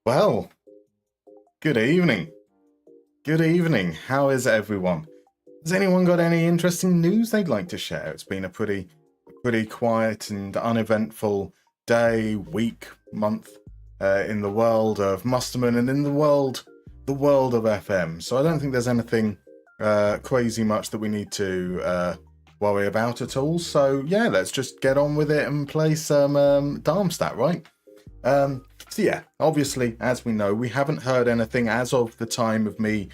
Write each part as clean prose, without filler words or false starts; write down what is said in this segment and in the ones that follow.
Well, good evening. Good evening. How is everyone? Has anyone got any interesting news they'd like to share? It's been a pretty quiet and uneventful day, week, month in the world of Musterman and in the world of FM. So I don't think there's anything crazy much that we need to worry about at all. So yeah, let's just get on with it and play some Darmstadt, right? So yeah, obviously, as we know, we haven't heard anything as of the time of me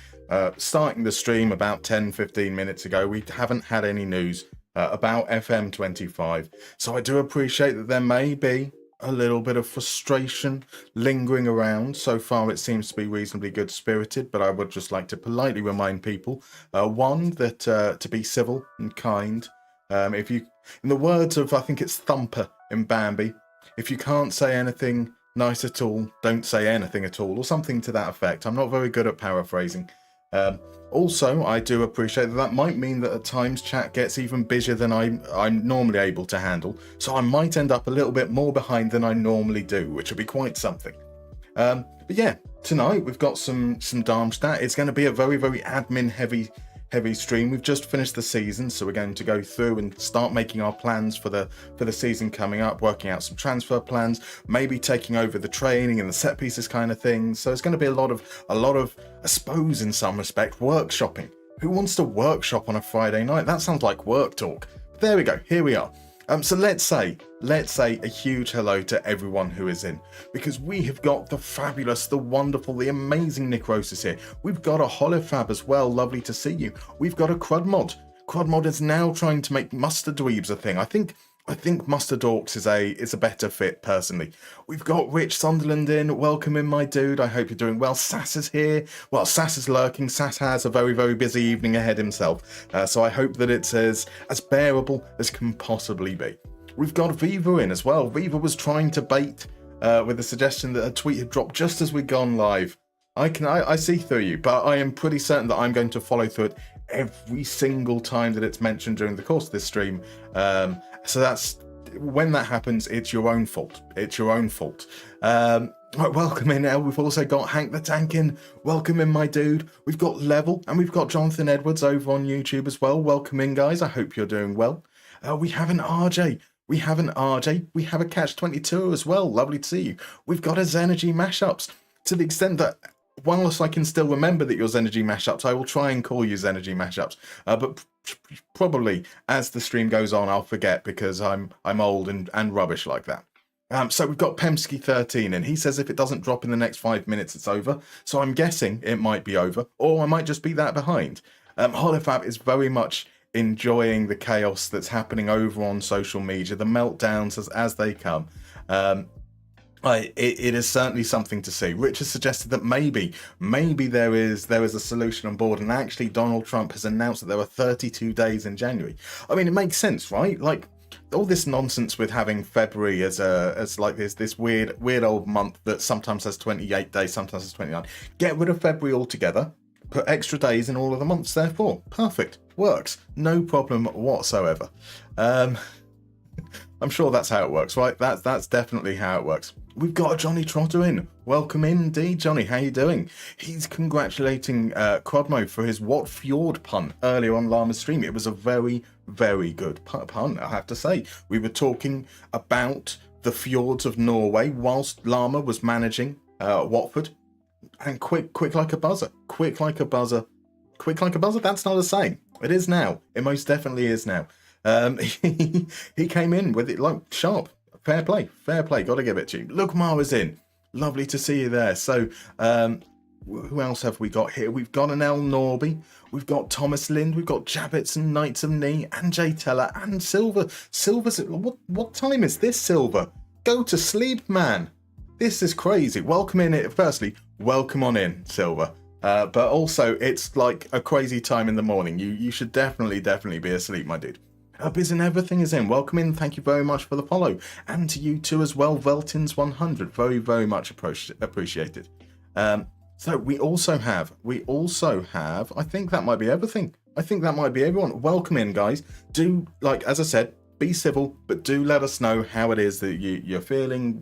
starting the stream about 10-15 minutes ago. We haven't had any news about FM25. So I do appreciate that there may be a little bit of frustration lingering around. So far, it seems to be reasonably good-spirited, but I would just like to politely remind people, one, that to be civil and kind. If you, in the words of, I think it's Thumper in Bambi, if you can't say anything nice at all, don't say anything at all, or something to that effect. I'm not very good at paraphrasing. Also, I do appreciate that might mean that at times chat gets even busier than I'm normally able to handle, so I might end up a little bit more behind than I normally do, which would be quite something. But yeah, tonight we've got some Darmstadt. It's going to be a very admin heavy stream. We've just finished the season, so we're going to go through and start making our plans for the season coming up, working out some transfer plans, maybe taking over the training and the set pieces kind of things. So it's going to be a lot of I suppose in some respect workshopping. Who wants to workshop on a Friday night? That sounds like work talk. But there we go, here we are. So let's say a huge hello to everyone who is in, because we have got the fabulous, the wonderful, the amazing Nick Rosas here. We've got a Holofab as well, lovely to see you. We've got a Crudmod. Crudmod is now trying to make Mustard Dweebs a thing. I think Mustard Dorks is a better fit, personally. We've got Rich Sunderland in. Welcome in, my dude. I hope you're doing well. Sass is here. Well, Sass is lurking. Sass has a very busy evening ahead himself. So I hope that it's as bearable as can possibly be. We've got Viva in as well. Viva was trying to bait with the suggestion that a tweet had dropped just as we'd gone live. I see through you, but I am pretty certain that I'm going to follow through it every single time that it's mentioned during the course of this stream. So that's when that happens, it's your own fault. It's your own fault. Right, welcome in, El. We've also got Hank the Tank in. Welcome in, my dude. We've got Level, and we've got Jonathan Edwards over on YouTube as well. Welcome in, guys. I hope you're doing well. We have an RJ. We have a Catch 22 as well. Lovely to see you. We've got a Zenergy Mashups. To the extent that, whilst I can still remember that you're Zenergy Mashups, I will try and call you Zenergy Mashups. But probably as the stream goes on, I'll forget because I'm old and rubbish like that. So we've got Pemsky13, and he says if it doesn't drop in the next 5 minutes, it's over. So I'm guessing it might be over, or I might just be that behind. Holofab is very much enjoying the chaos that's happening over on social media, the meltdowns as they come. It is certainly something to see. Rich has suggested that maybe there is a solution on board, and actually Donald Trump has announced that there are 32 days in January. I mean, it makes sense, right? Like all this nonsense with having February as like this weird old month that sometimes has 28 days, sometimes has 29. Get rid of February altogether. Put extra days in all of the months, therefore. Perfect. Works. No problem whatsoever. I'm sure that's how it works, right? That's definitely how it works. We've got Johnny Trotter in. Welcome in indeed, Johnny. How you doing? He's congratulating Crodmo for his What Fjord pun earlier on Llama's stream. It was a very good pun, I have to say. We were talking about the fjords of Norway whilst Llama was managing Watford. And quick like a buzzer. Quick like a buzzer. That's not a saying. It is now. It most definitely is now. He came in with it like sharp. Fair play. Gotta give it to you. Look, Mara's in. Lovely to see you there. So, who else have we got here? We've got an El Norby. We've got Thomas Lind. We've got Jabbits and Knights of Knee and Jay Teller and Silver. Silver's. What time is this, Silver? Go to sleep, man. This is crazy. Welcome in. Firstly, welcome on in, Silver. But also, it's like a crazy time in the morning. You should definitely be asleep, my dude. Biz and everything is in. Welcome in. Thank you very much for the follow. And to you too as well, Veltins100. Very much appreciated. So we also have, I think that might be everything. I think that might be everyone. Welcome in, guys. As I said, be civil, but do let us know how it is that you're feeling,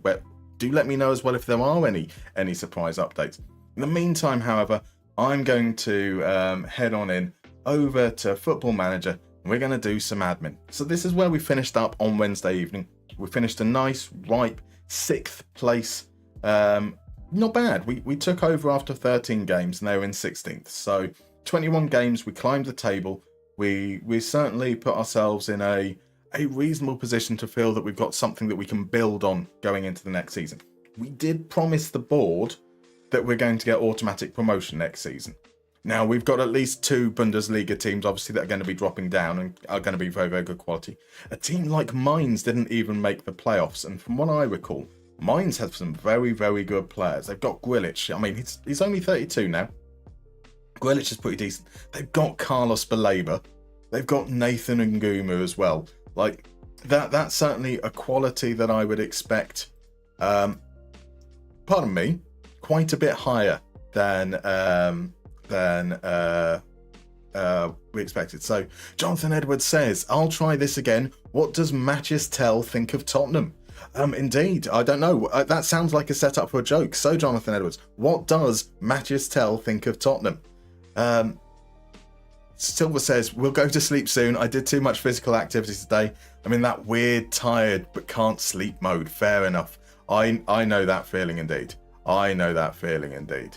Do let me know as well if there are any surprise updates. In the meantime, however, I'm going to head on in over to Football Manager, and we're going to do some admin. So this is where we finished up on Wednesday evening. We finished a nice, ripe 6th place. Not bad. We took over after 13 games, and they were in 16th. So 21 games, we climbed the table. We certainly put ourselves in a reasonable position to feel that we've got something that we can build on going into the next season. We did promise the board that we're going to get automatic promotion next season. Now, we've got at least 2 Bundesliga teams, obviously, that are going to be dropping down and are going to be very, very good quality. A team like Mainz didn't even make the playoffs, and from what I recall, Mainz have some very, very good players. They've got Grilic. I mean, he's only 32 now. Grilic is pretty decent. They've got Carlos Baleba. They've got Nathan Nguma as well. Like, that's certainly a quality that I would expect, pardon me, quite a bit higher than we expected. So Jonathan Edwards says, I'll try this again. What does Matches Tell think of Tottenham? Indeed, I don't know. That sounds like a setup for a joke. So Jonathan Edwards, what does Matches Tell think of Tottenham? Silver says, we'll go to sleep soon. I did too much physical activity today. I'm in that weird, tired, but can't sleep mode. Fair enough. I know that feeling indeed. I know that feeling indeed.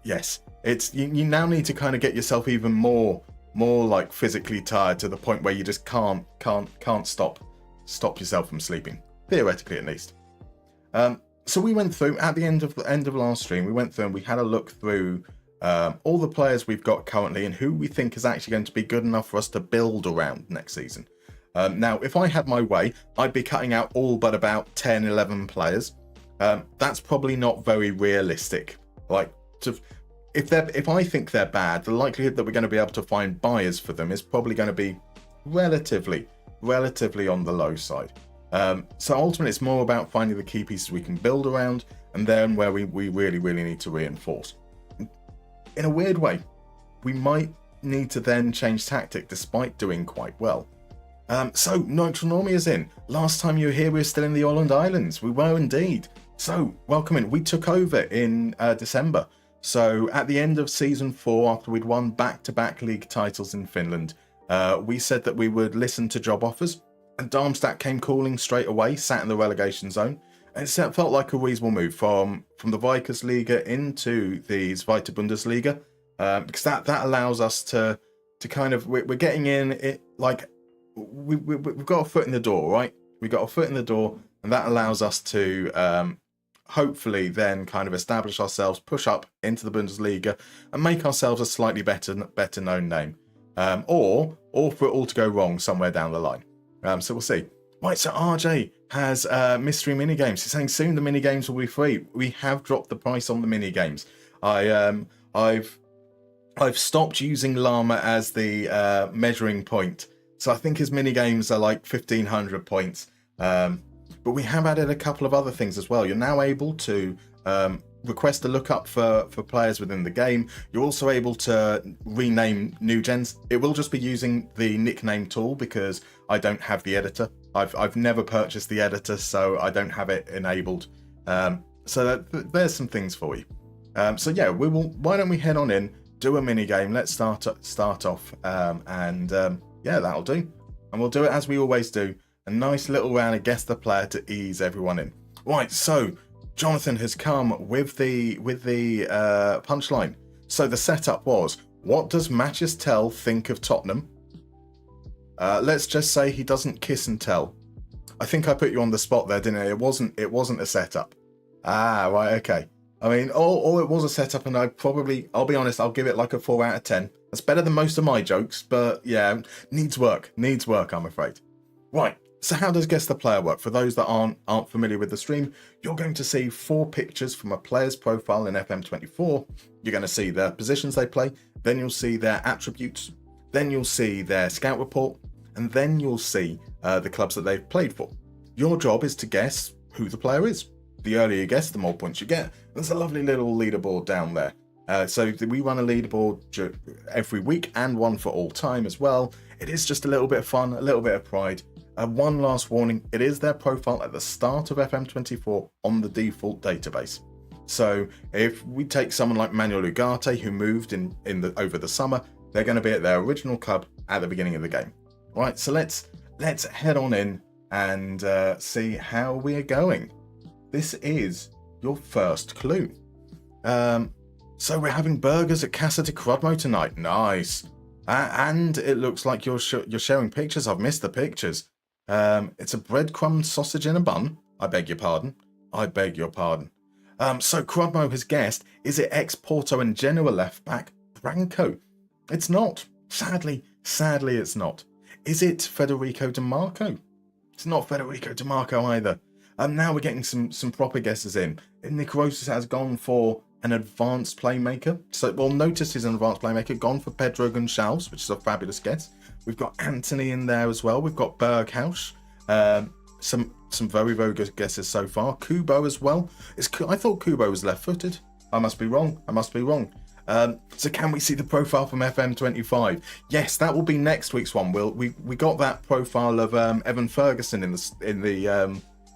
Yes, it's you now need to kind of get yourself even more like physically tired to the point where you just can't stop yourself from sleeping, theoretically at least. So we went through at the end of last stream. We went through and we had a look through all the players we've got currently and who we think is actually going to be good enough for us to build around next season. Now, if I had my way, I'd be cutting out all but about 10, 11 players. That's probably not very realistic. Like, if I think they're bad, the likelihood that we're going to be able to find buyers for them is probably going to be relatively on the low side. So ultimately, it's more about finding the key pieces we can build around, and then where we really need to reinforce. In a weird way, we might need to then change tactic despite doing quite well. So Nitronormia is in. Last time you were here, we were still in the Åland Islands. We were indeed. So welcome in. We took over in December. So at the end of season 4, after we'd won back-to-back league titles in Finland, we said that we would listen to job offers, and Darmstadt came calling straight away, sat in the relegation zone. And it felt like a reasonable move from the Vicusliga into the Zweite Bundesliga, because that allows us to kind of, we're getting in it, like we've got a foot in the door, right? We got a foot in the door, and that allows us to hopefully then kind of establish ourselves, push up into the Bundesliga, and make ourselves a slightly better known name, or for it all to go wrong somewhere down the line. So we'll see. Right, so RJ has mystery minigames. He's saying soon the minigames will be free. We have dropped the price on the minigames. I've stopped using Llama as the measuring point. So I think his minigames are like 1,500 points. But we have added a couple of other things as well. You're now able to request a lookup for players within the game. You're also able to rename new gens. It will just be using the nickname tool because I don't have the editor. I've never purchased the editor, so I don't have it enabled. So there's some things for you. So yeah, we will. Why don't we head on in, do a mini game? Let's start off, yeah, that'll do. And we'll do it as we always do. A nice little round of guess the player to ease everyone in. Right, so Jonathan has come with the punchline. So the setup was, what does Matches Tell think of Tottenham? Let's just say he doesn't kiss and tell. I think I put you on the spot there, didn't I? It wasn't a setup. Ah, right, okay. I mean, it was a setup, and I'll be honest, I'll give it like a 4 out of 10. That's better than most of my jokes, but yeah, needs work, I'm afraid. Right, so how does Guess the Player work? For those that aren't familiar with the stream, you're going to see 4 pictures from a player's profile in FM24. You're going to see the positions they play, then you'll see their attributes, then you'll see their scout report, and then you'll see the clubs that they've played for. Your job is to guess who the player is. The earlier you guess, the more points you get. There's a lovely little leaderboard down there. So we run a leaderboard every week and one for all time as well. It is just a little bit of fun, a little bit of pride. One last warning, it is their profile at the start of FM24 on the default database. So if we take someone like Manuel Ugarte, who moved over the summer, they're going to be at their original club at the beginning of the game. Right, so let's head on in and see how we are going. This is your first clue. So we're having burgers at Casa de Crodmo tonight. Nice. And it looks like you're showing pictures. I've missed the pictures. It's a breadcrumb sausage in a bun. I beg your pardon. So Crodmo has guessed, is it ex-Porto and Genoa left back Branco? It's not. Sadly, it's not. Is it Federico Di Marco? It's not Federico Di Marco either. Now we're getting some proper guesses in. Nick Roses has gone for an advanced playmaker. So, well, notice he's an advanced playmaker. Gone for Pedro Gonçalves, which is a fabulous guess. We've got Anthony in there as well. We've got Berghaus. Some very, very good guesses so far. Kubo as well. I thought Kubo was left-footed. I must be wrong. So can we see the profile from FM25? Yes, that will be next week's one. We got that profile of Evan Ferguson in the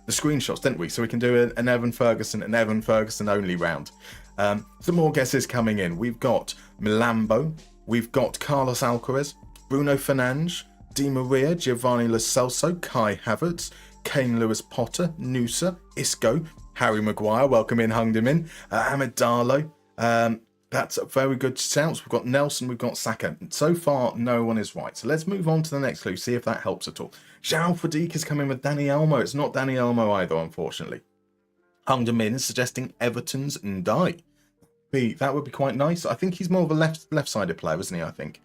screenshots, didn't we? So we can do an Evan Ferguson only round. Some more guesses coming in. We've got Milambo. We've got Carlos Alcaraz, Bruno Fernandes, Di Maria, Giovanni Lo Celso, Kai Havertz, Kane Lewis Potter, Noosa, Isco, Harry Maguire, welcome in, hung him in, Ahmed Darlow. That's a very good shouts. We've got Nelson, we've got Saka. So far, no one is right. So let's move on to the next clue, see if that helps at all. João Fadique is coming with Dani Elmo. It's not Dani Elmo either, unfortunately. Hung him in is suggesting Everton's Ndai. That would be quite nice. I think he's more of a left-sided player, isn't he, I think?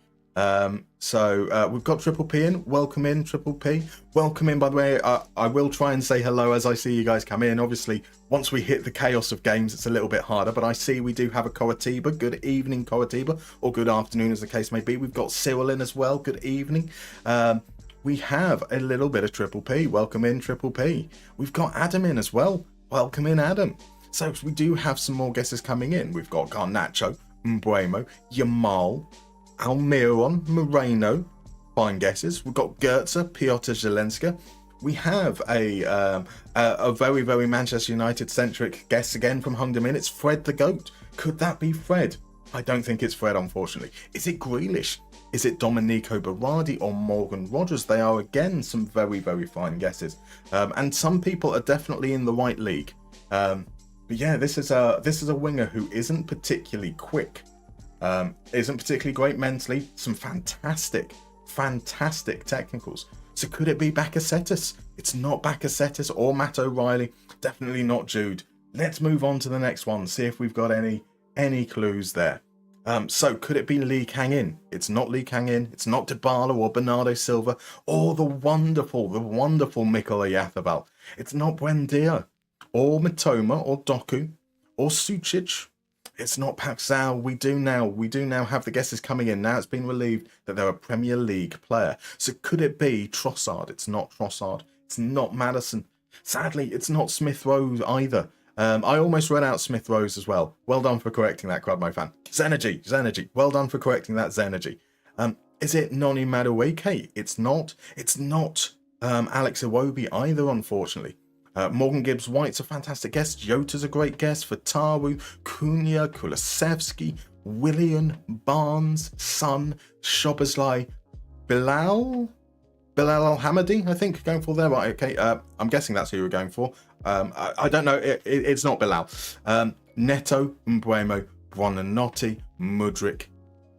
So we've got Triple P in. Welcome in, Triple P. Welcome in, by the way. I will try and say hello as I see you guys come in. Obviously, once we hit the chaos of games, it's a little bit harder, but I see we do have a Coritiba. Good evening, Coritiba, or good afternoon, as the case may be. We've got Cyril in as well. Good evening. We have a little bit of Triple P. Welcome in, Triple P. We've got Adam in as well. Welcome in, Adam. So we do have some more guesses coming in. We've got Garnacho, Mbuemo, Yamal, Almiron, Moreno, fine guesses. We've got Goetze, Piotr Zielinski. We have a very, very Manchester United-centric guess again from Hung Min. It's Fred the GOAT. Could that be Fred? I don't think it's Fred, unfortunately. Is it Grealish? Is it Domenico Berardi or Morgan Rogers? They are, again, some very, very fine guesses. And some people are definitely in the right league. But yeah, this is a winger who isn't particularly quick. Isn't particularly great mentally. Some fantastic technicals. So could it be Bakasetas? It's not Bakasetas or Matt O'Reilly. Definitely not Jude. Let's move on to the next one. See if we've got any clues there. So could it be Lee Kang-in? It's not Lee Kang-in. It's not Dybala or Bernardo Silva or the wonderful Mikola Yatabal. It's not Buendia or Mitoma or Doku or Sucic. It's not Paxal. We do now have the guesses coming in. Now it's been relieved that they're a Premier League player. So could it be Trossard? It's not Trossard. It's not Maddison. Sadly, it's not Smith Rowe either. I almost read out Smith Rose as well. Well done for correcting that, Crudmo fan. Zenergy. Well done for correcting that, Zenergy. Is it Noni Madueke? It's not. It's not Alex Iwobi either, unfortunately. Morgan Gibbs-White's a fantastic guest. Jota's a great guest. Fatawu, Cunha, Kulusevski, Willian, Barnes, Son, Szoboszlai, Bilal Al-Hamadi, I think, going for there. Right, okay. I'm guessing that's who you were going for. I don't know. It's not Bilal. Neto, Mbuemo, Buonanotte, Mudryk.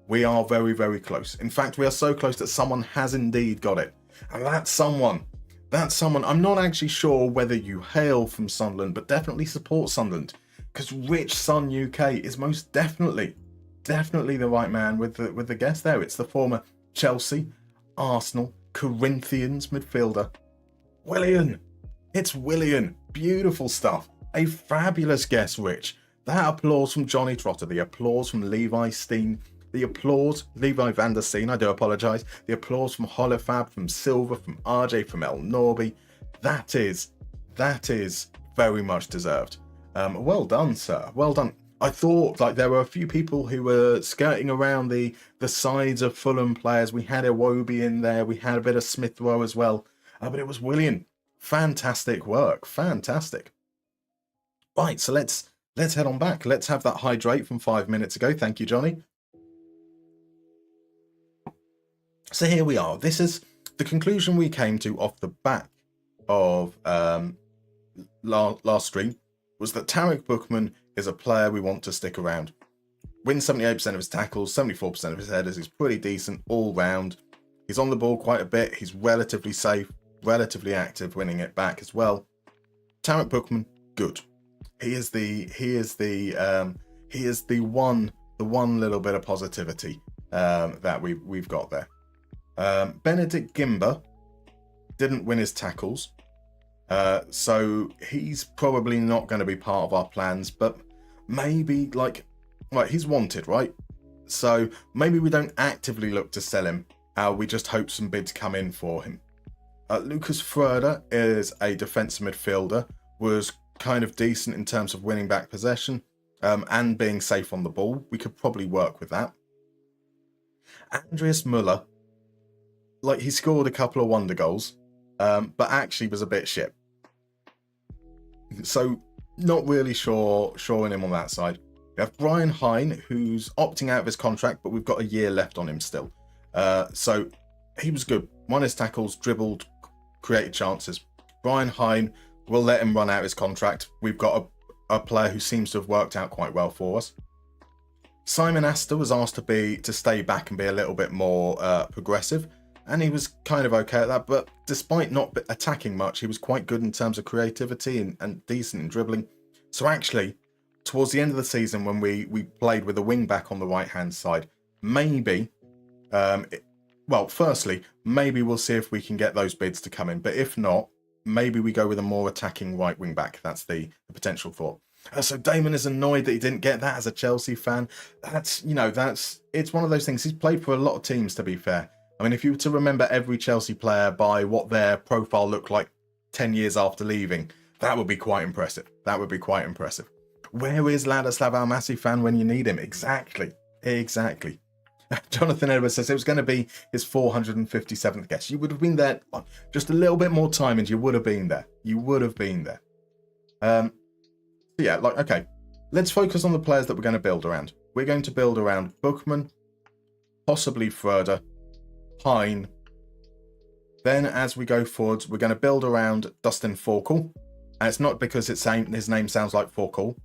We are very, very close. In fact, we are so close that someone has indeed got it. And that's someone, I'm not actually sure whether you hail from Sunderland, but definitely support Sunderland. Because Rich Sun UK is most definitely the right man with the guess there. It's the former Chelsea, Arsenal, Corinthians midfielder, Willian. It's Willian. Beautiful stuff. A fabulous guess, Rich. That applause from Johnny Trotter, the applause from Levi Steen, the applause, Levi van der Steen, I do apologise, the applause from Holofab, from Silver, from RJ, from El Norby. That is very much deserved. Well done, sir. Well done. I thought like there were a few people who were skirting around the sides of Fulham players. We had Iwobi in there. We had a bit of Smith Rowe as well. but it was Willian. Fantastic work. Fantastic. Right, so let's head on back. Let's have that hydrate from 5 minutes ago. Thank you, Johnny. So here we are. This is the conclusion we came to off the back of last stream, was that Tarek Bookman is a player we want to stick around. Wins 78% of his tackles, 74% of his headers. He's pretty decent all round. He's on the ball quite a bit. He's relatively safe, relatively active, winning it back as well. Tarek Bookman, good. He is the one little bit of positivity that we've got there. Benedict Gimber didn't win his tackles, so he's probably not going to be part of our plans, but maybe he's wanted, right? So maybe we don't actively look to sell him. We just hope some bids come in for him. Lucas Fröder is a defensive midfielder, was kind of decent in terms of winning back possession and being safe on the ball. We could probably work with that. Andreas Müller, he scored a couple of wonder goals, but actually was a bit shit. So not really sure on him on that side. We have Brian Hine, who's opting out of his contract, but we've got a year left on him still. So he was good. Won his tackles, dribbled, created chances. Brian Hine, we'll let him run out his contract. We've got a player who seems to have worked out quite well for us. Simon Astor was asked to stay back and be a little bit more progressive, and he was kind of okay at that, but despite not attacking much, he was quite good in terms of creativity and decent in dribbling. So actually, towards the end of the season, when we played with a wing back on the right-hand side, maybe, firstly, maybe we'll see if we can get those bids to come in, but if not, maybe we go with a more attacking right wing back. That's the potential thought. So Damon is annoyed that he didn't get that as a Chelsea fan. It's one of those things. He's played for a lot of teams, to be fair. I mean, if you were to remember every Chelsea player by what their profile looked like 10 years after leaving, that would be quite impressive. Where is Ladislav Almasi fan when you need him? Exactly. Jonathan Edwards says it was going to be his 457th guest. You would have been there just a little bit more time and you would have been there. Okay. Let's focus on the players that we're going to build around. We're going to build around Bookman, possibly Fröder, Hine. Then as we go forwards, we're going to build around Dustin Forkel. And it's not because his name sounds like Forkel.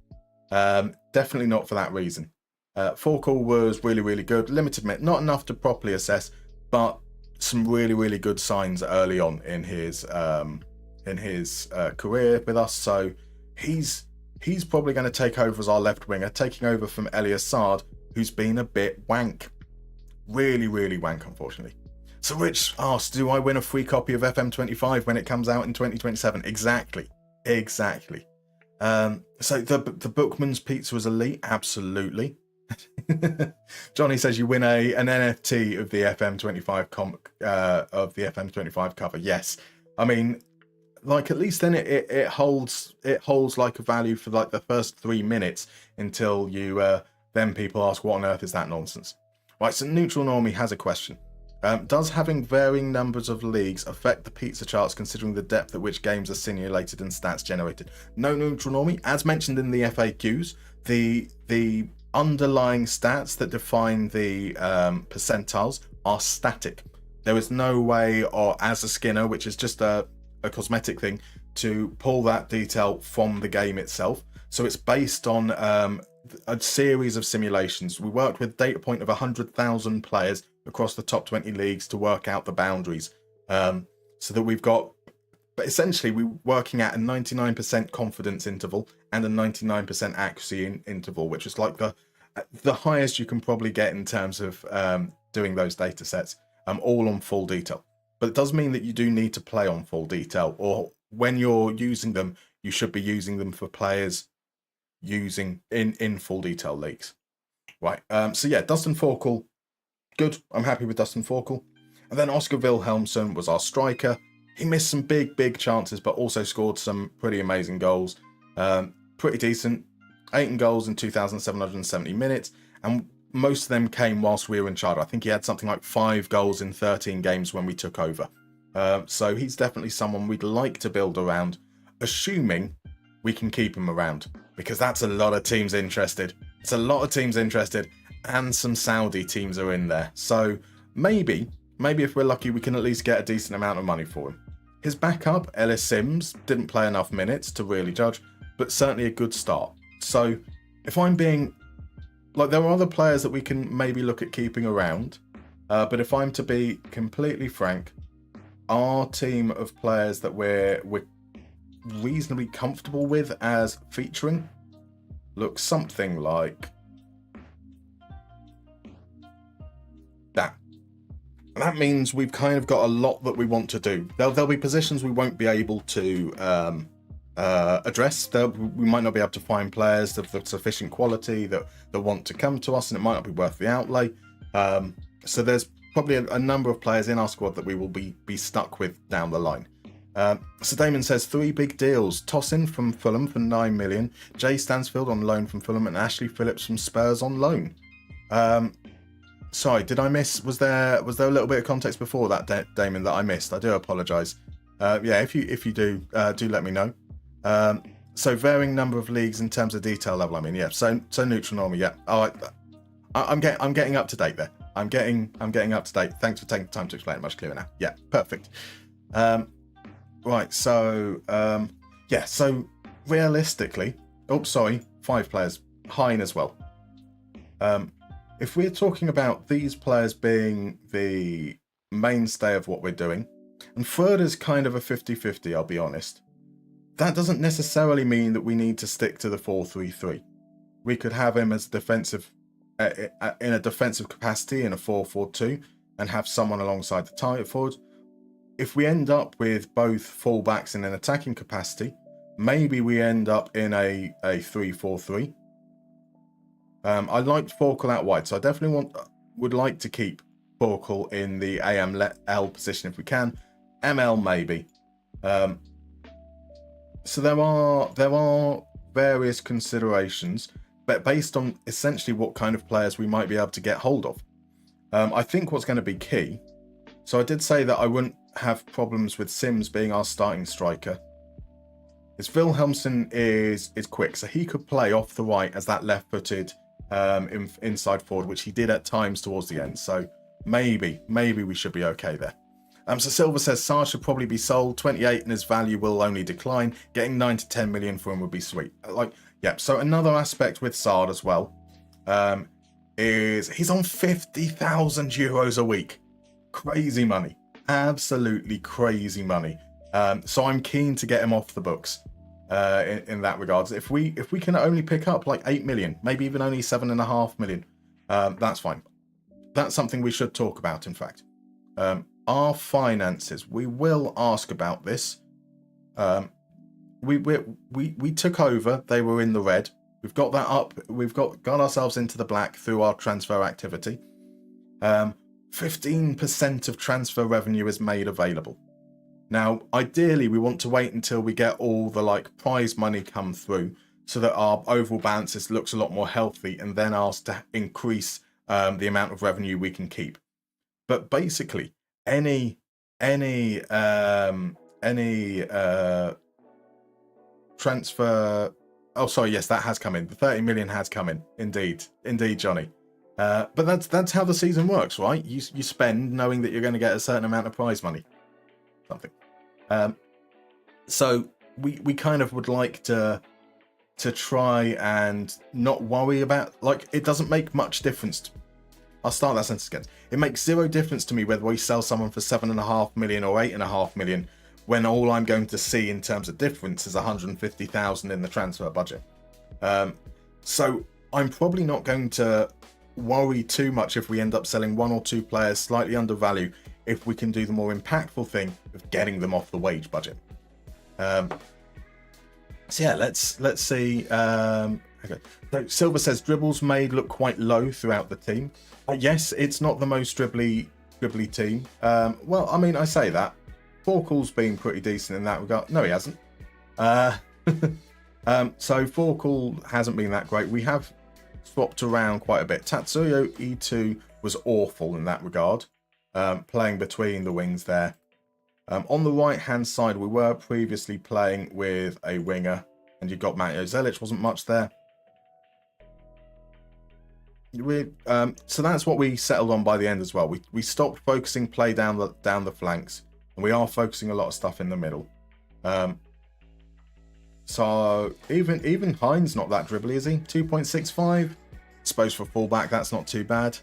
Definitely not for that reason. Forkel was really, really good. Limited minute, not enough to properly assess, but some really, really good signs early on in his career with us. So he's probably going to take over as our left winger, taking over from Elias Saad, who's been a bit wank. Really, really wank, unfortunately. So Rich asked, do I win a free copy of FM25 when it comes out in 2027? Exactly. So the Bookman's Pizza was elite? Absolutely. Johnny says you win an NFT of the FM25 cover. Yes. I mean, at least then it holds like a value for the first 3 minutes until you then people ask what on earth is that nonsense. Right, so Neutral Normie has a question. Does having varying numbers of leagues affect the pizza charts considering the depth at which games are simulated and stats generated? No, Neutral Normie. As mentioned in the FAQs, the underlying stats that define the percentiles are static. There is no way, or as a Skinner, which is just a cosmetic thing, to pull that detail from the game itself. So it's based on a series of simulations. We worked with a data point of 100,000 players across the top 20 leagues to work out the boundaries, so that we've got, but essentially we're working at a 99% confidence interval and a 99% accuracy interval, which is like the highest you can probably get in terms of doing those data sets, all on full detail. But it does mean that you do need to play on full detail, or when you're using them, you should be using them for players using in full detail leagues. Right. So yeah, Dustin Forkel, good. I'm happy with Dustin Forkel. And then Oscar Wilhelmsson was our striker. He missed some big chances, but also scored some pretty amazing goals. Pretty decent. 8 goals in 2,770 minutes, and most of them came whilst we were in charge. I think he had something like 5 goals in 13 games when we took over. So he's definitely someone we'd like to build around, assuming we can keep him around, because that's a lot of teams interested. It's a lot of teams interested, and some Saudi teams are in there. So maybe if we're lucky, we can at least get a decent amount of money for him. His backup, Ellis Sims, didn't play enough minutes to really judge, but certainly a good start. So if I'm being... Like, there are other players that we can maybe look at keeping around, but if I'm to be completely frank, our team of players that we're reasonably comfortable with as featuring looks something like that. And that means we've kind of got a lot that we want to do. There'll be positions we won't be able to address. We might not be able to find players of the sufficient quality that want to come to us, and it might not be worth the outlay. So there's probably a number of players in our squad that we will be stuck with down the line. So Damon says 3 big deals: Tossin from Fulham for 9 million, Jay Stansfield on loan from Fulham, and Ashley Phillips from Spurs on loan. Sorry, did I miss? Was there a little bit of context before that, Damon, that I missed? I do apologise. Yeah, if you do let me know. So varying number of leagues in terms of detail level. I mean, yeah. So neutral normal. Yeah. All right. I'm getting up to date there. I'm getting up to date. Thanks for taking the time to explain it much clearer now. Yeah, perfect. Right. So yeah. So realistically, 5 players. Hine as well. If we're talking about these players being the mainstay of what we're doing, and Ferd is kind of a 50-50, I'll be honest, that doesn't necessarily mean that we need to stick to the 4-3-3. We could have him as defensive, in a defensive capacity in a 4-4-2, and have someone alongside the target forward. If we end up with both fullbacks in an attacking capacity, maybe we end up in a 3-4-3. I liked Forkel out wide, so I definitely would like to keep Forkel in the AML position if we can. ML maybe. So there are various considerations, but based on essentially what kind of players we might be able to get hold of. I think what's going to be key. So I did say that I wouldn't have problems with Sims being our starting striker. Is Wilhelmsen is quick, so he could play off the right as that left-footed inside forward, which he did at times towards the end. So maybe we should be okay there. So Silver says Sarr should probably be sold. 28 and his value will only decline. Getting 9 to 10 million for him would be sweet. So another aspect with Sarr as well is he's on 50,000 euros a week. Crazy money. Absolutely crazy money. So I'm keen to get him off the books in that regards. If we can only pick up like 8 million, maybe even only 7.5 million, that's fine. That's something we should talk about, in fact. Our finances, we will ask about this. We took over, they were in the red. We've got that up, we've got ourselves into the black through our transfer activity. 15% of transfer revenue is made available. Now, ideally, we want to wait until we get all the prize money come through so that our overall balances looks a lot more healthy, and then ask to increase the amount of revenue we can keep. But basically, any transfer... Oh, sorry, yes, that has come in. The 30 million has come in. Indeed, Johnny. But that's how the season works, right? You spend knowing that you're going to get a certain amount of prize money. Something. So we kind of would like to try and not worry about... it doesn't make much difference. I'll start that sentence again. It makes zero difference to me whether we sell someone for 7.5 million or 8.5 million, when all I'm going to see in terms of difference is 150,000 in the transfer budget. So I'm probably not going to worry too much if we end up selling 1 or 2 players slightly undervalued, if we can do the more impactful thing of getting them off the wage budget. So yeah, let's see. Okay. So Silver says dribbles made look quite low throughout the team. Yes, it's not the most dribbly team. Well, I mean, I say that. Forkel's been pretty decent in that regard. No, he hasn't. So Forkel hasn't been that great. We have swapped around quite a bit. Tatsuyo E2 was awful in that regard, playing between the wings there. On the right-hand side, we were previously playing with a winger, and you got Mateo Zelic, wasn't much there. So that's what we settled on by the end as well. We stopped focusing play down the flanks, and we are focusing a lot of stuff in the middle. So even Hines not that dribbly, is he? 2.65. Suppose for fullback that's not too bad.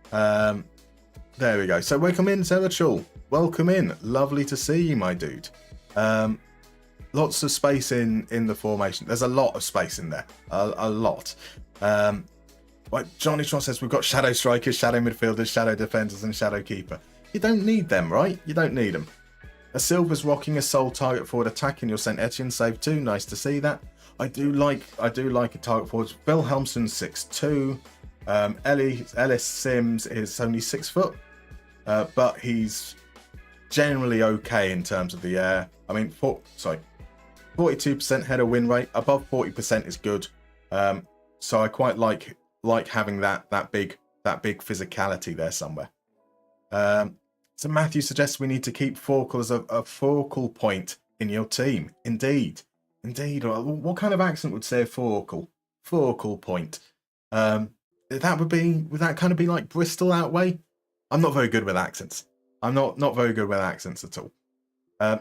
There we go. So welcome in, Zerachul. Welcome in. Lovely to see you, my dude. Lots of space in the formation. There's a lot of space in there. A lot. Like Johnny Tron says, we've got shadow strikers, shadow midfielders, shadow defenders, and shadow keeper. You don't need them, right? You don't need them. A Silver's rocking a sole target forward attack in your St. Etienne save too. Nice to see that. I do like a target forward. Wilhelmsen 6'2". Ellis Sims is only 6 foot, but he's generally okay in terms of the air. I mean, 42% header win rate. Above 40% is good. So I quite like having that big physicality there somewhere. So Matthew suggests we need to keep Forkle as a focal point in your team. Indeed. What kind of accent would say Forkle? Focal point. Would that kind of be like Bristol that way? I'm not very good with accents. I'm not very good with accents at all.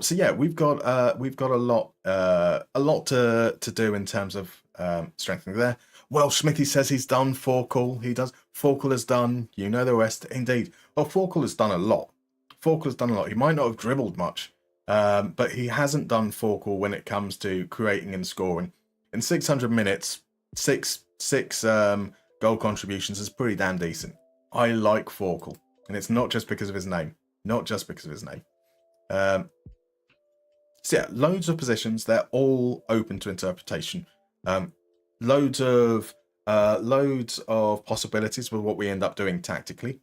So yeah, we've got a lot to do in terms of strengthening there. Well, Smithy says he's done Forkle. He does. Forkle has done. You know the rest. Indeed. Well, Forkle has done a lot. He might not have dribbled much, but he hasn't done Forkle when it comes to creating and scoring. In 600 minutes, six goal contributions is pretty damn decent. I like Forkle, and it's not just because of his name. So yeah, loads of positions. They're all open to interpretation. Loads of possibilities with what we end up doing tactically.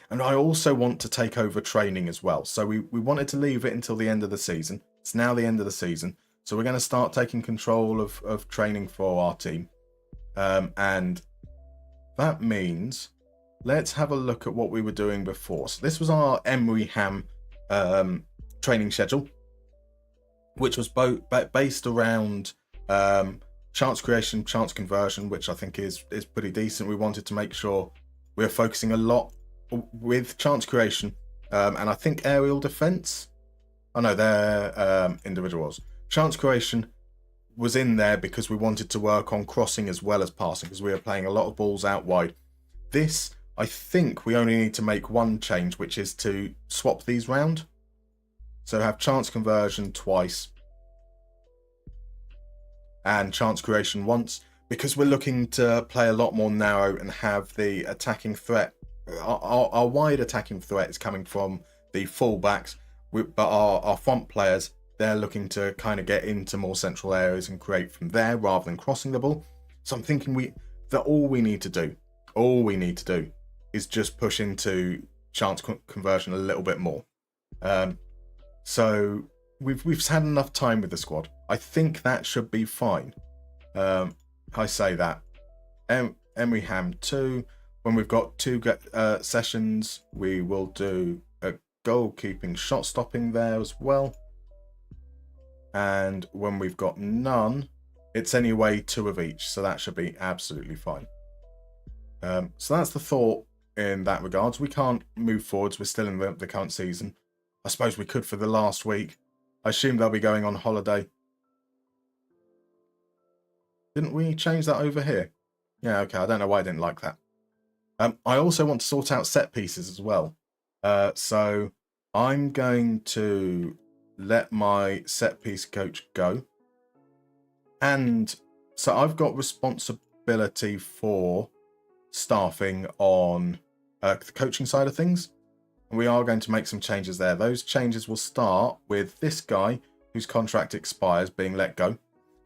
And I also want to take over training as well. So we wanted to leave it until the end of the season. It's now the end of the season. So we're going to start taking control of training for our team. And that means let's have a look at what we were doing before. So this was our Emery Ham training schedule, which was based around chance creation, chance conversion, which I think is pretty decent. We wanted to make sure we're focusing a lot with chance creation, and I think aerial defense. Oh no, they're individuals. Chance creation was in there because we wanted to work on crossing as well as passing, because we were playing a lot of balls out wide. This, I think we only need to make one change, which is to swap these round. So have chance conversion twice and chance creation once, because we're looking to play a lot more narrow and have the attacking threat. Our wide attacking threat is coming from the fullbacks, but our front players, they're looking to kind of get into more central areas and create from there rather than crossing the ball. So I'm thinking that all we need to do is just push into chance conversion a little bit more. So we've had enough time with the squad. I think that should be fine. I say that. Emery Ham 2. When we've got 2 sessions, we will do a goalkeeping, shot stopping there as well. And when we've got none, it's anyway 2 of each. So that should be absolutely fine. So that's the thought in that regards. We can't move forwards. We're still in the current season. I suppose we could for the last week. I assume they'll be going on holiday. Didn't we change that over here? Yeah, okay. I don't know why I didn't like that. I also want to sort out set pieces as well. So I'm going to let my set piece coach go. And so I've got responsibility for staffing on the coaching side of things. And we are going to make some changes there. Those changes will start with this guy whose contract expires being let go.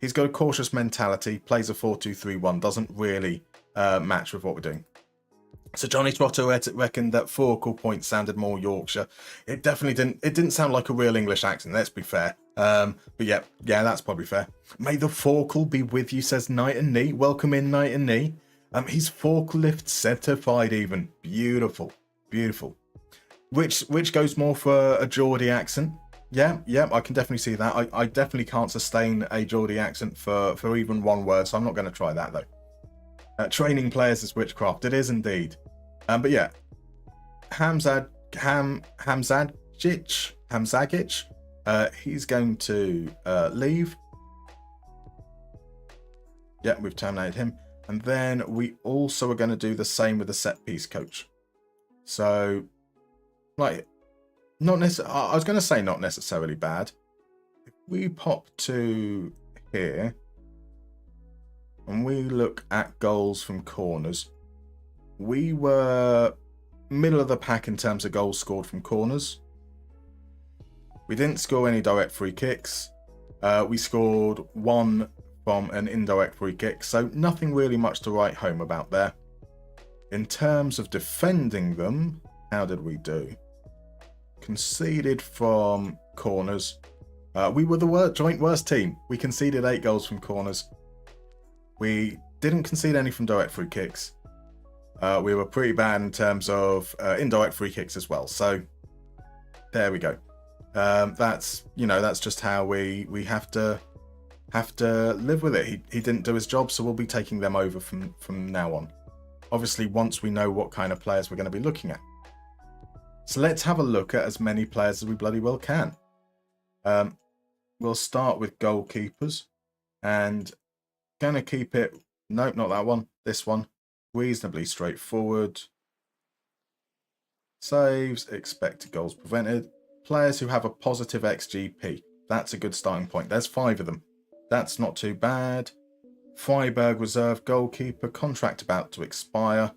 He's got a cautious mentality, plays a 4-2-3-1, doesn't really match with what we're doing. So Johnny Trotto reckoned that Forkle point sounded more Yorkshire. It definitely didn't. It didn't sound like a real English accent. Let's be fair. But yeah, that's probably fair. May the Forkle be with you, says Night and Knee. Welcome in, Night and Knee. He's forklift certified even. Beautiful. Which goes more for a Geordie accent? Yeah, I can definitely see that. I definitely can't sustain a Geordie accent for even one word, so I'm not going to try that, though. Training players is witchcraft. It is indeed. But yeah, Hamzagic, he's going to leave. Yeah, we've terminated him. And then we also are going to do the same with the set piece coach. So, like, not necessarily, I was going to say not necessarily bad. If we pop to here and we look at goals from corners, we were middle of the pack in terms of goals scored from corners. We didn't score any direct free kicks. We scored one from an indirect free kick, so nothing really much to write home about there. In terms of defending them, how did we do? Conceded from corners. We were the joint worst team. We conceded 8 goals from corners. We didn't concede any from direct free kicks. We were pretty bad in terms of indirect free kicks as well. So there we go. That's just how we have to live with it. He didn't do his job, so we'll be taking them over from now on. Obviously, once we know what kind of players we're going to be looking at. So let's have a look at as many players as we bloody well can. We'll start with goalkeepers, and gonna keep it. Nope, not that one. This one, reasonably straightforward. Saves, expected goals prevented. Players who have a positive XGP. That's a good starting point. There's 5 of them. That's not too bad. Freiburg reserve goalkeeper, contract about to expire.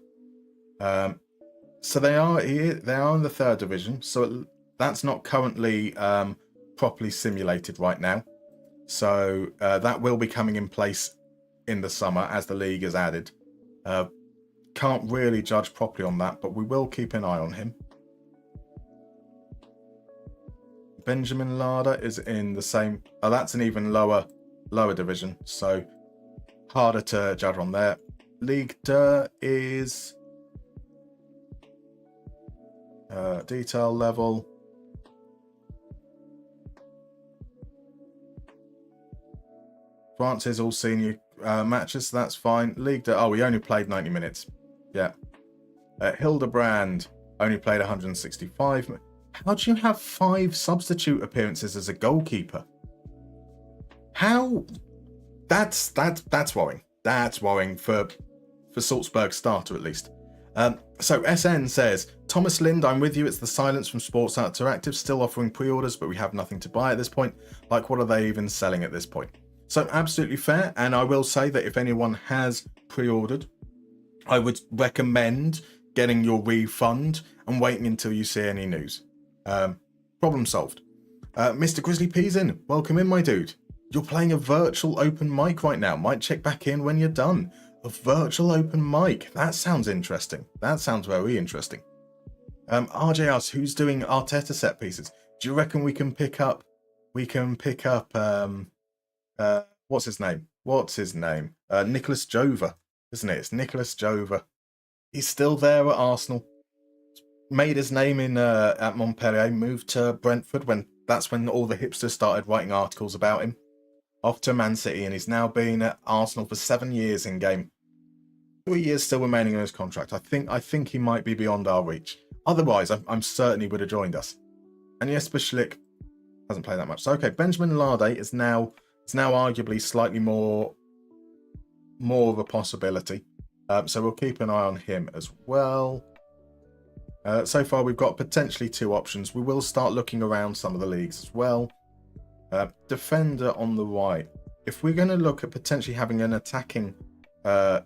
So they are in the 3rd division. So that's not currently properly simulated right now. So that will be coming in place in the summer as the league is added. Can't really judge properly on that, but we will keep an eye on him. Benjamin Lada is in the same. Oh, that's an even lower division, so harder to judge on there. League 2 is detail level. France is all senior matches, so that's fine. League 2. Oh, we only played 90 minutes. Yeah. Hildebrand only played 165. How do you have 5 substitute appearances as a goalkeeper? How? That's worrying. That's worrying for Salzburg starter at least. So SN says, Thomas Lind, I'm with you. It's the silence from Sports Interactive, still offering pre-orders, but we have nothing to buy at this point. Like, what are they even selling at this point? So absolutely fair. And I will say that if anyone has pre-ordered, I would recommend getting your refund and waiting until you see any news. Problem solved. Mr. Grizzly Peas in. Welcome in, my dude. You're playing a virtual open mic right now. Might check back in when you're done. A virtual open mic. That sounds interesting. That sounds very interesting. RJ asks, who's doing Arteta set pieces? Do you reckon we can pick up what's his name? Nicholas Jover, isn't it? It's Nicholas Jover. He's still there at Arsenal. Made his name in at Montpellier, moved to Brentford that's when all the hipsters started writing articles about him. Off to Man City, and he's now been at Arsenal for 7 years in game. 3 years still remaining on his contract. I think he might be beyond our reach. Otherwise, I'm certain he would have joined us. And Jesper Schlick hasn't played that much. So okay, Benjamin Larde is now arguably slightly more of a possibility. So we'll keep an eye on him as well. So far, we've got potentially 2 options. We will start looking around some of the leagues as well. Defender on the right. If we're going to look at potentially having an attacking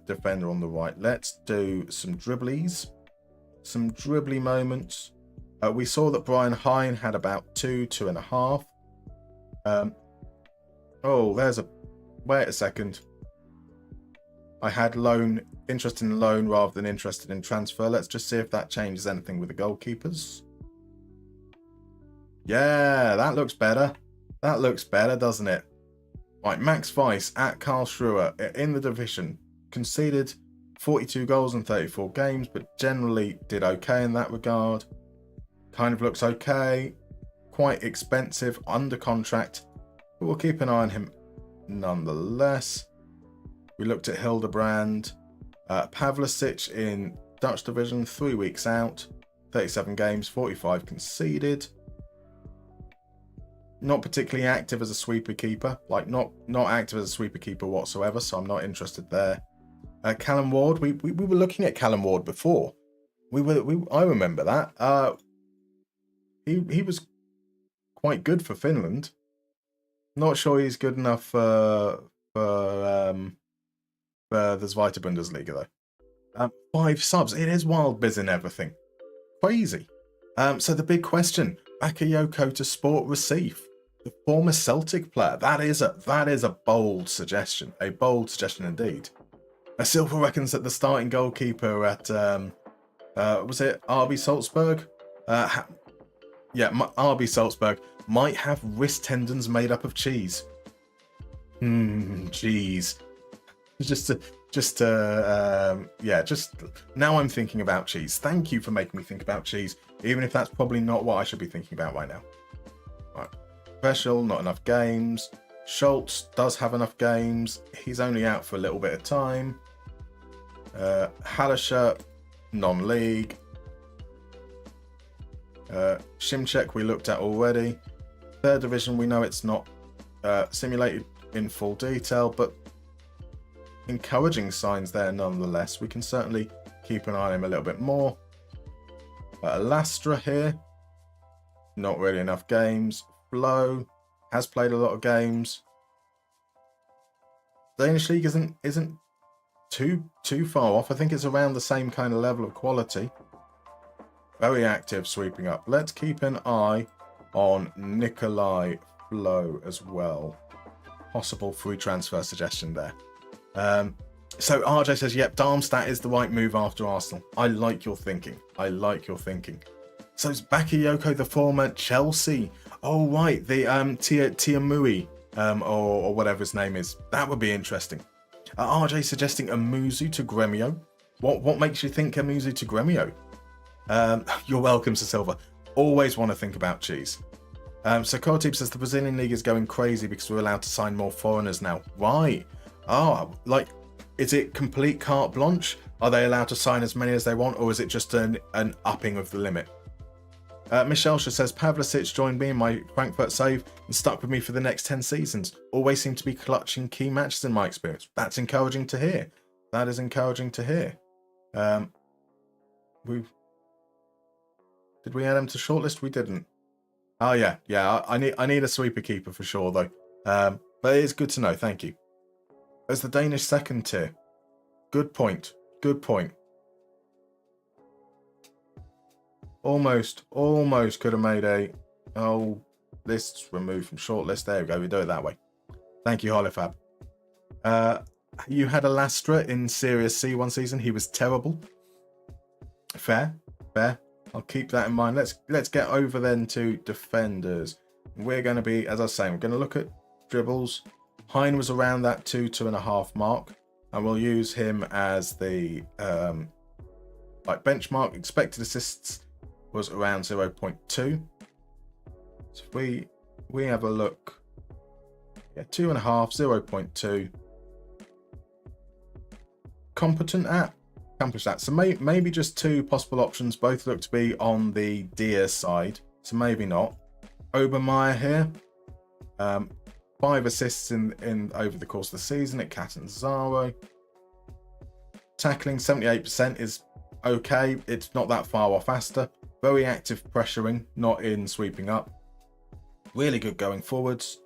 defender on the right, let's do some dribblies. Some dribbly moments. We saw that Brian Hine had about 2.5. Wait a second. I had interest in loan rather than interested in transfer. Let's just see if that changes anything with the goalkeepers. Yeah, that looks better. That looks better, doesn't it? Right, Max Weiss at Karlsruhe in the division. Conceded 42 goals in 34 games, but generally did okay in that regard. Kind of looks okay. quite expensive, under contract, but we'll keep an eye on him nonetheless. We looked at Hildebrand. Pavlicic in Dutch division, 3 weeks out, 37 games, 45 conceded. Not particularly active as a sweeper keeper, like not active as a sweeper keeper whatsoever, so I'm not interested there. Callum Ward, we were looking at Callum Ward before. I remember that. He was quite good for Finland. Not sure he's good enough for the Zweite Bundesliga though. 5 subs. It is wild biz in everything. Crazy. So the big question: Bakayoko to Sport Recife, the former Celtic player. That is a bold suggestion. A bold suggestion indeed. Silva reckons that the starting goalkeeper at was it RB Salzburg? RB Salzburg might have wrist tendons made up of cheese. Cheese. Just now I'm thinking about cheese. Thank you for making me think about cheese, even if that's probably not what I should be thinking about right now. Right. Special, not enough games. Schultz does have enough games. He's only out for a little bit of time. Halischer, non-league. Shimchek we looked at already. 3rd division, we know it's not simulated in full detail, but encouraging signs there nonetheless. We can certainly keep an eye on him a little bit more. Lastra here, not really enough games. Flo has played a lot of games. Danish league isn't too far off. I think it's around the same kind of level of quality. Very active, sweeping up. Let's keep an eye on Nikolai Flo as well. Possible free transfer suggestion there. So RJ says, yep, Darmstadt is the right move after Arsenal. I like your thinking. So it's Bakayoko, the former Chelsea. Oh, right. The Tiamui, or whatever his name is. That would be interesting. RJ suggesting Amuzu to Gremio. What makes you think Amuzu to Gremio? You're welcome, Sir Silva. Always want to think about cheese. So Cortib says the Brazilian league is going crazy because we're allowed to sign more foreigners now. Right. Oh, like, is it complete carte blanche? Are they allowed to sign as many as they want, or is it just an upping of the limit? Michelle says Pavlicic joined me in my Frankfurt save and stuck with me for the next 10 seasons. Always seem to be clutching key matches in my experience. That's encouraging to hear. That is encouraging to hear. Did we add him to shortlist? We didn't. Oh yeah. I need a sweeper keeper for sure though. But it is good to know. Thank you. As the Danish second tier. Good point. Almost could have made a lists removed from shortlist. There we go. We do it that way. Thank you, Holifab. You had a Lastra in Series C one season. He was terrible. Fair. I'll keep that in mind. Let's get over then to defenders. We're going to be, as I was saying, we're going to look at dribbles. Hein was around that 2.5 mark, and we'll use him as the benchmark. Expected assists was around 0.2. So if we have a look, 2.5, 0.2. Competent at. So maybe just 2 possible options. Both look to be on the dear side, so maybe not. Obermeyer here, 5 assists in over the course of the season at Catanzaro. Tackling 78% is okay. It's not that far off Asta. Very active pressuring, not in sweeping up. Really good going forwards.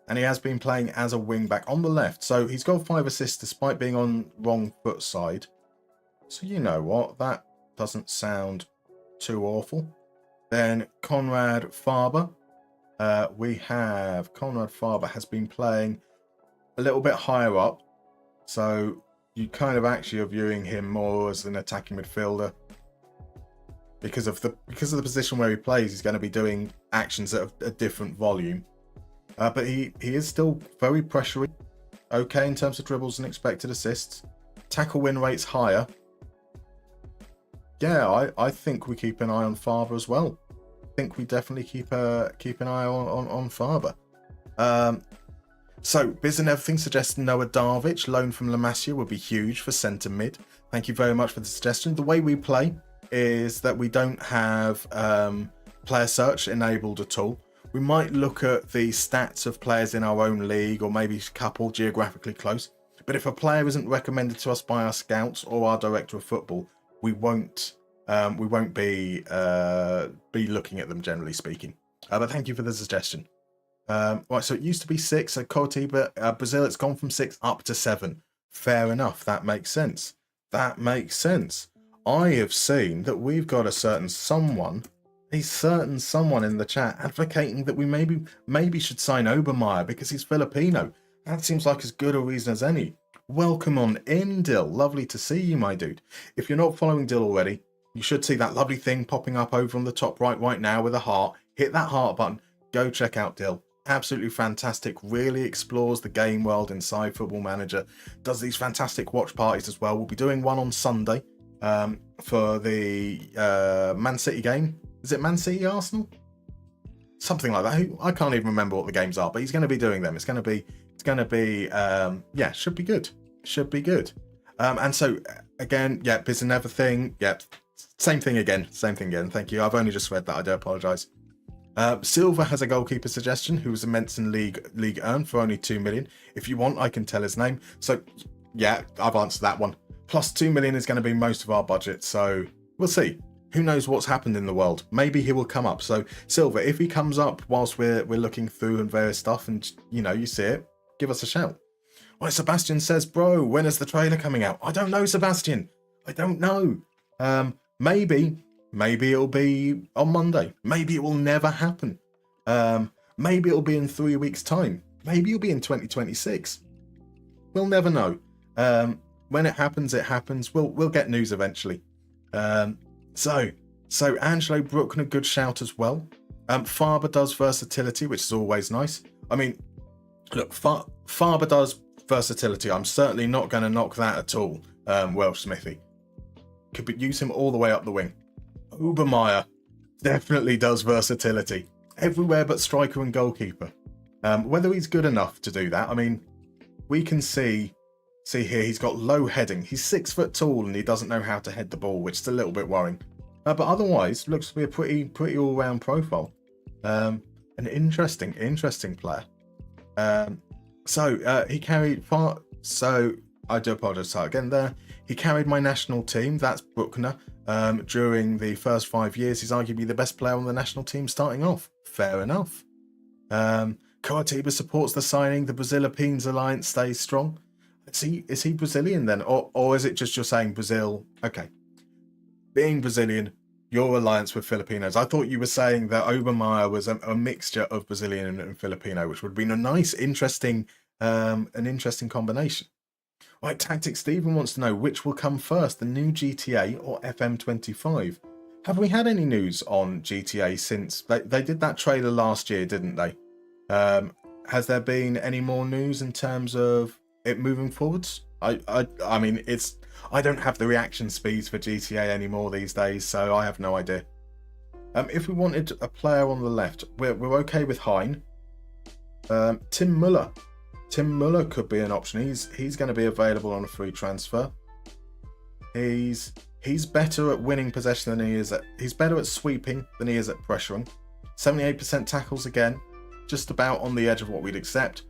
And he has been playing as a wing back on the left. So he's got 5 assists despite being on wrong foot side. So you know what? That doesn't sound too awful. Then Conrad Faber. We have Conrad Faber has been playing a little bit higher up. So you kind of actually are viewing him more as an attacking midfielder. Because of the position where he plays, he's going to be doing actions at a different volume. But he is still very pressuring. Okay in terms of dribbles and expected assists. Tackle win rate's higher. Yeah, I think we keep an eye on Faber as well. think we definitely keep an eye on Faber. So, Biz and Everything suggests Noah Darvich, loan from La Masia, would be huge for centre mid. Thank you very much for the suggestion. The way we play is that we don't have player search enabled at all. We might look at the stats of players in our own league, or maybe a couple geographically close. But if a player isn't recommended to us by our scouts or our director of football, we won't be looking at them, generally speaking. But thank you for the suggestion. Right, so it used to be 6 at Coritiba, Brazil. It's gone from 6 up to 7. Fair enough. That makes sense. I have seen that we've got a certain someone in the chat advocating that we maybe should sign Obermeyer because he's Filipino. That seems like as good a reason as any. Welcome on in, Dill. Lovely to see you, my dude. If you're not following Dill already, you should see that lovely thing popping up over on the top right now with a heart. Hit that heart button. Go check out Dill. Absolutely fantastic. Really explores the game world inside Football Manager. Does these fantastic watch parties as well. We'll be doing one on Sunday for the Man City game. Is it Man City Arsenal? Something like that. I can't even remember what the games are, but he's going to be doing them. It's going to be should be good. And so again, Biz and Everything. Same thing again. Thank you. I've only just read that. I do apologise. Silver has a goalkeeper suggestion who was immense in League Earn for only 2 million. If you want, I can tell his name. So yeah, I've answered that one. Plus 2 million is going to be most of our budget. So we'll see. Who knows what's happened in the world? Maybe he will come up. So Silver, if he comes up whilst we're looking through and various stuff, and you see it, give us a shout. Right, Sebastian says, bro, when is the trailer coming out? I don't know, Sebastian. I don't know. Maybe it'll be on Monday. Maybe it will never happen. Maybe it'll be in 3 weeks' time. Maybe it'll be in 2026. We'll never know. When it happens, it happens. We'll get news eventually. So Angelo Bruckner, good shout as well. Faber does versatility, which is always nice. I mean, look, Faber does versatility. I'm certainly not going to knock that at all. Welsh Smithy could use him all the way up the wing. Obermeyer definitely does versatility everywhere but striker and goalkeeper. Whether he's good enough to do that, I mean, we can see here he's got low heading. He's 6 foot tall and he doesn't know how to head the ball, which is a little bit worrying. But otherwise, looks to be a pretty all-round profile. An interesting player. He carried far. So I do apologise again there. He carried my national team. That's Bruckner. During the first 5 years, he's arguably the best player on the national team starting off. Fair enough. Coritiba supports the signing. The Brazilians alliance stays strong. Is he Brazilian then? Or is it just you're saying Brazil? Okay. Being Brazilian, your alliance with Filipinos. I thought you were saying that Obermeyer was a mixture of Brazilian and Filipino, which would have been a nice, interesting combination. Right, Tactic Stephen wants to know which will come first, the new GTA or FM25. Have we had any news on GTA since they did that trailer last year, didn't they? Has there been any more news in terms of it moving forwards? I mean, I don't have the reaction speeds for GTA anymore these days, so I have no idea. If we wanted a player on the left, we're okay with Hein. Tim Muller could be an option. He's going to be available on a free transfer. He's better at winning possession than he is he's better at sweeping than he is at pressuring. 78% tackles again, just about on the edge of what we'd accept.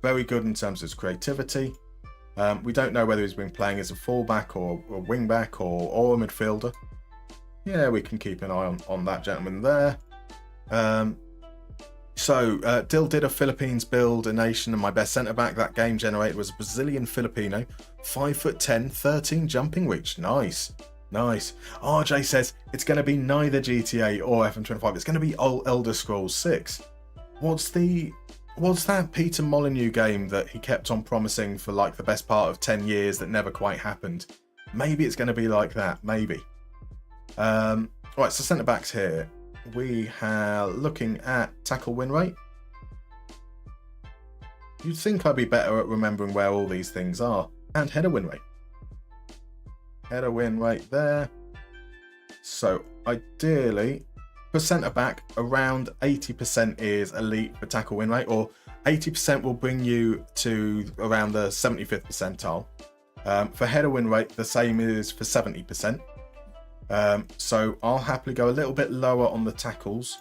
Very good in terms of his creativity. We don't know whether he's been playing as a fullback or a wingback or a midfielder. Yeah, we can keep an eye on that gentleman there. Dill did a Philippines build a nation, and my best centre-back that game generated was a Brazilian Filipino, 5'10", 13 jumping reach. Nice. RJ says it's going to be neither GTA or FM25. It's going to be Elder Scrolls 6. What's that Peter Molyneux game that he kept on promising for like the best part of 10 years that never quite happened? Maybe it's going to be like that. Maybe. Right, so centre-backs here. We are looking at tackle win rate. You'd think I'd be better at remembering where all these things are. And header win rate. Header win rate there. So ideally, for centre-back, around 80% is elite for tackle win rate, or 80% will bring you to around the 75th percentile. For header win rate, the same is for 70%. So I'll happily go a little bit lower on the tackles,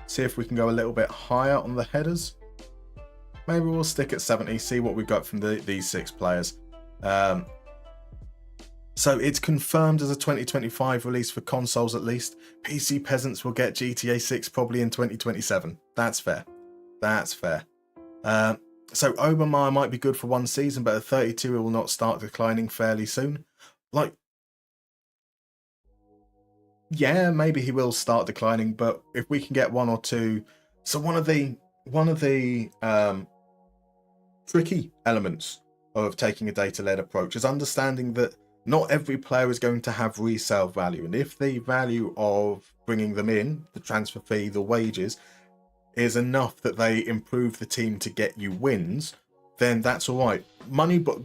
see if we can go a little bit higher on the headers. Maybe we'll stick at 70, see what we've got from these 6 players. So it's confirmed as a 2025 release for consoles at least. PC peasants will get GTA 6 probably in 2027. That's fair. That's fair. So Obermeyer might be good for 1 season, but at 32 it will not start declining fairly soon. Like, yeah, maybe he will start declining, but if we can get 1 or 2... So one of the tricky elements of taking a data-led approach is understanding that not every player is going to have resale value. And if the value of bringing them in, the transfer fee, the wages, is enough that they improve the team to get you wins, then that's all right. Money, but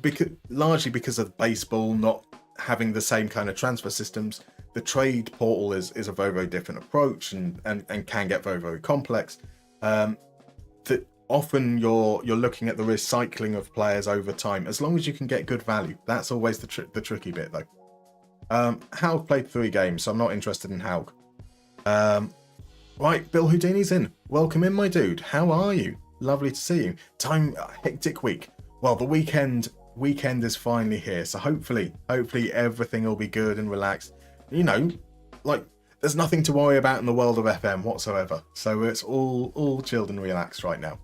largely because of baseball not having the same kind of transfer systems, the trade portal is a very, very different approach and can get very, very complex. That often you're looking at the recycling of players over time, as long as you can get good value. That's always the tricky bit, though. Haug played 3 games, so I'm not interested in Haug. Right, Bill Houdini's in. Welcome in, my dude. How are you? Lovely to see you. Hectic week. Well, the weekend is finally here, so hopefully everything will be good and relaxed. You know, like, there's nothing to worry about in the world of FM whatsoever, so it's all chilled and relaxed right now.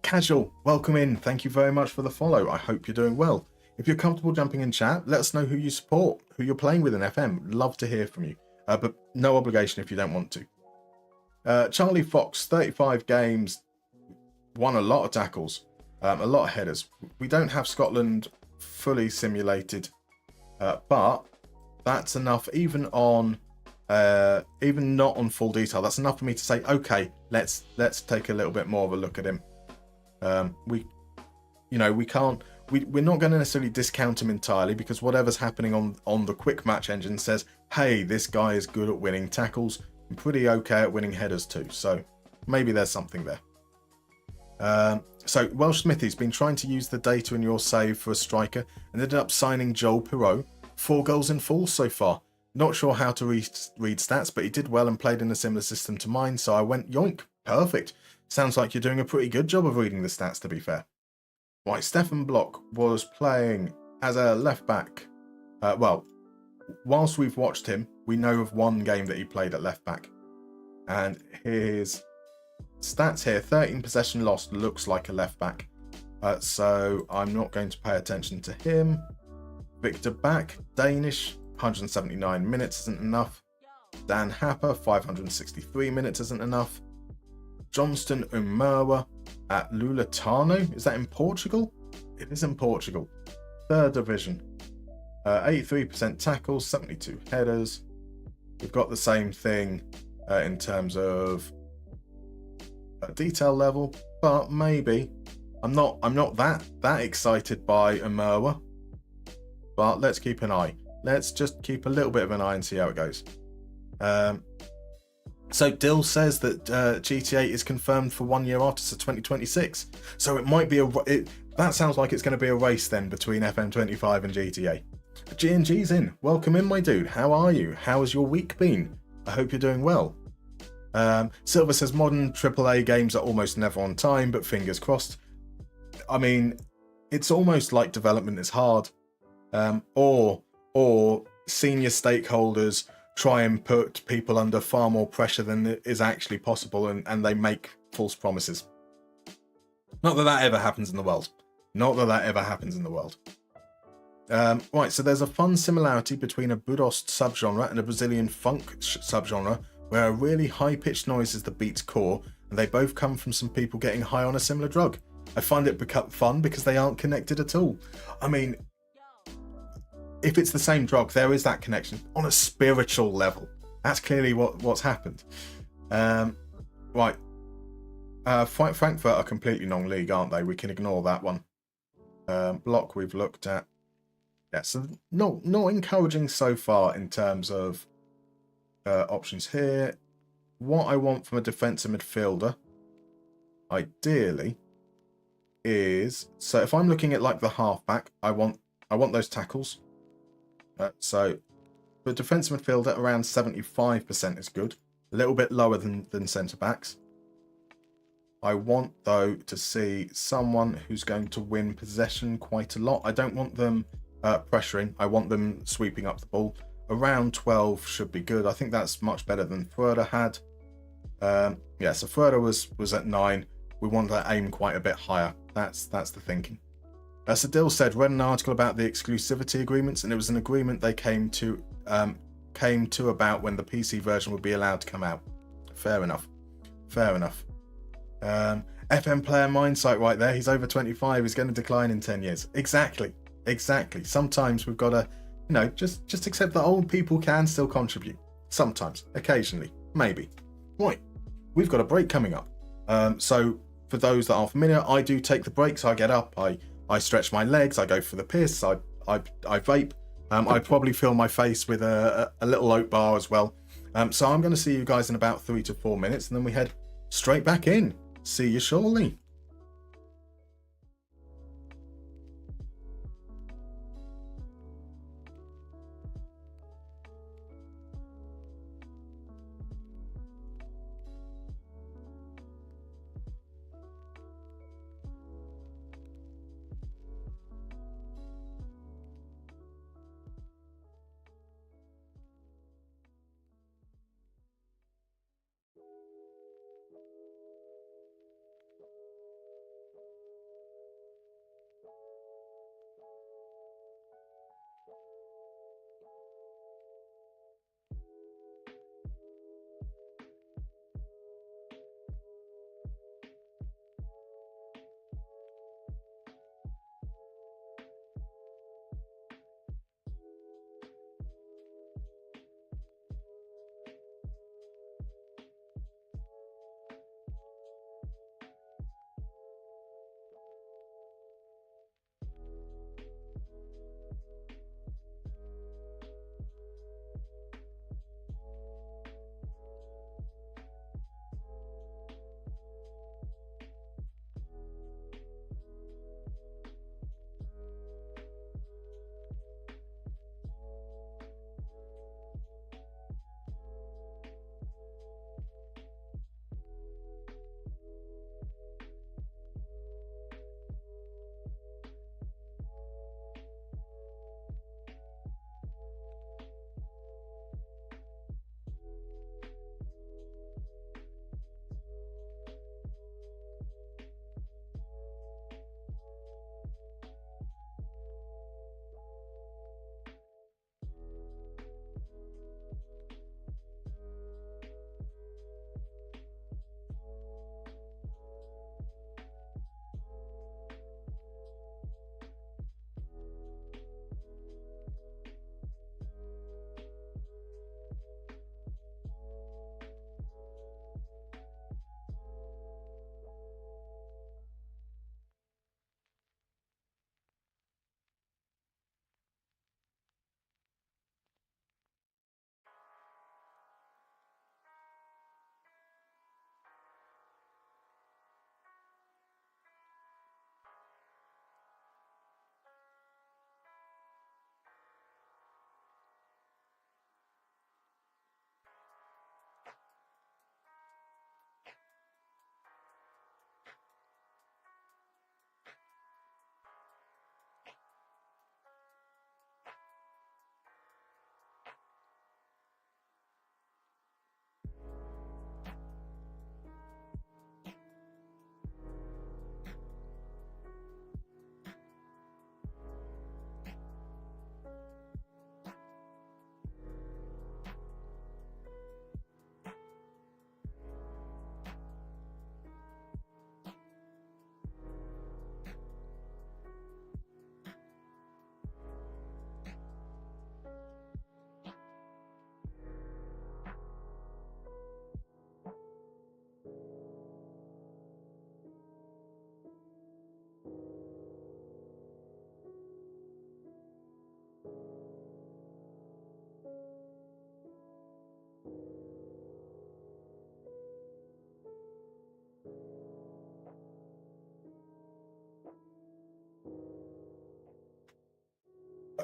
Casual, welcome in. Thank you very much for the follow. I hope you're doing well. If you're comfortable jumping in chat, let us know who you support, who you're playing with in FM. Love to hear from you, but no obligation if you don't want to. Charlie Fox, 35 games, won a lot of tackles, a lot of headers. We don't have Scotland fully simulated, but that's enough. Even not on full detail, that's enough for me to say, okay, let's take a little bit more of a look at him. We're not going to necessarily discount him entirely, because whatever's happening on the quick match engine says, hey, this guy is good at winning tackles and pretty okay at winning headers too. So maybe there's something there. So Welsh Smithy's been trying to use the data in your save for a striker and ended up signing Joel Pirot. 4 goals in full so far. Not sure how to read stats, but he did well and played in a similar system to mine, so I went yoink. Perfect. Sounds like you're doing a pretty good job of reading the stats, to be fair. Right, Stefan Block was playing as a left back. Whilst we've watched him, we know of 1 game that he played at left back. And his stats here, 13 possession lost, looks like a left back. So I'm not going to pay attention to him. Victor Back, Danish, 179 minutes isn't enough. Dan Happer, 563 minutes isn't enough. Johnston Umerwa at Lulatano, is that in Portugal? It is in Portugal. 3rd division. 83% tackles, 72 headers. We've got the same thing in terms of detail level, but maybe I'm not that excited by Umerwa. But let's keep an eye. Let's just keep a little bit of an eye and see how it goes. So Dill says that GTA is confirmed for 1 year after, so 2026. So it might be that sounds like it's going to be a race then between FM25 and GTA. G&G's in. Welcome in, my dude. How are you? How has your week been? I hope you're doing well. Silver says modern AAA games are almost never on time, but fingers crossed. I mean, it's almost like development is hard. Or senior stakeholders try and put people under far more pressure than is actually possible, and they make false promises. Not that ever happens in the world. Right, so there's a fun similarity between a Budost subgenre and a Brazilian funk subgenre, where a really high-pitched noise is the beat's core, and they both come from some people getting high on a similar drug. I find it fun because they aren't connected at all. I mean, if it's the same drug, there is that connection on a spiritual level. That's clearly what's happened. Right. Frankfurt are completely non-league, aren't they? We can ignore that one. Block we've looked at. Yeah, so not encouraging so far in terms of options here. What I want from a defensive midfielder, ideally, is, so if I'm looking at like the halfback, I want those tackles. So for a defensive midfielder, around 75% is good. A little bit lower than centre backs. I want, though, to see someone who's going to win possession quite a lot. I don't want them pressuring. I want them sweeping up the ball. Around 12 should be good. I think that's much better than Froeder had. Yeah, so Froeder was at 9. We want to aim quite a bit higher. That's the thinking. Sadil said, read an article about the exclusivity agreements, and it was an agreement they came to about when the PC version would be allowed to come out. Fair enough. Fair enough. FM player mindsight right there. He's over 25. He's going to decline in 10 years. Exactly. Sometimes we've got to, just accept that old people can still contribute. Sometimes, occasionally, maybe. Right. We've got a break coming up. So for those that aren't familiar, I do take the breaks. I get up. I stretch my legs. I go for the piss. I vape. I probably fill my face with a little oat bar as well. So I'm going to see you guys in about 3 to 4 minutes, and then we head straight back in. See you shortly.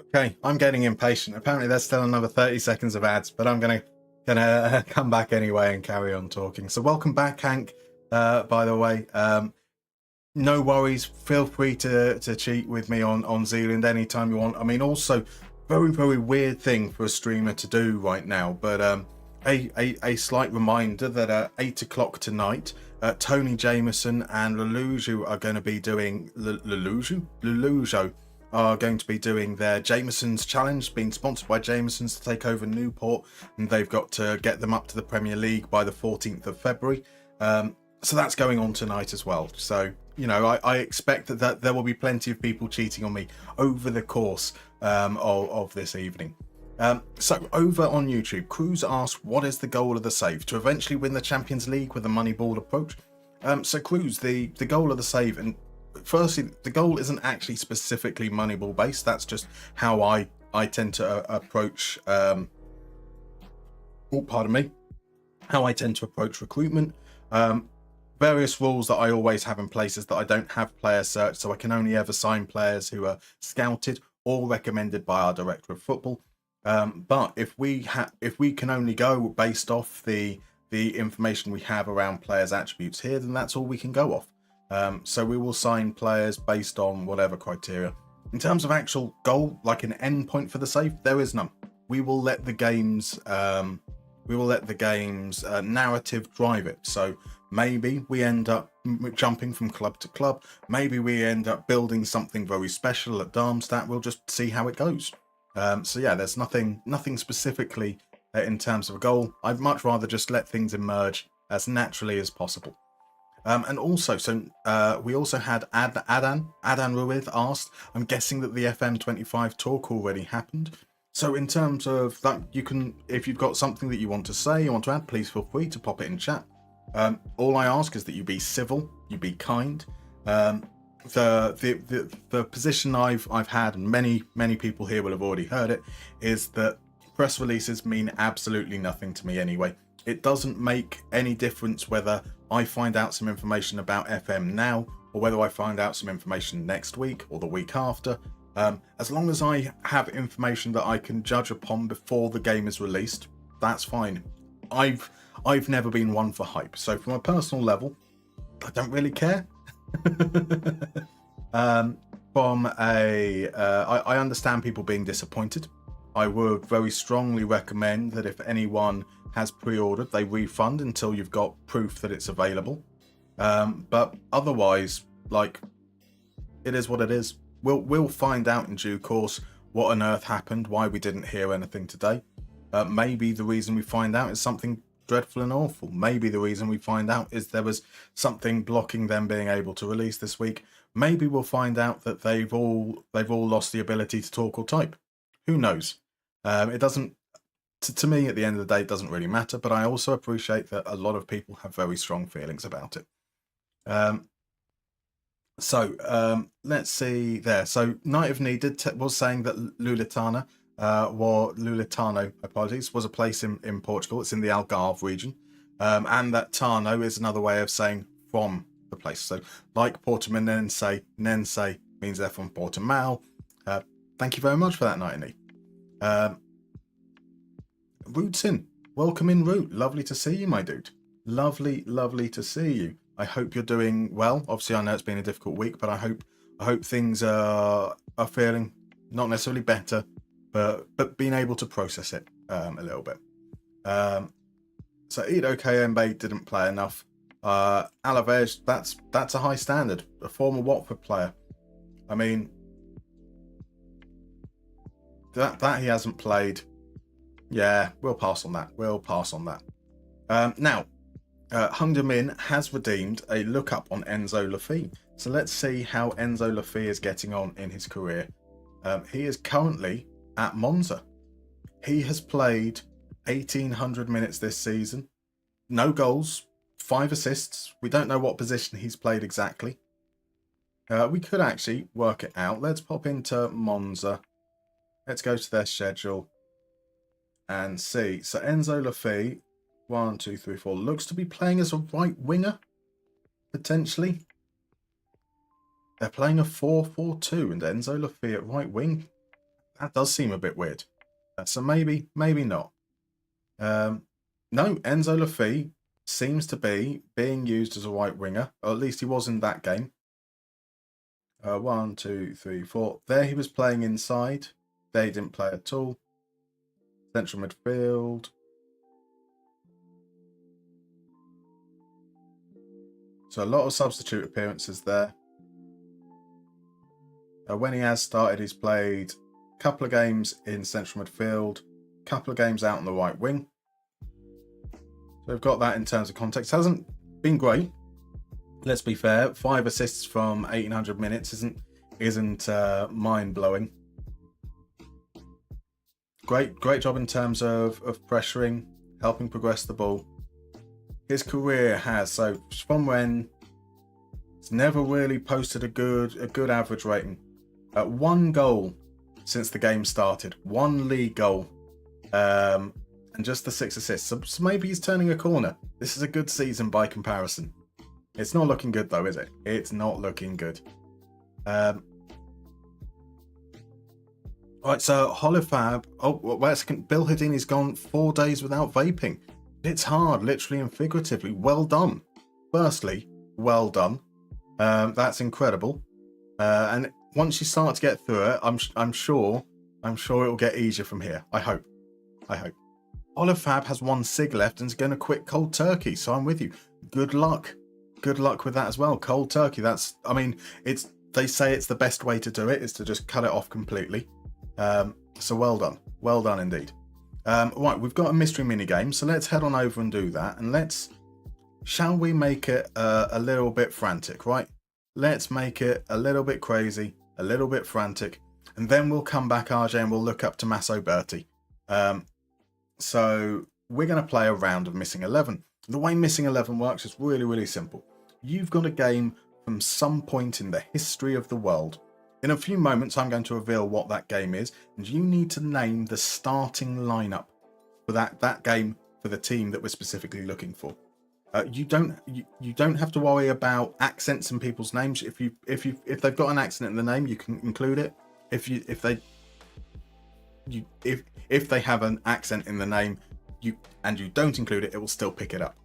Okay, I'm getting impatient. Apparently there's still another 30 seconds of ads, but I'm gonna come back anyway and carry on talking. So welcome back, Hank, by the way. No worries, feel free to cheat with me on Zealand anytime you want. I mean, also, very weird thing for a streamer to do right now, but a slight reminder that at 8 o'clock tonight, Tony Jameson and Lelujo are going to be doing Lelujo are going to be doing their Jameson's Challenge, being sponsored by Jameson's to take over Newport, and they've got to get them up to the Premier League by the 14th of February. So that's going on tonight as well. So, you know, I expect that there will be plenty of people cheating on me over the course of this evening. So over on YouTube, Cruz asked, what is the goal of the save? To eventually win the Champions League with a money ball approach? So Cruz, the goal of the save, and firstly, the goal isn't actually specifically Moneyball based. That's just how I tend to approach. How I tend to approach recruitment. Various rules that I always have in place is that I don't have player search, so I can only ever sign players who are scouted or recommended by our director of football. But if we can only go based off the information we have around players' attributes here, then that's all we can go off. So we will sign players based on whatever criteria. In terms of actual goal, like an end point for the save, there is none. We will let the game's narrative drive it. So maybe we end up jumping from club to club. Maybe we end up building something very special at Darmstadt. We'll just see how it goes. So yeah, there's nothing specifically in terms of a goal. I'd much rather just let things emerge as naturally as possible. And also, we also had Adan Ruiz asked, I'm guessing that the FM25 talk already happened. So in terms of that, you can, if you've got something that you want to say, you want to add, please feel free to pop it in chat. All I ask is that you be civil, you be kind. The position I've had, and many people here will have already heard it, is that press releases mean absolutely nothing to me anyway. It doesn't make any difference whether I find out some information about FM now or whether I find out some information next week or the week after. As long as I have information that I can judge upon before the game is released, that's fine. I've never been one for hype, so from a personal level, I don't really care. I understand people being disappointed. I would very strongly recommend that if anyone has pre-ordered, they refund until you've got proof that it's available. But otherwise, like, it is what it is. We'll find out in due course what on earth happened, why we didn't hear anything today. Maybe the reason we find out is something dreadful and awful. Maybe the reason we find out is there was something blocking them being able to release this week. Maybe we'll find out that they've all lost the ability to talk or type. Who knows? It doesn't. To me, at the end of the day, it doesn't really matter. But I also appreciate that a lot of people have very strong feelings about it. Let's see there. So Night of Need was saying that Luletano, was a place in Portugal. It's in the Algarve region. And that Tano is another way of saying from the place. So like Portimonense, Nense means they're from Portimao. Thank you very much for that, Night of Need. Roots in. Welcome in, Root. Lovely to see you, my dude. Lovely to see you. I hope you're doing well. Obviously, I know it's been a difficult week, but I hope things are feeling not necessarily better, but being able to process it a little bit. So Ido Kayembe didn't play enough. Alaves, that's a high standard. A former Watford player. I mean, that he hasn't played. Yeah, we'll pass on that. Now, Hungda Min has redeemed a lookup on Enzo Laffi. So let's see how Enzo Laffi is getting on in his career. He is currently at Monza. He has played 1,800 minutes this season. No goals, 5 assists. We don't know what position he's played exactly. We could actually work it out. Let's pop into Monza. Let's go to their schedule and see. So Enzo Laffi, 1, 2, 3, 4, looks to be playing as a right winger, potentially. They're playing a 4-4-2 and Enzo Laffi at right wing. That does seem a bit weird. So maybe not. No, Enzo Lafay seems to be being used as a right winger, or at least he was in that game. 1, 2, 3, 4. There he was playing inside. There he didn't play at all. Central midfield. So a lot of substitute appearances there. When he has started, he's played a couple of games in central midfield, a couple of games out on the right wing. So we've got that in terms of context. Hasn't been great. Let's be fair. 5 assists from 1,800 minutes isn't mind-blowing. Great job in terms of pressuring, helping progress the ball. His career has, so from when it's never really posted a good average rating. 1 goal since the game started, 1 league goal, and just the 6 assists. So maybe he's turning a corner. This is a good season by comparison. It's not looking good though, is it? It's not looking good. Right, so Holofab. Oh, wait a second. Bill Houdini's gone 4 days without vaping. It's hard, literally and figuratively. Well done. Firstly, well done. That's incredible. And once you start to get through it, I'm sure it'll get easier from here. I hope. Holofab has 1 cig left and is going to quit cold turkey. So I'm with you. Good luck. Good luck with that as well. Cold turkey. They say it's the best way to do it is to just cut it off completely. So well done. Well done indeed. Right, we've got a mystery mini game, so let's head on over and do that. And shall we make it a little bit frantic, right? Let's make it a little bit crazy, a little bit frantic, and then we'll come back, RJ, and we'll look up Tommaso Berti. So we're going to play a round of Missing 11. The way Missing 11 works is really, really simple. You've got a game from some point in the history of the world. In a few moments, I'm going to reveal what that game is, and you need to name the starting lineup for that game for the team that we're specifically looking for. You don't have to worry about accents in people's names. If they've got an accent in the name, you can include it. If they have an accent in the name, you don't include it, it will still pick it up.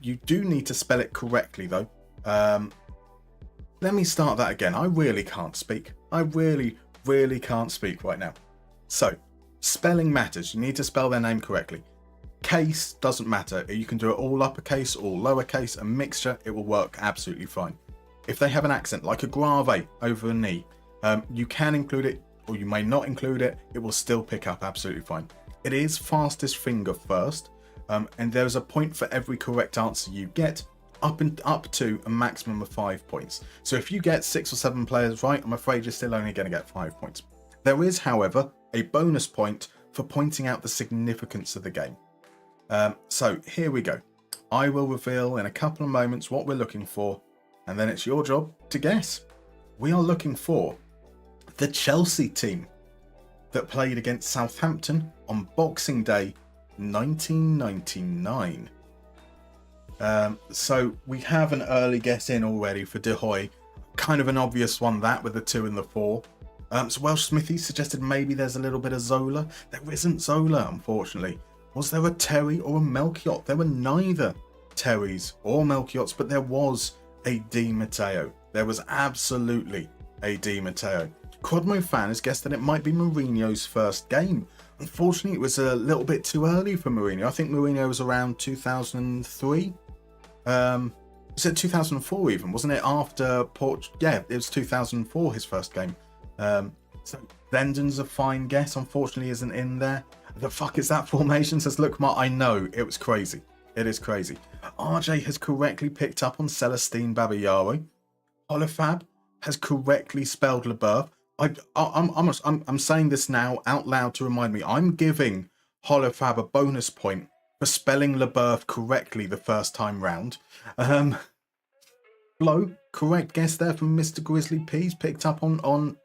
You do need to spell it correctly though. Let me start that again. I really can't speak. I really, really can't speak right now. So, spelling matters. You need to spell their name correctly. Case doesn't matter. You can do it all uppercase, all lowercase, a mixture. It will work absolutely fine. If they have an accent, like a grave over a knee, you can include it, or you may not include it. It will still pick up absolutely fine. It is fastest finger first, and there's a point for every correct answer you get, up to a maximum of 5 points. So if you get 6 or 7 players right, I'm afraid you're still only going to get 5 points. There is, however, a bonus point for pointing out the significance of the game. So here we go. I will reveal in a couple of moments what we're looking for, and then it's your job to guess. We are looking for the Chelsea team that played against Southampton on Boxing Day 1999. So we have an early guess in already for De Hoy. Kind of an obvious one, that, with the 2 and the 4. So Welsh Smithy suggested maybe there's a little bit of Zola. There isn't Zola, unfortunately. Was there a Terry or a Melchiot? There were neither Terrys or Melchiots, but there was a Di Matteo. There was absolutely a Di Matteo. Crodmo fan has guessed that it might be Mourinho's first game. Unfortunately, it was a little bit too early for Mourinho. I think Mourinho was around 2003. Was it 2004 even? Wasn't it after Port? Yeah, it was 2004, his first game. So Denden's a fine guess. Unfortunately, isn't in there. The fuck is that formation? Says look, Mark. I know, it was crazy. It is crazy. RJ has correctly picked up on Celestine Babayaro. Holofab has correctly spelled Leboeuf. I'm saying this now out loud to remind me. I'm giving Holofab a bonus point for spelling Leboeuf correctly the first time round. Flo, correct guess there from Mr. Grizzly Peas, picked up on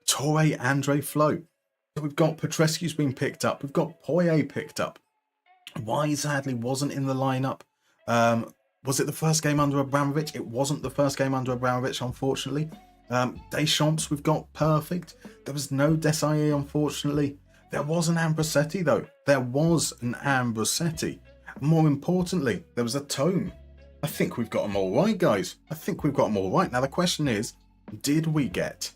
Torre Andre Flo. So we've got Petrescu's been picked up. We've got Poye picked up. Wise Hadley wasn't in the lineup. Was it the first game under Abramovich? It wasn't the first game under Abramovich, unfortunately. Deschamps we've got perfect. There was no Desailly, unfortunately. There was an Ambrosetti, though. There was an Ambrosetti. More importantly, there was a Tome. I think we've got them all right, guys. I think we've got them all right. Now, the question is, did we get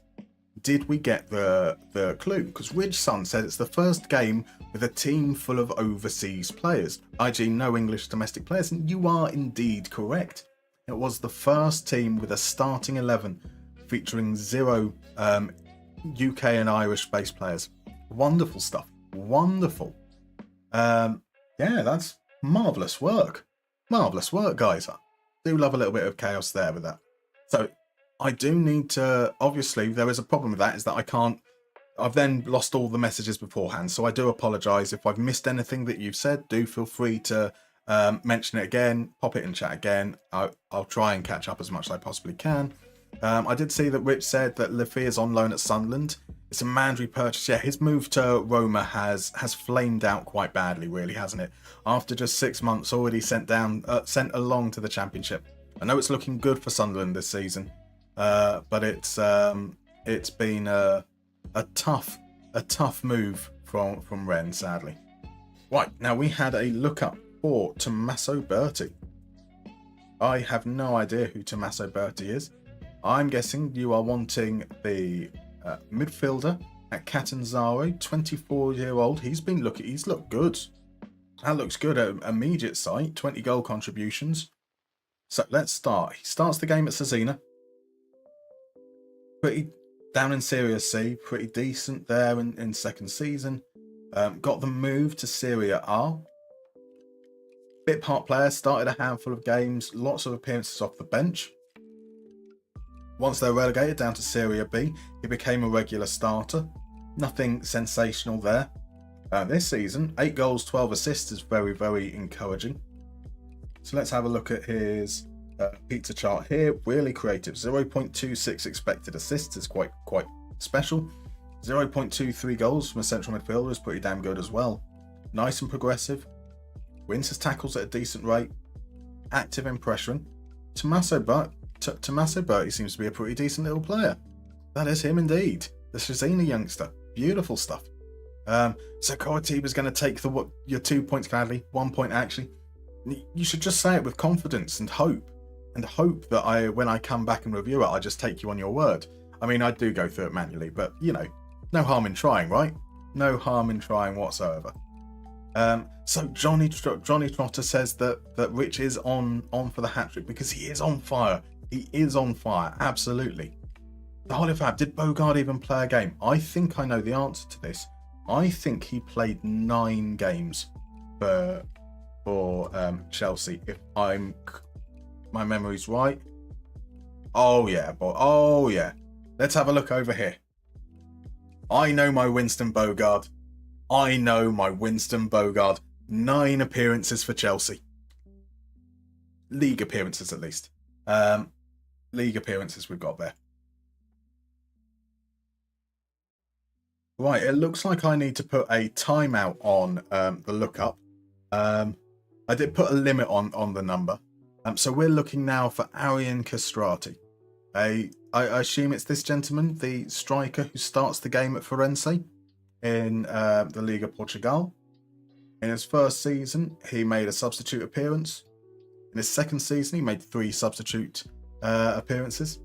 the clue? Because Ridge Sun said it's the first game with a team full of overseas players, i.e. no English domestic players, and you are indeed correct. It was the first team with a starting 11 featuring 0 UK and Irish based players. Wonderful stuff. Wonderful. Yeah, that's marvellous work. Marvellous work, guys. I do love a little bit of chaos there with that. So I do need to, obviously, there is a problem with that, is that I've then lost all the messages beforehand. So I do apologise. If I've missed anything that you've said, do feel free to mention it again, pop it in chat again. I'll try and catch up as much as I possibly can. I did see that Rich said that Lafay is on loan at Sunderland. It's a mandatory purchase. Yeah, his move to Roma has flamed out quite badly, really, hasn't it? After just 6 months, already sent along to the Championship. I know it's looking good for Sunderland this season, but it's been a tough move from Rennes, sadly. Right, now we had a look up for Tommaso Berti. I have no idea who Tommaso Berti is. I'm guessing you are wanting the midfielder at Catanzaro, 24-year-old. He's looked good. That looks good at immediate sight. 20 goal contributions. So let's start. He starts the game at Cesena. Pretty down in Serie C. Pretty decent there in second season. Got the move to Serie A. Bit part player. Started a handful of games. Lots of appearances off the bench. Once they're relegated down to Serie B, he became a regular starter. Nothing sensational there. This season, 8 goals, 12 assists is very, very encouraging. So let's have a look at his pizza chart here. Really creative. 0.26 expected assists is quite special. 0.23 goals from a central midfielder is pretty damn good as well. Nice and progressive. Wins his tackles at a decent rate. Active in pressuring. Tommaso Berti seems to be a pretty decent little player. That is him indeed. The Cesena youngster. Beautiful stuff. So Coritiba's going to take your 2 points gladly. 1 point actually. You should just say it with confidence and hope. And hope that when I come back and review it, I just take you on your word. I mean, I do go through it manually, but you know, no harm in trying, right? No harm in trying whatsoever. So Johnny Trotter says that Rich is on for the hat-trick because he is on fire. He is on fire, absolutely. The Holy Fab, did Bogard even play a game? I think I know the answer to this. I think he played 9 games for Chelsea, if my memory's right. Oh yeah, boy. Oh yeah. Let's have a look over here. I know my Winston Bogard. 9 appearances for Chelsea. League appearances, at least. League appearances we've got there. Right, it looks like I need to put a timeout on the lookup. I did put a limit on the number. So we're looking now for Arian Castrati. I assume it's this gentleman, the striker who starts the game at Firenze in the Liga Portugal. In his first season, he made a substitute appearance. In his second season, he made 3 substitute appearances.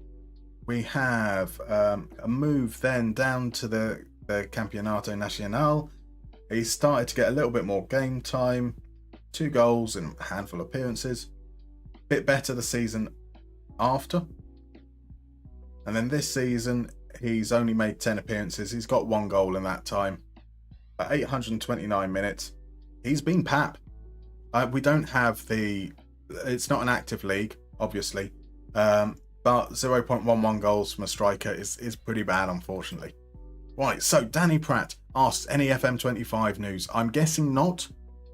We have a move then down to the Campeonato Nacional. He started to get a little bit more game time. 2 goals and a handful of appearances. Bit better the season after. And then this season, he's only made 10 appearances. He's got 1 goal in that time. At 829 minutes. He's been pap. We don't have it's not an active league, obviously. But 0.11 goals from a striker is pretty bad, unfortunately. Right, so Danny Pratt asks, any FM25 news? I'm guessing not.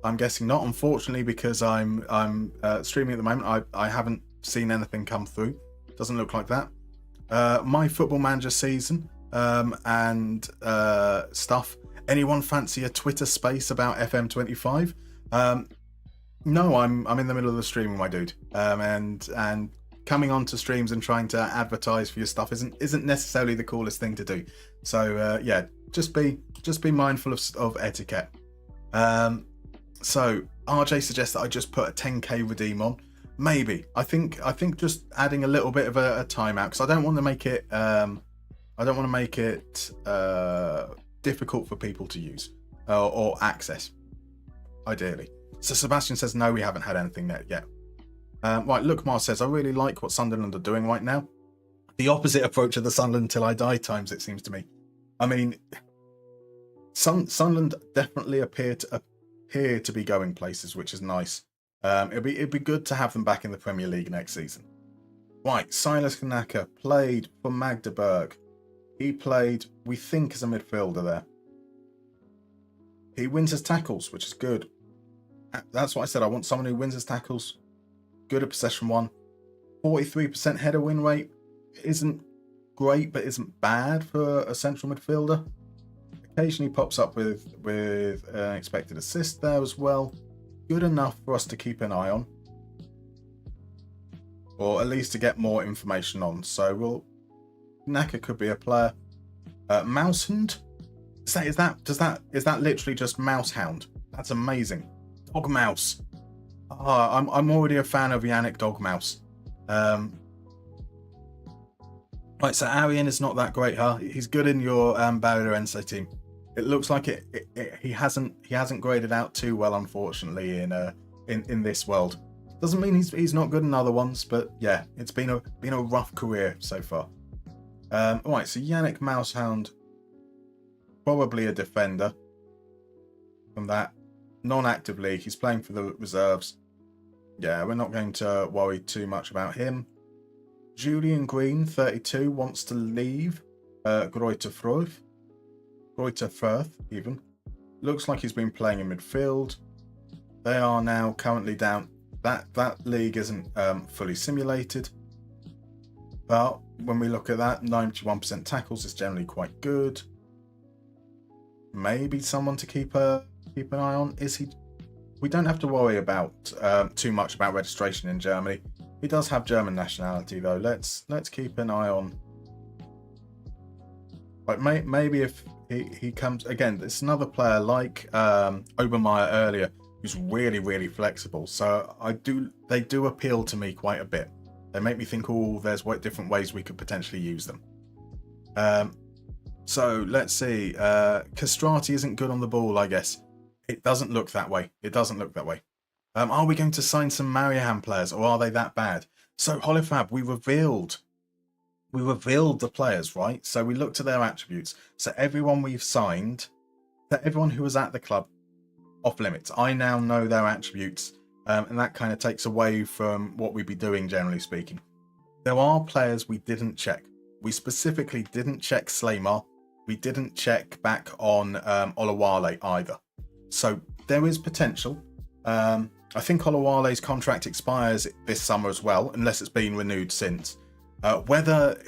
Unfortunately, because I'm streaming at the moment. I haven't seen anything come through. Doesn't look like that. My Football Manager season and stuff. Anyone fancy a Twitter space about FM25? No, I'm in the middle of the streaming, my dude. And coming onto streams and trying to advertise for your stuff isn't necessarily the coolest thing to do. So yeah, just be mindful of etiquette. So RJ suggests that I just put a 10k redeem on. Maybe I think just adding a little bit of a timeout, because I don't want to make it difficult for people to use or access, ideally. So Sebastian says no, we haven't had anything yet. Right, Lookmar says I really like what Sunderland are doing right now. The opposite approach of the Sunderland till I die times, it seems to me. I mean, Sunderland definitely appear to be going places, which is nice. It'd be good to have them back in the Premier League next season. Right, Silas Kanaka played for Magdeburg. He played, we think, as a midfielder there. He wins his tackles, which is good. That's what I said. I want someone who wins his tackles. Good at possession one. 43% header win rate. Isn't great, but isn't bad for a central midfielder. Occasionally pops up with an expected assist there as well. Good enough for us to keep an eye on, or at least to get more information on. So Naka could be a player. Mousehund? Is that literally just Mousehound? That's amazing. Dog Mouse. I'm already a fan of Yannick Dog Mouse. Right, so Arian is not that great, huh? He's good in your Barrierense team. It looks like he hasn't graded out too well, unfortunately, in this world. Doesn't mean he's not good in other ones, but yeah, it's been a rough career so far. Right, so Yannick Mousehound, probably a defender from that non-active league. He's playing for the reserves. Yeah, we're not going to worry too much about him. Julian Green, 32, wants to leave Greuther Fürth, even. Looks like he's been playing in midfield. They are now currently down. That league isn't fully simulated. But when we look at that, 91% tackles is generally quite good. Maybe someone to keep an eye on. Is he? We don't have to worry about too much about registration in Germany. He does have German nationality though. Let's keep an eye on. Like maybe if he comes again, it's another player like Obermeier earlier, who's really flexible. So they do appeal to me quite a bit. They make me think, oh, there's different ways we could potentially use them. So let's see. Castrati isn't good on the ball, I guess. It doesn't look that way. Are we going to sign some Marianne players, or are they that bad? So Holifab, we revealed the players, right? So we looked at their attributes. So everyone we've signed, everyone who was at the club, off limits. I now know their attributes, and that kind of takes away from what we'd be doing, generally speaking. There are players we didn't check. We specifically didn't check Slaymar. We didn't check back on Olawale either. So there is potential. I think Olawale's contract expires this summer as well, unless it's been renewed since. Whether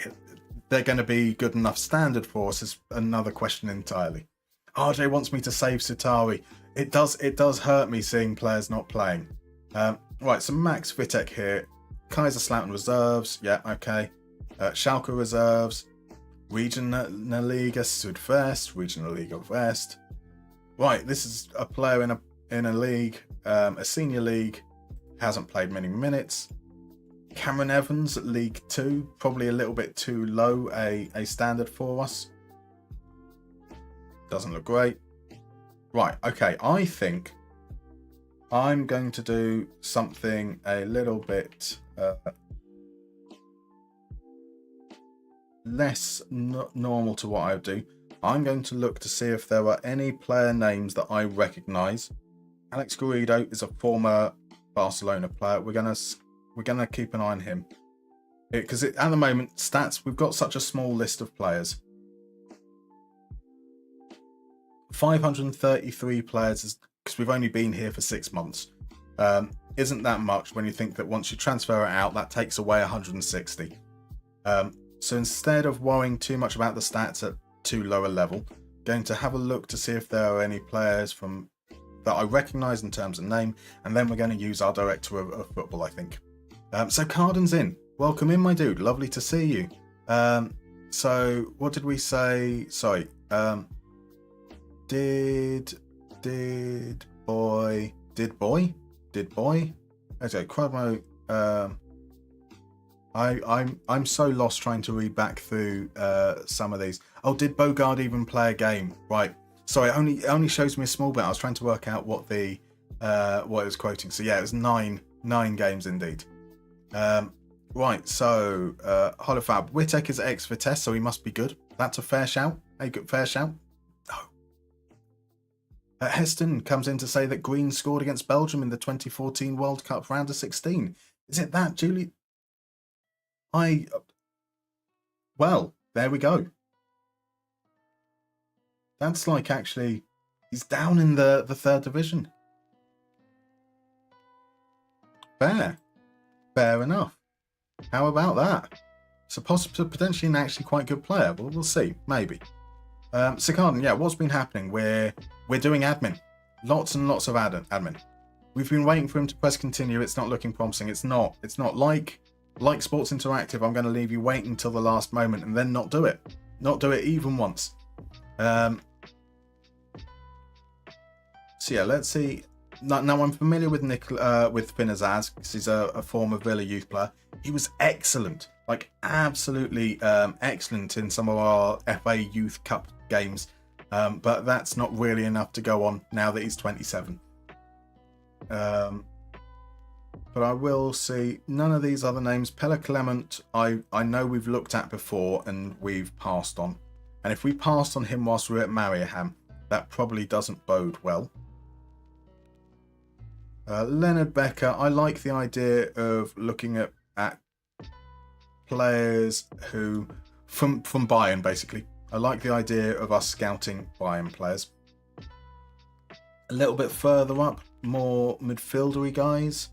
they're going to be good enough standard for us is another question entirely. RJ wants me to save Sutari. It does hurt me seeing players not playing. Right, so Max Vitek here. Kaiserslautern reserves. Yeah, okay. Schalke reserves. Regionalliga Südwest. Regionalliga West. Right, this is a player in a league, a senior league. Hasn't played many minutes. Cameron Evans at League 2, probably a little bit too low a standard for us. Doesn't look great. Right, okay, I think I'm going to do something a little bit less normal to what I would do. I'm going to look to see if there are any player names that I recognise. Alex Garrido is a former Barcelona player. We're gonna keep an eye on him because at the moment stats, we've got such a small list of players. 533 players, because we've only been here for 6 months. Isn't that much when you think that once you transfer it out, that takes away 160. So instead of worrying too much about the stats at too low a level, going to have a look to see if there are any players that I recognise in terms of name, and then we're going to use our director of football, I think. So Carden's in. welcome in, my dude. Lovely to see you. So what did we say? Sorry. Did boy? Okay, Quadmo. I'm so lost trying to read back through some of these. Oh, did Bogard even play a game? Right. Sorry, it only shows me a small bit. I was trying to work out what the what it was quoting. So yeah, it was nine games indeed. Right. So Holofab Wittek is ex Vitesse, so he must be good. That's a fair shout. A good fair shout. Oh. Heston comes in to say that Green scored against Belgium in the 2014 World Cup round of 16. Is it that, Julie? Well, there we go. That's like actually, he's down in the third division. Fair enough. How about that? So potentially an actually quite good player. Well, we'll see, maybe. Sicarden, yeah, what's been happening? We're doing admin. Lots and lots of admin. We've been waiting for him to press continue. It's not looking promising. It's not like Sports Interactive. I'm going to leave you waiting until the last moment and then not do it. Not do it even once. So yeah, let's see. Now I'm familiar with with Finazaz because he's a former Villa youth player. He was excellent, like absolutely excellent in some of our FA Youth Cup games. But that's not really enough to go on now that he's 27. But I will see none of these other names. Pella Clement, I know we've looked at before and we've passed on. And if we passed on him whilst we're at Mariaham, that probably doesn't bode well. Leonard Becker, I like the idea of looking at players who from Bayern, basically. I like the idea of us scouting Bayern players. A little bit further up, more midfieldery guys.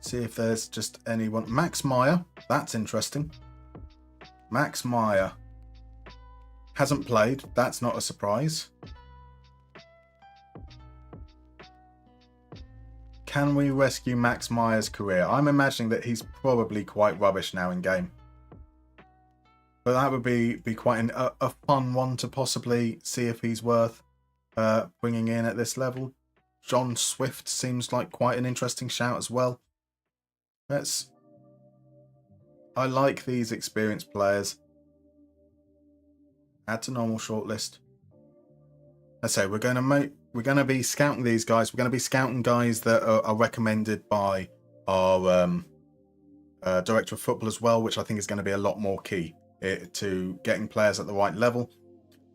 See if there's just anyone. Max Meyer, that's interesting. Max Meyer hasn't played. That's not a surprise. Can we rescue Max Meyer's career? I'm imagining that he's probably quite rubbish now in game. But that would be quite a fun one to possibly see if he's worth bringing in at this level. John Swift seems like quite an interesting shout as well. I like these experienced players. Add to normal shortlist. I say we're going to be scouting these guys. We're going to be scouting guys that are recommended by our director of football as well, which I think is going to be a lot more key to getting players at the right level.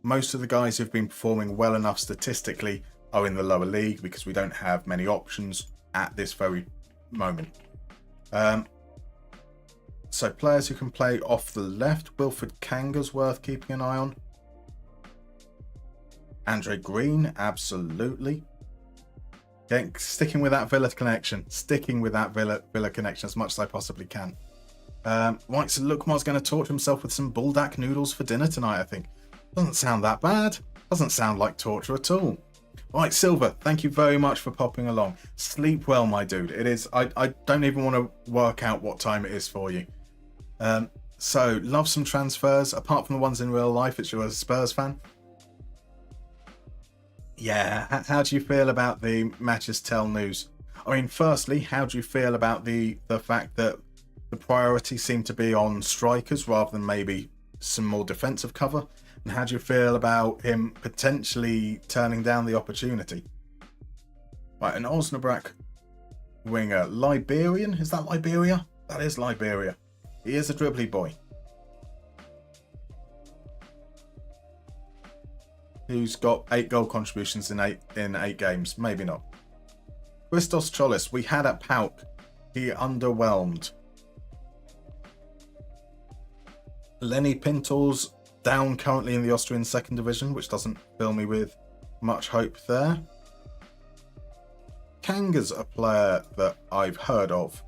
Most of the guys who've been performing well enough statistically are in the lower league because we don't have many options at this very moment. So players who can play off the left. Wilfred Kanga's worth keeping an eye on. Andre Green, absolutely. Sticking with that Villa connection. Sticking with that Villa connection as much as I possibly can. Right, so Lukmar's going to torture himself with some buldak noodles for dinner tonight, I think. Doesn't sound that bad. Doesn't sound like torture at all. Right, Silver, thank you very much for popping along. Sleep well, my dude. It is. I don't even want to work out what time it is for you. So, love some transfers. Apart from the ones in real life, it's you're a Spurs fan. Yeah, how do you feel about the Matches Tell news? I mean, firstly, how do you feel about the fact that the priority seemed to be on strikers rather than maybe some more defensive cover? And how do you feel about him potentially turning down the opportunity? Right, an Osnabrück winger. Liberian? Is that Liberia? That is Liberia. He is a dribbly boy. Who's got 8 goal contributions in eight games? Maybe not. Christos Cholis, we had at PAOK. He underwhelmed. Lenny Pintos down currently in the Austrian second division, which doesn't fill me with much hope there. Kanga's a player that I've heard of.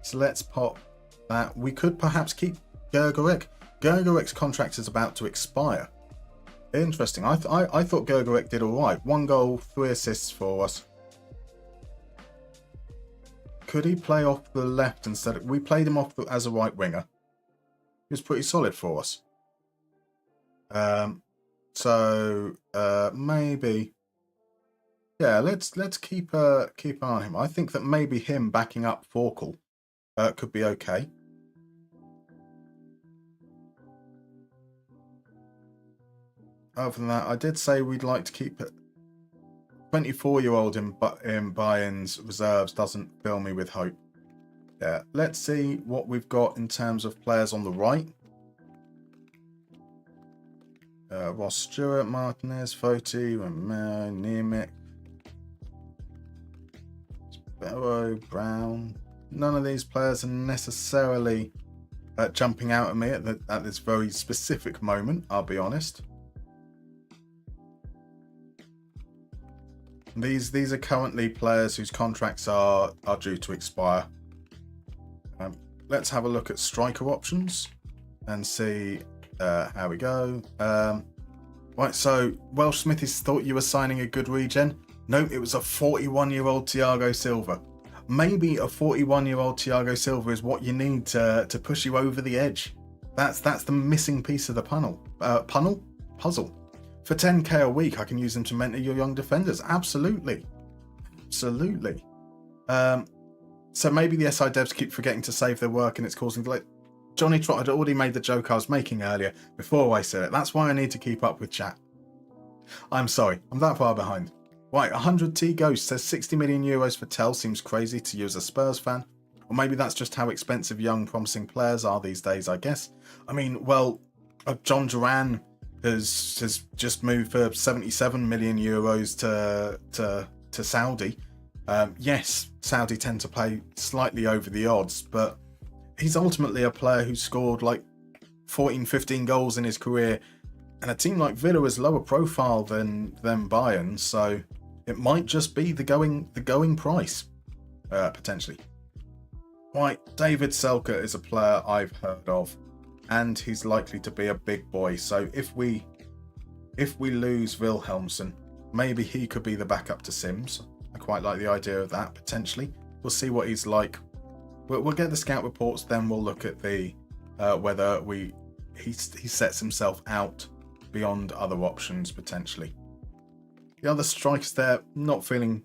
So let's pop that. We could perhaps keep Gergerek. Gergerek's contract is about to expire. Interesting. I thought Gergerek did all right. 1 goal, 3 assists for us. Could he play off the left instead? We played him off as a right winger. He was pretty solid for us. Maybe, yeah. Let's keep an eye on him. I think that maybe him backing up Forkel could be okay. Other than that, I did say we'd like to keep it. 24-year-old in Bayern's reserves doesn't fill me with hope. Yeah, let's see what we've got in terms of players on the right. Ross Stewart, Martinez, Foti, Romero, Niemiec, Sparrow, Brown. None of these players are necessarily jumping out at me at this very specific moment, I'll be honest. These are currently players whose contracts are due to expire. Let's have a look at striker options and see how we go. Right, so Welsh Smithies thought you were signing a good regen. No, it was a 41-year-old Thiago Silva. Maybe a 41-year-old Thiago Silva is what you need to push you over the edge. That's the missing piece of the puzzle. For 10k a week, I can use them to mentor your young defenders. Absolutely. Absolutely. So maybe the SI devs keep forgetting to save their work and it's causing delay. Johnny Trott had already made the joke I was making earlier before I said it. That's why I need to keep up with chat. I'm sorry, I'm that far behind. Right, 100T Ghost says 60 million euros for Tell seems crazy to you as a Spurs fan. Or maybe that's just how expensive young promising players are these days, I guess. I mean, well, John Duran has just moved for 77 million euros to Saudi. Yes, Saudi tend to play slightly over the odds, but he's ultimately a player who scored like 14, 15 goals in his career, and a team like Villa is lower profile than Bayern, so it might just be the going price, potentially. Right, David Selke is a player I've heard of, and he's likely to be a big boy. So if we lose Wilhelmsen, maybe he could be the backup to Sims. I quite like the idea of that, potentially. We'll see what he's like. We'll get the scout reports, then we'll look at the whether he sets himself out beyond other options, potentially. The other strikers there, not feeling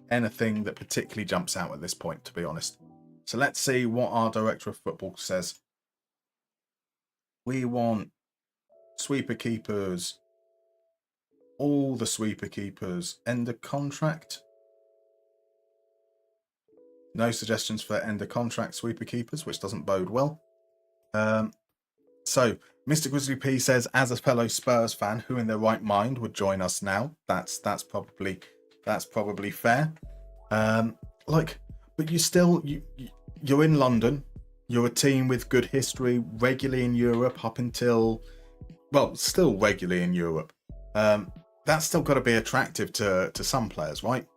anything that particularly jumps out at this point, to be honest. So let's see what our director of football says. We want sweeper keepers, all the sweeper keepers, end of contract. No suggestions for end of contract sweeper keepers, which doesn't bode well. So Mr. Grizzly P says, as a fellow Spurs fan, who in their right mind would join us now? That's probably fair. But you're in London. You're a team with good history, regularly in Europe up until, well, still regularly in Europe. That's still got to be attractive to some players, right?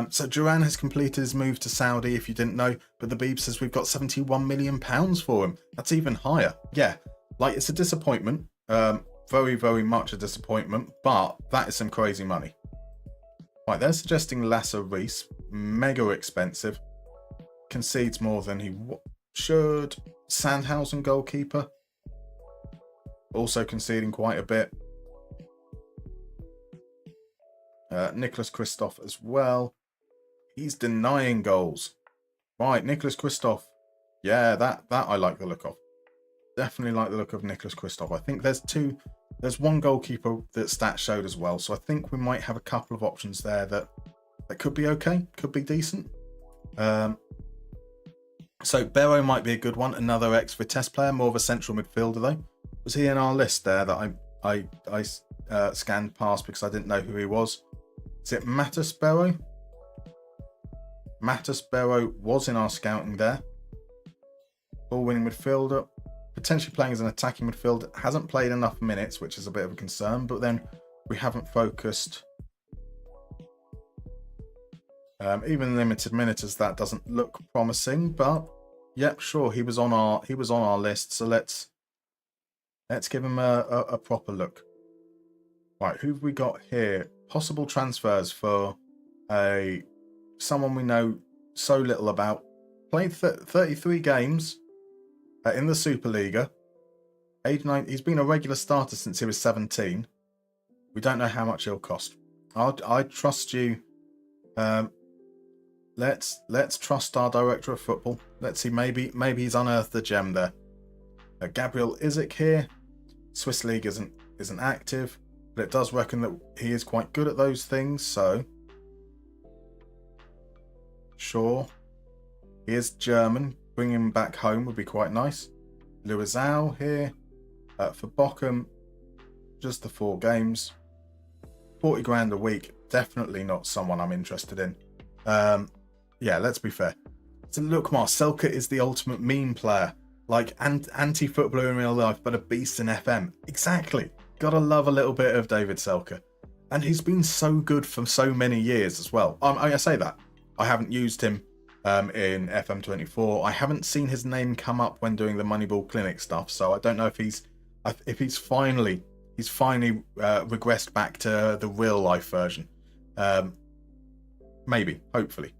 So Duran has completed his move to Saudi, if you didn't know, but the Beeb says we've got £71 million for him. That's even higher. Yeah, it's a disappointment. Very, very much a disappointment, but that is some crazy money. Right, they're suggesting Lasse Reese, mega expensive, concedes more than he should. Sandhausen goalkeeper, also conceding quite a bit. Nicholas Christoph as well. He's denying goals. Right, Nicholas Christoph. Yeah, that I like the look of. Definitely like the look of Nicholas Christoph. I think there's one goalkeeper that stats showed as well. So I think we might have a couple of options there that could be okay, could be decent. So Barrow might be a good one. Another ex-Vitesse player, more of a central midfielder though. Was he in our list there that I scanned past because I didn't know who he was? Is it Mattis Barrow? Mattis Barrow was in our scouting there. Ball-winning midfielder. Potentially playing as an attacking midfielder. Hasn't played enough minutes, which is a bit of a concern. But then we haven't focused. Even limited minutes, that doesn't look promising. But yep, sure, he was on our list. So let's give him a proper look. Right, who've we got here? Possible transfers for someone we know so little about. Played 33 games in the Superliga. Age 9. He's been a regular starter since he was 17. We don't know how much he'll cost. I trust you. Let's trust our director of football. Let's see. Maybe he's unearthed a gem there. Gabriel Isaac here. Swiss League isn't active, but it does reckon that he is quite good at those things. So sure, he is German. Bring him back home would be quite nice. Luizao here for Bochum. Just the 4 games. 40 grand a week. Definitely not someone I'm interested in. Yeah, let's be fair. So look, Marcelka is the ultimate meme player. Like anti-footballer in real life, but a beast in FM. Exactly. Gotta love a little bit of David Selke. And he's been so good for so many years as well. I say that. I haven't used him in FM24. I haven't seen his name come up when doing the Moneyball Clinic stuff, so I don't know if he's finally regressed back to the real life version. Maybe, hopefully.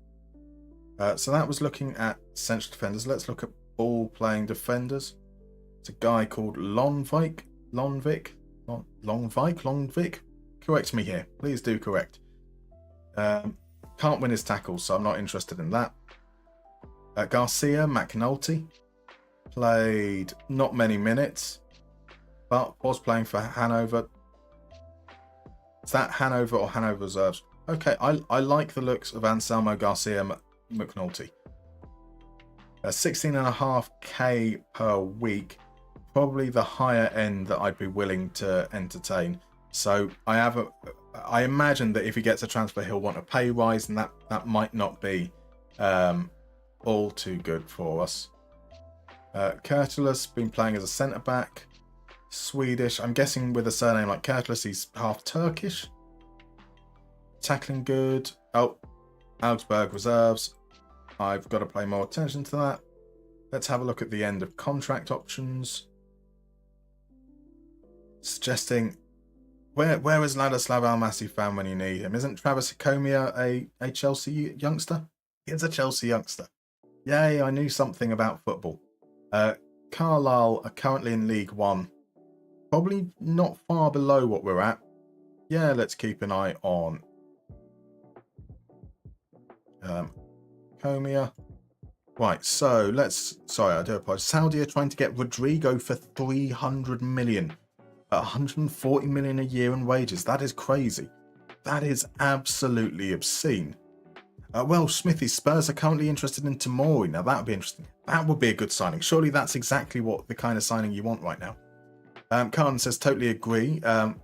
So that was looking at central defenders. Let's look at ball playing defenders. It's a guy called Lonvik. Correct me here. Please do correct. Can't win his tackles, so I'm not interested in that. Garcia McNulty. Played not many minutes, but was playing for Hanover. Is that Hanover or Hanover Reserves? Okay, I like the looks of Anselmo Garcia McNulty. 16.5k per week, probably the higher end that I'd be willing to entertain. So I imagine that if he gets a transfer, he'll want a pay rise, and that might not be all too good for us. Kurtulus been playing as a centre back, Swedish. I'm guessing with a surname like Kurtulus, he's half Turkish. Tackling good. Oh, Augsburg reserves. I've got to pay more attention to that. Let's have a look at the end of contract options. Suggesting, where is Ladislav Almasi found when you need him? Isn't Travis Hicomia a Chelsea youngster? He is a Chelsea youngster. Yay, I knew something about football. Carlisle are currently in League One. Probably not far below what we're at. Yeah, let's keep an eye on Comia. Right, so sorry, I do apologize. Saudi are trying to get Rodrigo for 300 million. 140 million a year in wages. That is crazy. That is absolutely obscene. Well, Smithy, Spurs are currently interested in Tamori. Now, that would be interesting. That would be a good signing. Surely that's exactly what the kind of signing you want right now. Carden says, totally agree.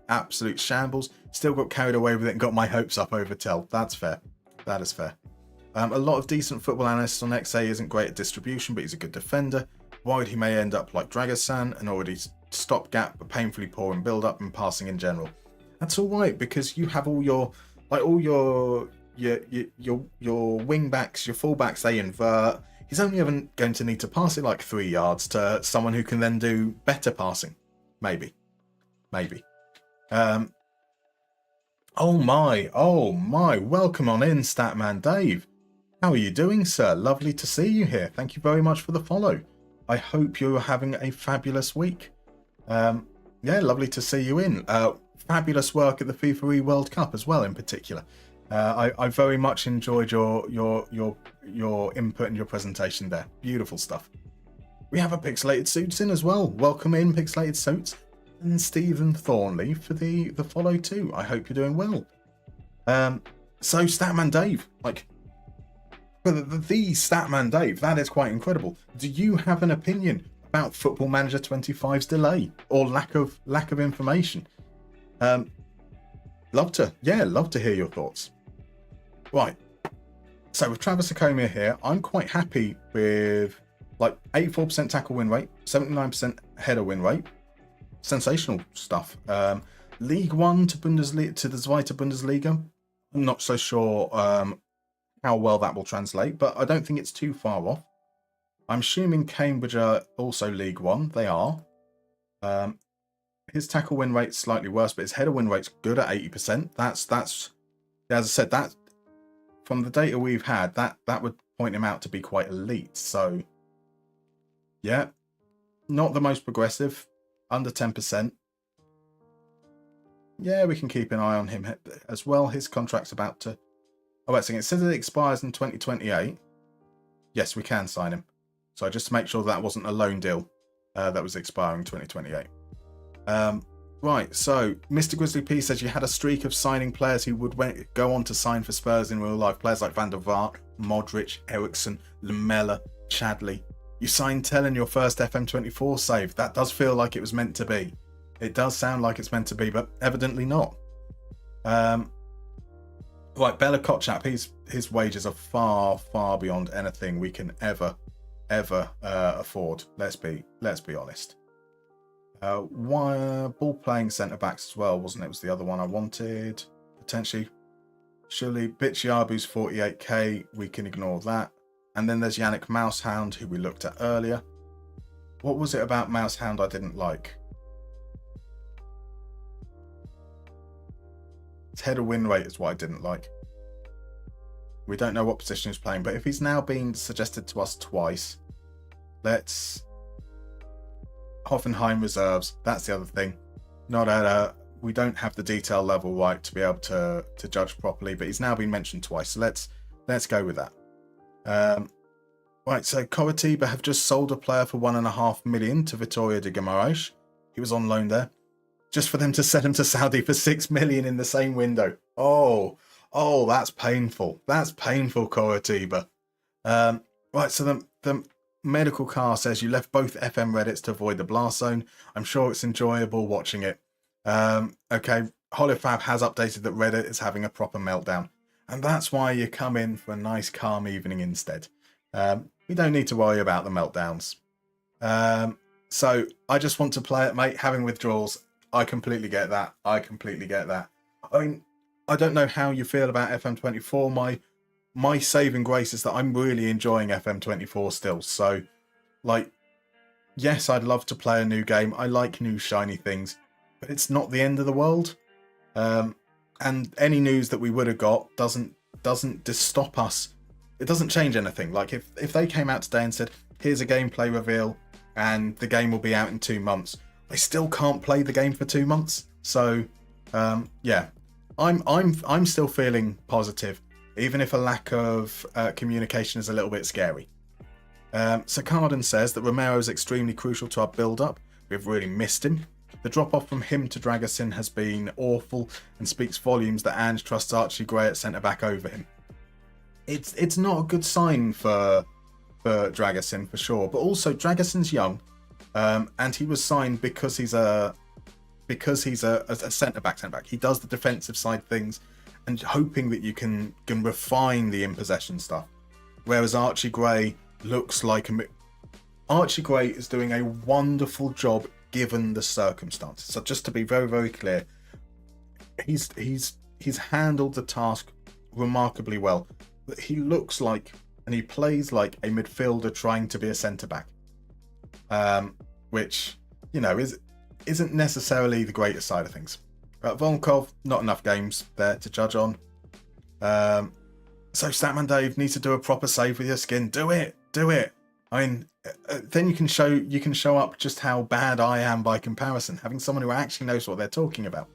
Absolute shambles. Still got carried away with it and got my hopes up over Tell. That's fair. That is fair. A lot of decent football analysts on XA isn't great at distribution, but he's a good defender. Worried he may end up like Dragosan, and already stopgap, but painfully poor in build-up and passing in general. That's all right, because you have all your wing backs, your full backs, they invert. He's only ever going to need to pass it like 3 yards to someone who can then do better passing. Maybe. Oh my. Welcome on in, Statman Dave. How are you doing, sir? Lovely to see you here. Thank you very much for the follow. I hope you're having a fabulous week. Yeah, lovely to see you in. Fabulous work at the FIFA World Cup as well, in particular. I very much enjoyed your input and your presentation there. Beautiful stuff. We have a Pixelated Suits in as well. Welcome in, Pixelated Suits. And Stephen Thornley for the follow too. I hope you're doing well. So Statman Dave, like the Statman Dave, that is quite incredible. Do you have an opinion about Football Manager 25's delay or lack of information? Love to hear your thoughts. Right. So with Travis Hicomia here, I'm quite happy with like 84% tackle win rate, 79% header win rate. Sensational stuff. League One to Bundesliga, to the Zweite Bundesliga. I'm not so sure how well that will translate, but I don't think it's too far off. I'm assuming Cambridge are also League One. They are. His tackle win rate's slightly worse, but his header win rate's good at 80%. That's as I said, that from the data we've had, that would point him out to be quite elite. So, yeah, not the most progressive, under 10%. Yeah, we can keep an eye on him as well. His contract's about to... Oh, wait a second. It says it expires in 2028. Yes, we can sign him. So just to make sure that wasn't a loan deal that was expiring 2028. Right, so Mr. Grizzly P says you had a streak of signing players who would go on to sign for Spurs in real life. Players like Van der Vaart, Modric, Eriksson, Lamella, Chadley. You signed Tell in your first FM24 save. That does feel like it was meant to be. It does sound like it's meant to be, but evidently not. Right, Bella Kotchap, his wages are far, far beyond anything we can ever afford. Let's be honest. Ball playing centre backs as well, wasn't it? Was the other one I wanted potentially. Surely Bichiabu's 48k. We can ignore that. And then there's Yannick Mousehound, who we looked at earlier. What was it about Mousehound I didn't like? His header win rate is what I didn't like. We don't know what position he's playing, but if he's now been suggested to us twice, let's... Hoffenheim reserves, that's the other thing. Not at we don't have the detail level right to be able to judge properly, but he's now been mentioned twice, so let's go with that. Right, so Coritiba have just sold a player for $1.5 million to Vitória de Guimarães. He was on loan there. Just for them to send him to Saudi for $6 million in the same window. Oh, that's painful. That's painful, Coritiba. Right, so the medical car says you left both FM Reddits to avoid the blast zone. I'm sure it's enjoyable watching it. Okay, Holofab has updated that Reddit is having a proper meltdown. And that's why you come in for a nice calm evening instead. We don't need to worry about the meltdowns. So I just want to play it, mate. Having withdrawals, I completely get that. I mean, I don't know how you feel about FM24. My saving grace is that I'm really enjoying FM24 still. So, like, yes, I'd love to play a new game. I like new shiny things, but it's not the end of the world. And any news that we would have got doesn't stop us. It doesn't change anything. Like if they came out today and said, here's a gameplay reveal and the game will be out in 2 months, they still can't play the game for 2 months. So yeah, I'm still feeling positive, even if a lack of communication is a little bit scary. So Carden says that Romero is extremely crucial to our build-up. We've really missed him. The drop-off from him to Dragusin has been awful and speaks volumes that Ange trusts Archie Gray at centre-back over him. It's not a good sign for Dragusin for sure, but also Dragusin's young, and he was signed because he's a centre-back. He does the defensive side things, and hoping that you can refine the in possession stuff. Whereas Archie Gray looks like Archie Gray is doing a wonderful job given the circumstances. So just to be very, very clear, he's handled the task remarkably well. But he looks like, and he plays like a midfielder trying to be a centre back, which isn't necessarily the greatest side of things. Volkov, not enough games there to judge on. So Statman Dave needs to do a proper save with your skin. Do it. I mean, then you can show up just how bad I am by comparison, having someone who actually knows what they're talking about.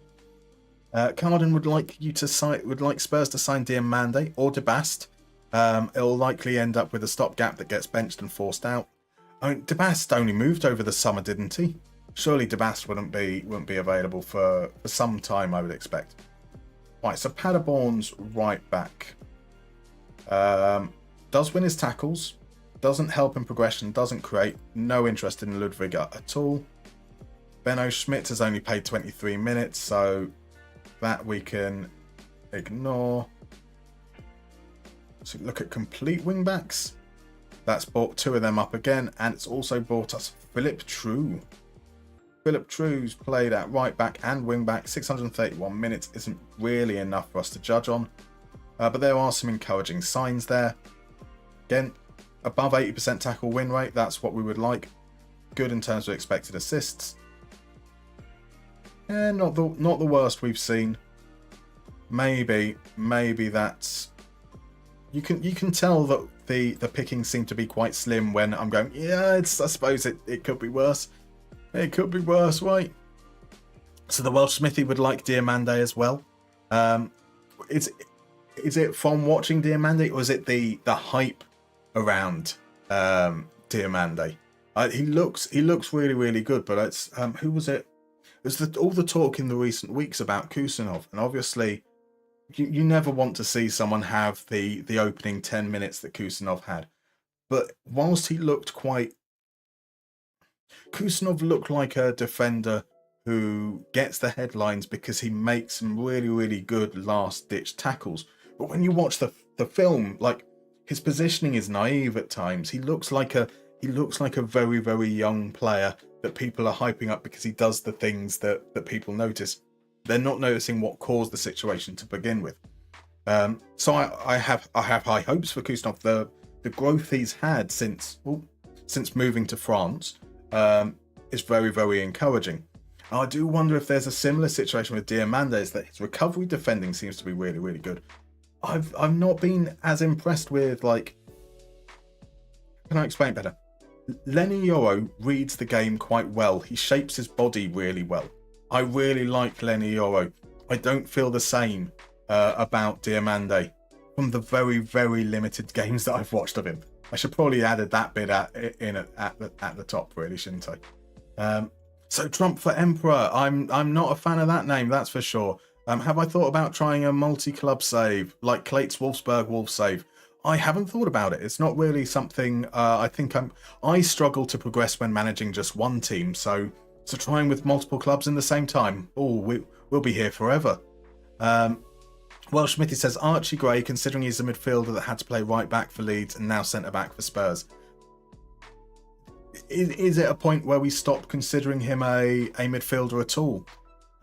Carden would like Spurs to sign Diamande or De Bast. It'll likely end up with a stopgap that gets benched and forced out. I mean, De Bast only moved over the summer, didn't he? Surely De Bast wouldn't be available for some time, I would expect. Right, so Paderborn's right back. Does win his tackles, doesn't help in progression, doesn't create, no interest in Ludwig at all. Benno Schmidt has only played 23 minutes, so that we can ignore. So look at complete wingbacks. That's brought 2 of them up again, and it's also brought us Philip True. Philip True's played at right back and wing back. 631 minutes isn't really enough for us to judge on, but there are some encouraging signs there. Again, above 80% tackle win rate, that's what we would like. Good in terms of expected assists. And not the worst we've seen. Maybe that's you can tell that the pickings seem to be quite slim when I'm going, yeah, I suppose it could be worse. It could be worse, right? So the Welsh Smithy would like Diamande as well. Is it from watching Diamande, or is it the hype around Diamande? He looks really, really good, but it's who was it? It was all the talk in the recent weeks about Kusanov, and obviously you never want to see someone have the opening 10 minutes that Kusanov had. But whilst he looked Kusanov looked like a defender who gets the headlines because he makes some really, really good last-ditch tackles. But when you watch the film, like, his positioning is naive at times. He looks like a very, very young player that people are hyping up because he does the things that people notice. They're not noticing what caused the situation to begin with. So I have high hopes for Kusanov. The growth he's had since moving to France is very, very encouraging. And I do wonder if there's a similar situation with Diamande, is that his recovery defending seems to be really, really good. I've not been as impressed with, like, can I explain better? Lenny Yoro reads the game quite well. He shapes his body really well. I really like Lenny Yoro. I don't feel the same about Diamande from the very, very limited games that I've watched of him. I should probably added that bit at the top, really, shouldn't I? So Trump for Emperor. I'm not a fan of that name, that's for sure. Have I thought about trying a multi-club save like Clates Wolfsburg Wolf save? I haven't thought about it. It's not really something I struggle to progress when managing just one team. So trying with multiple clubs in the same time, we'll be here forever. Welsh Smithy says Archie Gray, considering he's a midfielder that had to play right back for Leeds and now centre back for Spurs. Is it a point where we stop considering him a midfielder at all?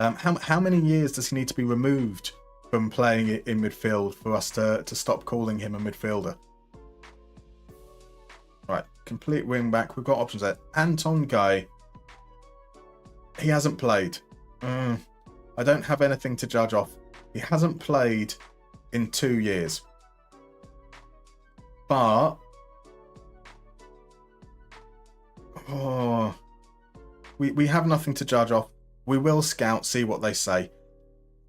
How many years does he need to be removed from playing in midfield for us to stop calling him a midfielder? Right, complete wing back. We've got options there. Anton Guy. He hasn't played. I don't have anything to judge off. He hasn't played in 2 years. But we have nothing to judge off. We will scout, see what they say.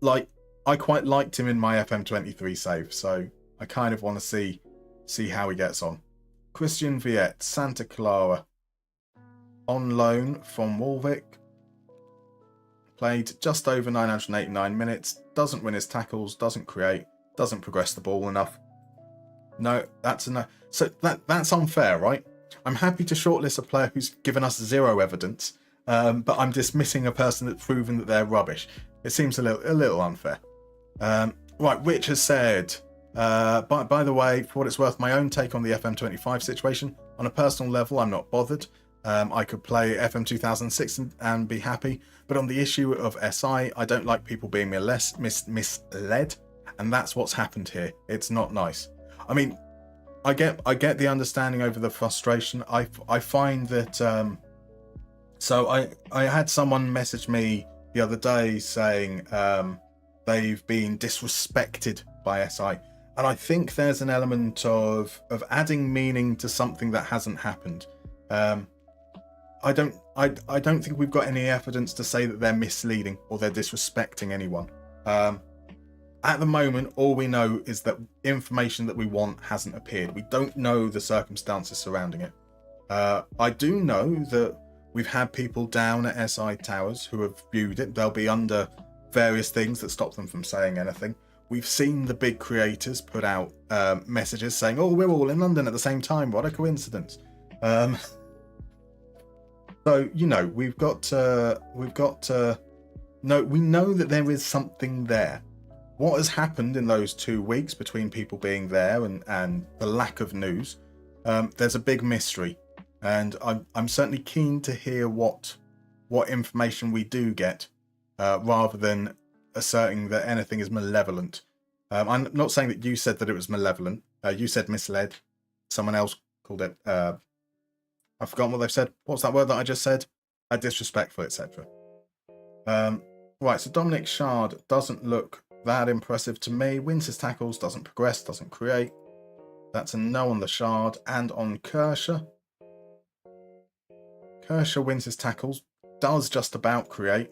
Like, I quite liked him in my FM23 save, so I kind of want to see how he gets on. Christian Viet, Santa Clara, on loan from Warwick. Played just over 989 minutes, doesn't win his tackles, doesn't create, doesn't progress the ball enough. No, that's a no. So that's unfair, right? I'm happy to shortlist a player who's given us zero evidence, but I'm dismissing a person that's proven that they're rubbish. It seems a little unfair. Right, Rich has said, by the way, for what it's worth, my own take on the FM25 situation. On a personal level, I'm not bothered. I could play FM2006 and be happy, but on the issue of SI, I don't like people being misled, and that's what's happened here. It's not nice. I mean, I get the understanding over the frustration. I find that so I had someone message me the other day saying they've been disrespected by SI, and I think there's an element of adding meaning to something that hasn't happened. I don't think we've got any evidence to say that they're misleading or they're disrespecting anyone. At the moment, all we know is that information that we want hasn't appeared. We don't know the circumstances surrounding it. I do know that we've had people down at SI Towers who have viewed it. They'll be under various things that stop them from saying anything. We've seen the big creators put out messages saying, "Oh, we're all in London at the same time. What a coincidence!" So, you know, we know that there is something there. What has happened in those 2 weeks between people being there and the lack of news? There's a big mystery, and I'm certainly keen to hear what information we do get, rather than asserting that anything is malevolent. I'm not saying that you said that it was malevolent. You said misled. Someone else called it. I've forgotten what they've said. What's that word that I just said? Disrespectful, etc. Right, so Dominic Shard doesn't look that impressive to me. Wins his tackles, doesn't progress, doesn't create. That's a no on the Shard and on Kershaw. Kershaw wins his tackles, does just about create.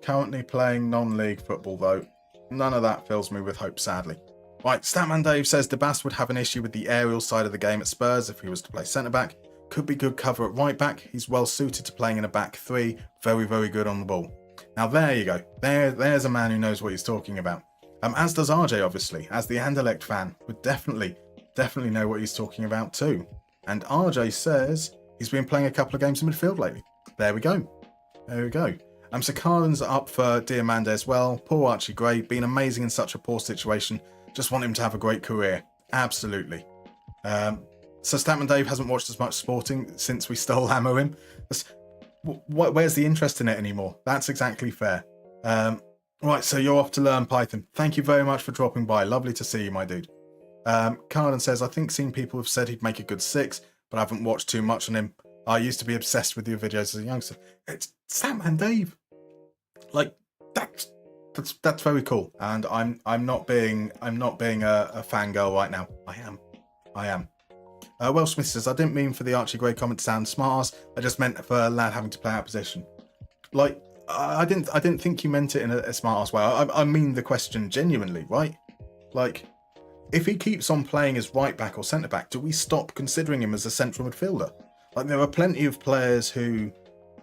Currently playing non-league football though. None of that fills me with hope, sadly. Right, Statman Dave says DeBast would have an issue with the aerial side of the game at Spurs if he was to play centre-back. Could be good cover at right-back. He's well suited to playing in a back three. Very, very good on the ball. Now there you go. There's a man who knows what he's talking about. As does RJ, obviously. As the Anderlecht fan, would definitely know what he's talking about too. And RJ says he's been playing a couple of games in midfield lately. There we go. There we go. Sakaran's up for Diamande as well. Poor Archie Gray, been amazing in such a poor situation. Just want him to have a great career. Absolutely. So Statman Dave hasn't watched as much Sporting since we stole Hammer him. Where's the interest in it anymore? That's exactly fair. Right, so you're off to learn Python. Thank you very much for dropping by. Lovely to see you, my dude. Carden says, I think seen people have said he'd make a good 6, but I haven't watched too much on him. I used to be obsessed with your videos as a youngster. It's Statman Dave. Like, that's very cool. And I'm not being a fangirl right now. I am. Welsh Smith says, I didn't mean for the Archie Gray comment to sound smart-ass. I just meant for a lad having to play out position. Like, I didn't think you meant it in a smart-ass way. I mean the question genuinely, right? Like, if he keeps on playing as right-back or centre-back, do we stop considering him as a central midfielder? Like, there are plenty of players who,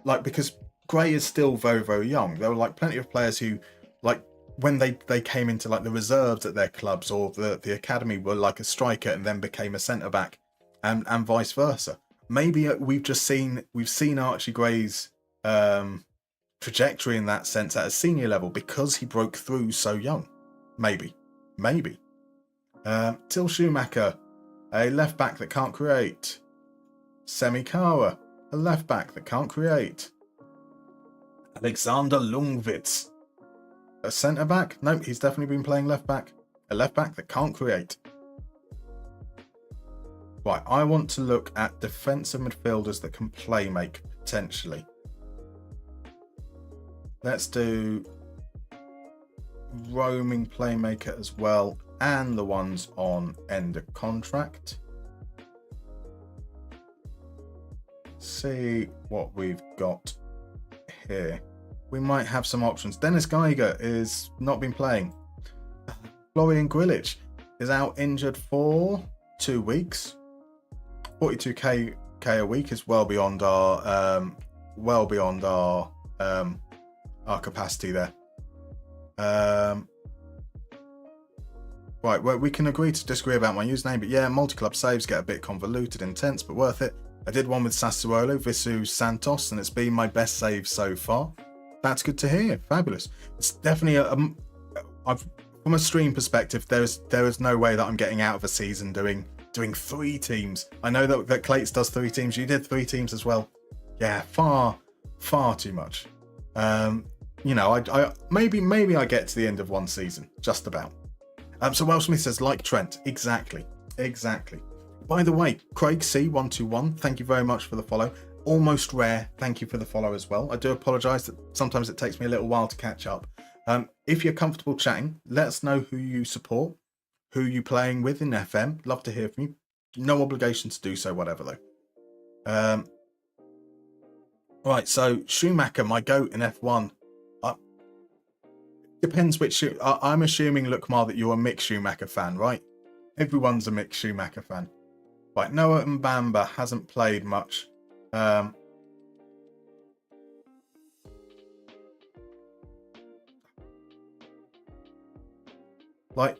like, because Gray is still very, very young, there were, like, plenty of players who, like, when they came into, like, the reserves at their clubs or the academy were, like, a striker and then became a centre-back and vice versa. Maybe we've seen Archie Gray's trajectory in that sense at a senior level because he broke through so young. Maybe. Till Schumacher, a left back that can't create. Semikawa, a left back that can't create. Alexander Lungwitz, a centre back. Nope, he's definitely been playing left back. A left back that can't create. Right, I want to look at defensive midfielders that can play make potentially. Let's do roaming playmaker as well, and the ones on end of contract. See what we've got here. We might have some options. Dennis Geiger is not been playing. Florian Grilic is out injured for 2 weeks. 42k a week is well beyond our capacity there. Right, well, we can agree to disagree about my username, but yeah, multi-club saves get a bit convoluted, intense, but worth it. I did one with Sassuolo, Visu Santos, and it's been my best save so far. That's good to hear. Fabulous. It's definitely from a stream perspective, there is no way that I'm getting out of a season doing 3 teams. I know that Clates does 3 teams. You did 3 teams as well. Yeah, far too much. You know, I maybe I get to the end of one season, just about. So Welsh Smith says, like Trent. Exactly. By the way, Craig C121, thank you very much for the follow. Almost Rare, thank you for the follow as well. I do apologise that sometimes it takes me a little while to catch up. If you're comfortable chatting, let us know who you support, who you playing with in FM. Love to hear from you. No obligation to do so, whatever though. Right, so Schumacher, my goat in F1. Depends which. I'm assuming, Lukmar, that you're a Mick Schumacher fan, right? Everyone's a Mick Schumacher fan. Right, Noah Mbamba hasn't played much. Like,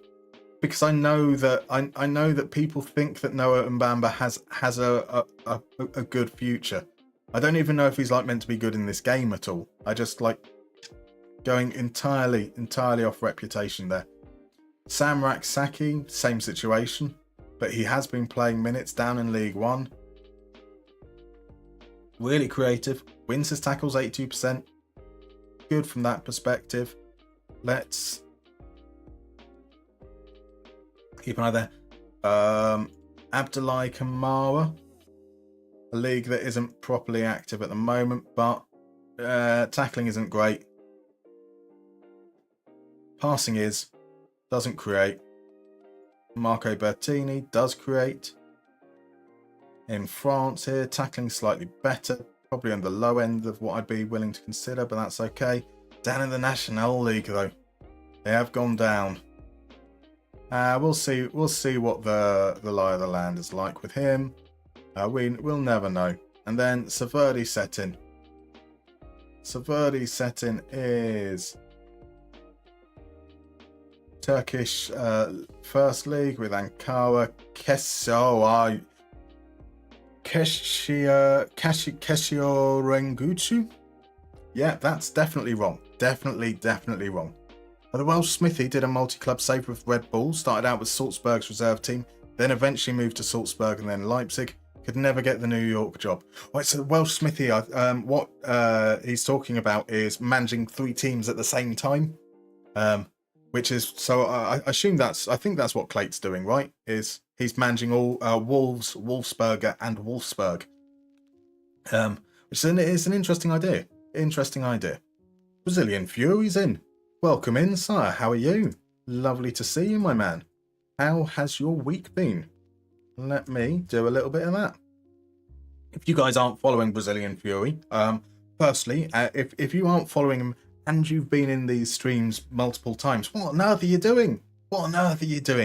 because I know that people think that Noah Mbamba has a good future. I don't even know if he's like meant to be good in this game at all. I just like going entirely off reputation there. Sam Raksaki, same situation, but he has been playing minutes down in League One. Really creative, wins his tackles 82%. Good from that perspective. Let's keep an eye there. Abdullahi Kamara, a league that isn't properly active at the moment, but tackling isn't great. Passing doesn't create. Marco Bertini does create. In France here, tackling slightly better. Probably on the low end of what I'd be willing to consider, but that's okay. Down in the National League, though. They have gone down. We'll see what the lie of the land is like with him. We'll never know. And then Saverdi setting. Saverdi setting is Turkish First League with Ankara Keshiorengutsu. Yeah, that's definitely wrong. Definitely wrong. But the Welsh Smithy did a multi-club save with Red Bull, started out with Salzburg's reserve team, then eventually moved to Salzburg and then Leipzig. Could never get the New York job. Right, so the Welsh Smithy, what he's talking about is managing 3 teams at the same time. Which is, so I assume I think that's what Clate's doing, right? Is he's managing all Wolves, Wolfsberger and Wolfsburg. Which is an interesting idea. Brazilian Fury's in. Welcome in, sire. How are you? Lovely to see you, my man. How has your week been? Let me do a little bit of that. If you guys aren't following Brazilian Fury, firstly, if you aren't following him and you've been in these streams multiple times, what on earth are you doing?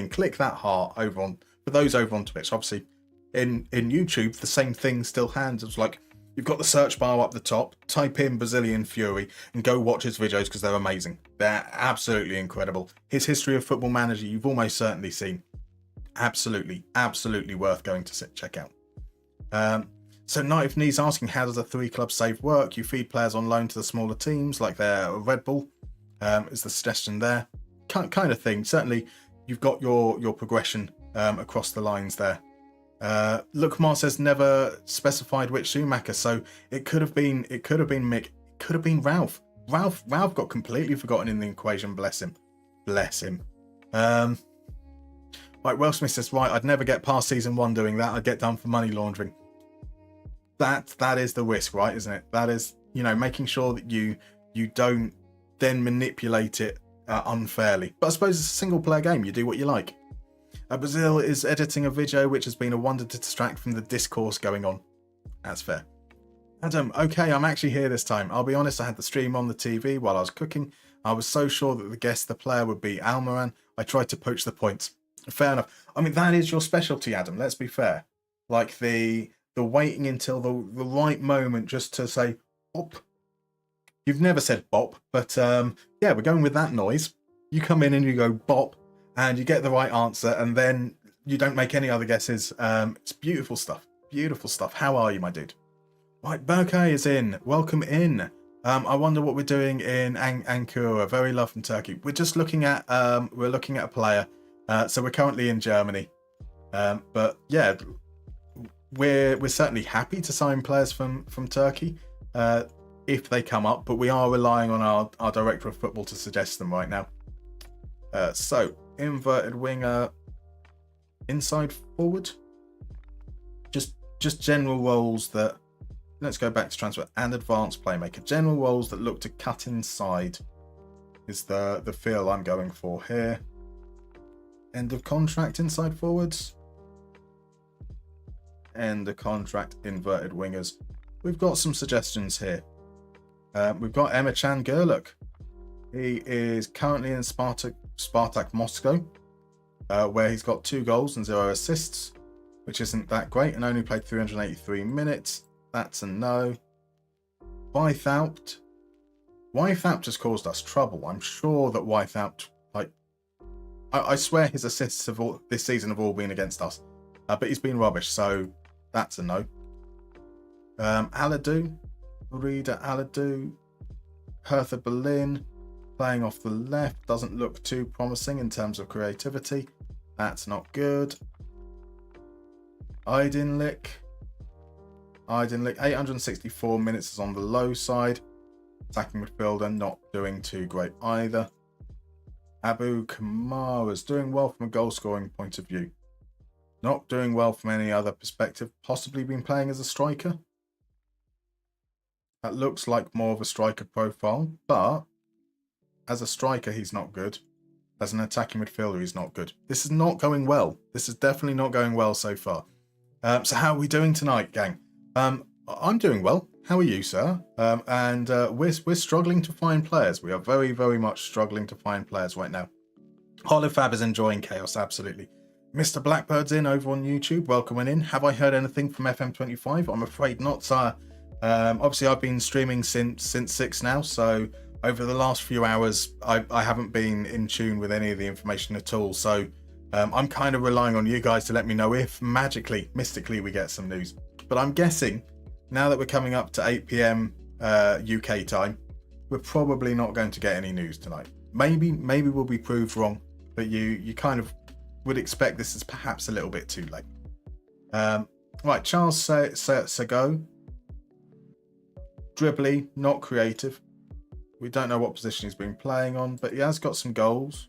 Click that heart for those over on Twitch. Obviously, in YouTube, the same thing still handles. Like, you've got the search bar up the top, type in Brazilian Fury and go watch his videos because they're amazing. They're absolutely incredible. His history of Football Manager, you've almost certainly seen. Absolutely worth going to check out. So Night of Knees asking, how does a 3-club save work? You feed players on loan to the smaller teams like their Red Bull, is the suggestion there. Kind of thing. Certainly, you've got your progression across the lines there. Lookmar says never specified which Schumacher, so it could have been Mick, it could have been Ralph. Ralph got completely forgotten in the equation. Bless him. Right, Wellsmith says, right, I'd never get past season 1 doing that. I'd get done for money laundering. That is the risk, right? Isn't it? That is, making sure that you don't then manipulate it unfairly. But I suppose it's a single player game. You do what you like. Brazil is editing a video which has been a wonder to distract from the discourse going on. That's fair. Adam, okay, I'm actually here this time. I'll be honest, I had the stream on the TV while I was cooking. I was so sure that the player would be Almiron. I tried to poach the points. Fair enough. I mean, that is your specialty, Adam. Let's be fair. Like the waiting until the right moment just to say bop. You've never said bop, but yeah, we're going with that noise. You come in and you go bop, and you get the right answer, and then you don't make any other guesses. It's beautiful stuff. How are you, my dude? Right, Berkay is in. Welcome in. I wonder what we're doing in Ankara. Very love from Turkey. We're just looking at a player. So we're currently in Germany. But yeah, we're certainly happy to sign players from Turkey if they come up, but we are relying on our director of football to suggest them right now. So inverted winger, inside forward, just general roles that, let's go back to transfer, and advanced playmaker. General roles that look to cut inside is the feel I'm going for here. End of contract inside forwards. End of contract inverted wingers. We've got some suggestions here. We've got Emre Gerlach. He is currently in Spartak Moscow, where he's got 2 goals and 0 assists, which isn't that great, and only played 383 minutes. That's a no. Wythaupt has caused us trouble. I'm sure that Wythaupt, I swear his assists this season have all been against us, but he's been rubbish, so that's a no. Aladu, Rida Aladu, Hertha Berlin, playing off the left, doesn't look too promising in terms of creativity. That's not good. Aydinlik, 864 minutes is on the low side. Attacking midfielder, not doing too great either. Abu Kamara's doing well from a goal scoring point of view. Not doing well from any other perspective. Possibly been playing as a striker. That looks like more of a striker profile, but as a striker, he's not good. as an attacking midfielder, he's not good. This is not going well. This is definitely not going well so far. So how are we doing tonight, gang? I'm doing well. How are you, sir? We're struggling to find players. We are very, very much struggling to find players right now. Holofab is enjoying chaos, absolutely. Mr. Blackbird's in over on YouTube. Welcome in. Have I heard anything from FM25? I'm afraid not, sir. Obviously, I've been streaming since 6 now, so over the last few hours, I haven't been in tune with any of the information at all. So I'm kind of relying on you guys to let me know if magically, mystically, we get some news. But I'm guessing now that we're coming up to 8 p.m. UK time, we're probably not going to get any news tonight. Maybe we'll be proved wrong, but you kind of would expect this is perhaps a little bit too late. Right, Charles Sego. Dribbly, not creative. We don't know what position he's been playing on, but he has got some goals.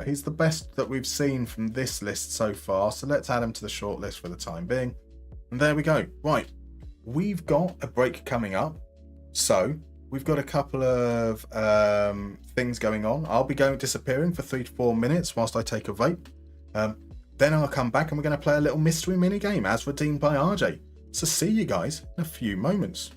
He's the best that we've seen from this list so far, so let's add him to the short list for the time being. And there we go. Right, we've got a break coming up, so we've got a couple of things going on. I'll be disappearing for 3 to 4 minutes whilst I take a vape. Then I'll come back and we're going to play a little mystery mini game as redeemed by RJ. So see you guys in a few moments.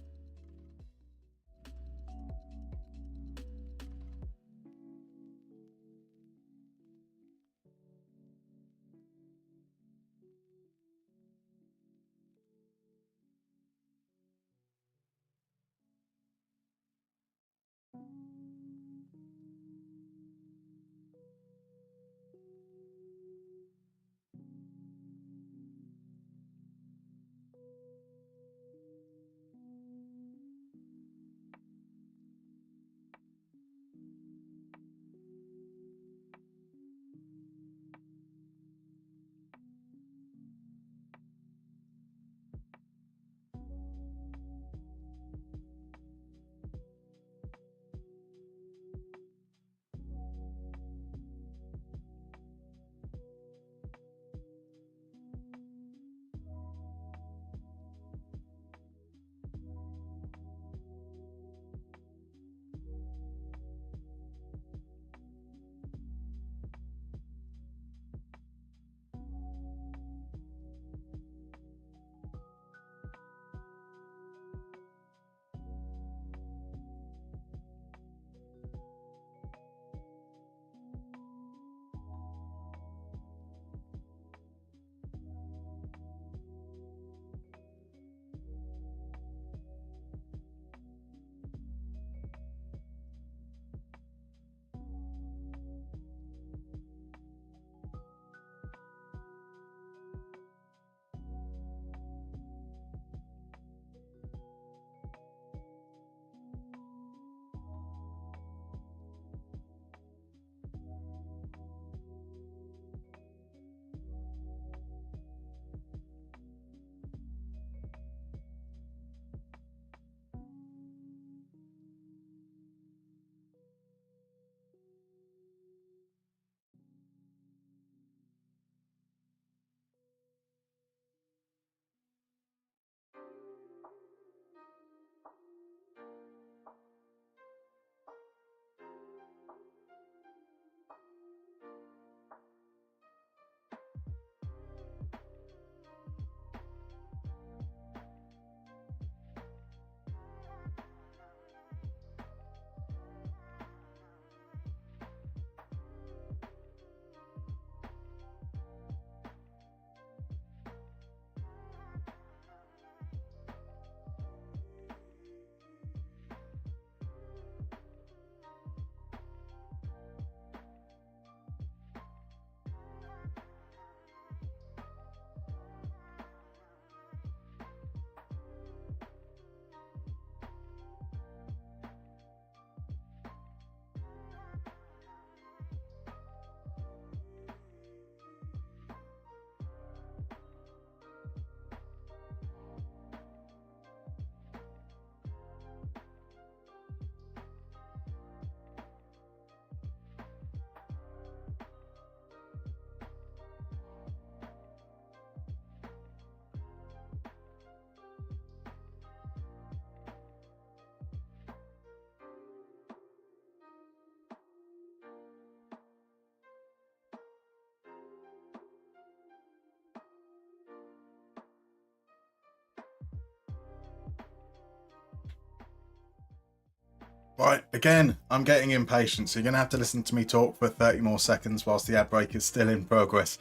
Right, again, I'm getting impatient, so you're going to have to listen to me talk for 30 more seconds whilst the ad break is still in progress.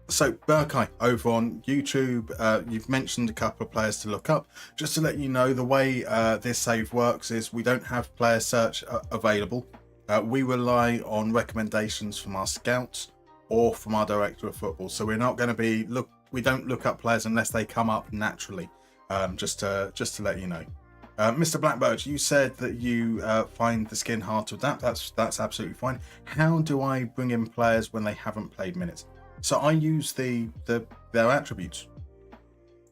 So, Berkay, over on YouTube, you've mentioned a couple of players to look up. Just to let you know, the way this save works is we don't have player search available. We rely on recommendations from our scouts or from our director of football. So we're not going to we don't look up players unless they come up naturally, just to let you know. Mr. Blackbird, you said that you find the skin hard to adapt. That's absolutely fine. How do I bring in players when they haven't played minutes? So I use their attributes.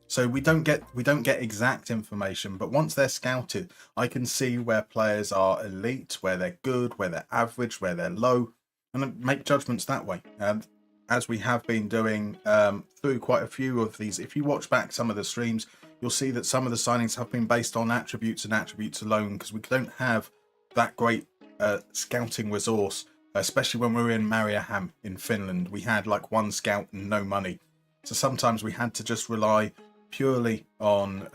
So we don't get exact information, but once they're scouted, I can see where players are elite, where they're good, where they're average, where they're low, and then make judgments that way. As we have been doing through quite a few of these. If you watch back some of the streams, you'll see that some of the signings have been based on attributes and attributes alone, because we don't have that great scouting resource, especially when we were in Mariehamn in Finland. We had like one scout and no money. So sometimes we had to just rely purely on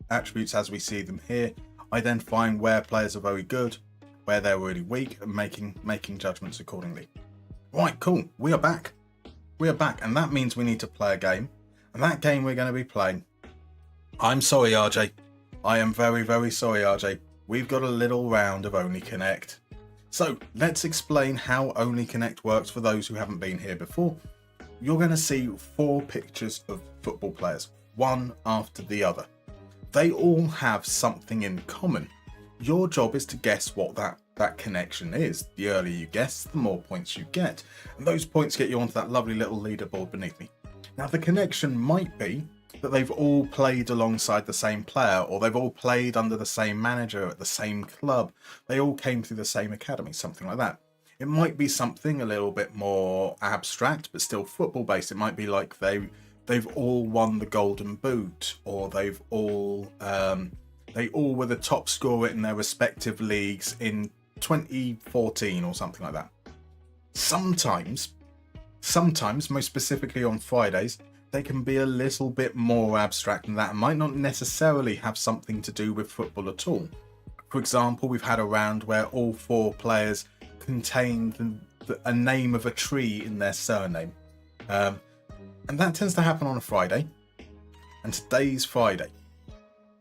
attributes as we see them here, identifying where players are very good, where they're really weak, and making judgments accordingly. Right, cool. We are back. And that means we need to play a game. And that game we're going to be playing. I'm sorry, RJ. I am very, very sorry, RJ. We've got a little round of Only Connect. So let's explain how Only Connect works for those who haven't been here before. You're going to see 4 pictures of football players, one after the other. They all have something in common. Your job is to guess what that connection is. The earlier you guess, the more points you get. And those points get you onto that lovely little leaderboard beneath me. Now, the connection might be that they've all played alongside the same player, or they've all played under the same manager at the same club. They all came through the same academy, something like that. It might be something a little bit more abstract, but still football based. It might be like they've all won the Golden Boot, or they all were the top scorer in their respective leagues in 2014 or something like that. Sometimes, most specifically on Fridays, they can be a little bit more abstract than that and might not necessarily have something to do with football at all. For example, we've had a round where all 4 players contained a name of a tree in their surname. And that tends to happen on a Friday. And today's Friday.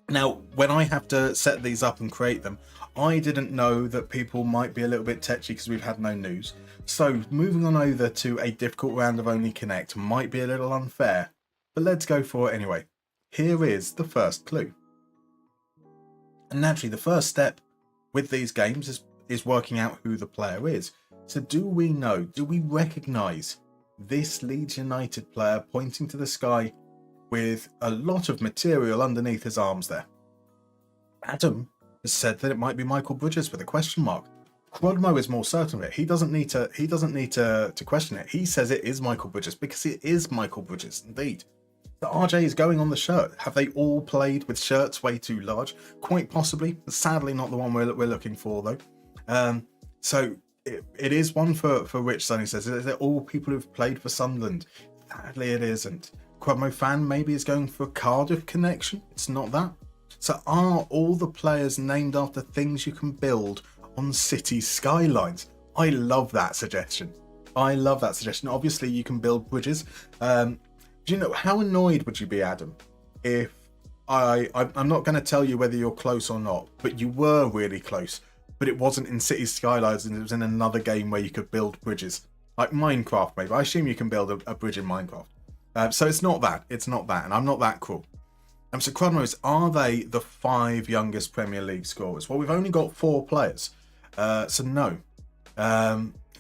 Now, when I have to set these up and create them, I didn't know that people might be a little bit tetchy because we've had no news. So moving on over to a difficult round of Only Connect might be a little unfair, but let's go for it anyway. Here is the first clue. And naturally, the first step with these games is working out who the player is. So do we recognise this Leeds United player pointing to the sky with a lot of material underneath his arms there? Adam has said that it might be Michael Bridges with a question mark. Crodmo is more certain of it. He doesn't need to question it. He says it is Michael Bridges because it is Michael Bridges indeed. The RJ is going on the shirt. Have they all played with shirts way too large? Quite possibly. Sadly, not the one we're looking for though. So it is one for Rich Sonny says. Is it all people who've played for Sunderland? Sadly, it isn't. Crodmo fan maybe is going for a Cardiff connection. It's not that. So are all the players named after things you can build on city skylines? I love that suggestion. Obviously, you can build bridges. Do you know how annoyed would you be, Adam, if I'm not going to tell you whether you're close or not, but you were really close, but it wasn't in city skylines and it was in another game where you could build bridges, like Minecraft maybe. I assume you can build a bridge in Minecraft. So it's not that, and I'm not that cruel. So Crodmos, are they the 5 youngest Premier League scorers? Well, we've only got 4 players, so no.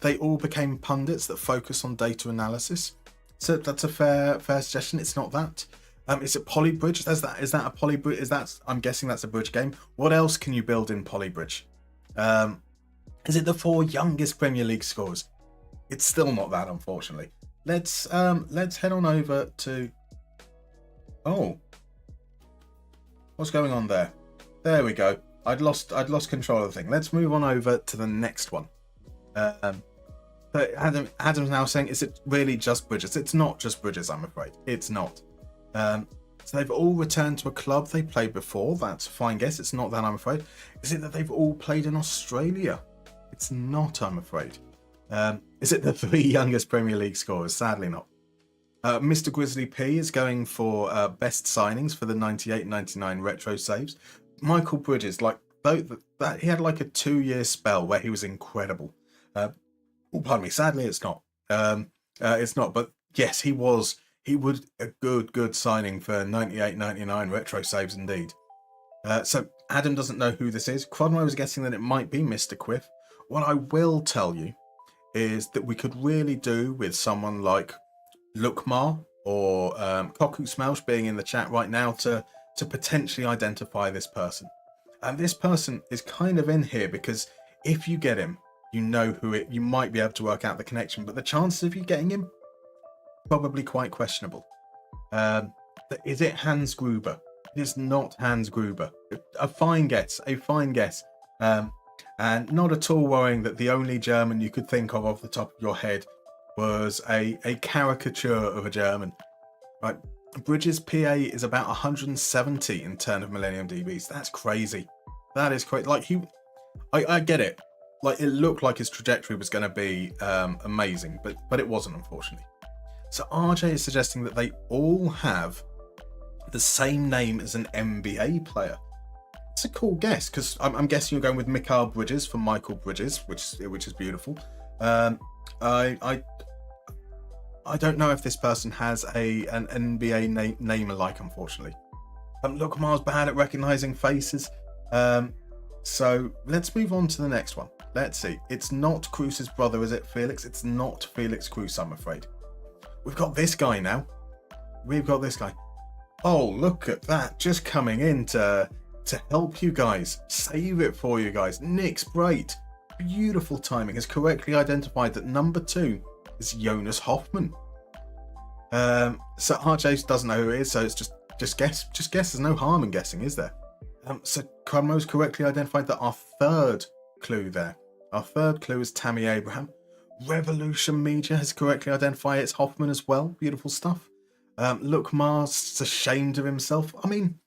They all became pundits that focus on data analysis. So that's a fair suggestion. It's not that. Is it Polybridge? Is that a Polybridge? I'm guessing that's a bridge game. What else can you build in Polybridge? Is it the 4 youngest Premier League scorers? It's still not that, unfortunately. Let's head on over to. Oh, what's going on there? There we go. I'd lost control of the thing. Let's move on over to the next one. But Adam's now saying, is it really just bridges? It's not just bridges, I'm afraid. It's not. So they've all returned to a club they played before. That's a fine guess. It's not that, I'm afraid. Is it that they've all played in Australia? It's not, I'm afraid. Is it the 3 youngest Premier League scorers? Sadly not. Mr. Grizzly P is going for best signings for the 98-99 retro saves. Michael Bridges, like that, he had like a 2-year spell where he was incredible. Pardon me. Sadly, it's not. It's not. But yes, he was. He was a good signing for 98-99 retro saves indeed. So Adam doesn't know who this is. Cronroy was guessing that it might be Mr. Quiff. What I will tell you is that we could really do with someone like Lukmar or Koku Smelsh being in the chat right now to potentially identify this person. And this person is kind of in here because if you get him, you know who it. You might be able to work out the connection, but the chances of you getting him probably quite questionable. Is it Hans Gruber? It is not Hans Gruber. A fine guess. And not at all worrying that the only German you could think of off the top of your head was a caricature of a German. Right, Bridges PA is about 170 in turn of Millennium DBs. That's crazy. That is crazy. Like I get it. Like it looked like his trajectory was going to be amazing, but it wasn't, unfortunately. So RJ is suggesting that they all have the same name as an NBA player. It's a cool guess because I'm guessing you're going with Mikhail Bridges for Michael Bridges, which is beautiful. I don't know if this person has an NBA name alike, unfortunately. Look, Mars bad at recognizing faces. So let's move on to the next one. Let's see. It's not Cruz's brother, is it, Felix? It's not Felix Cruz, I'm afraid. We've got this guy now. Oh, look at that. Just coming in to help you guys. Save it for you guys. Nick Sprite. Beautiful timing. Has correctly identified that number 2 is Jonas Hoffman. So RJ doesn't know who it is, so it's just guess. Just guess. There's no harm in guessing, is there? So Cromro's correctly identified that our third clue is Tammy Abraham. Revolution Media has correctly identified it's Hoffman as well. Beautiful stuff. Look, Mars ashamed of himself. I mean,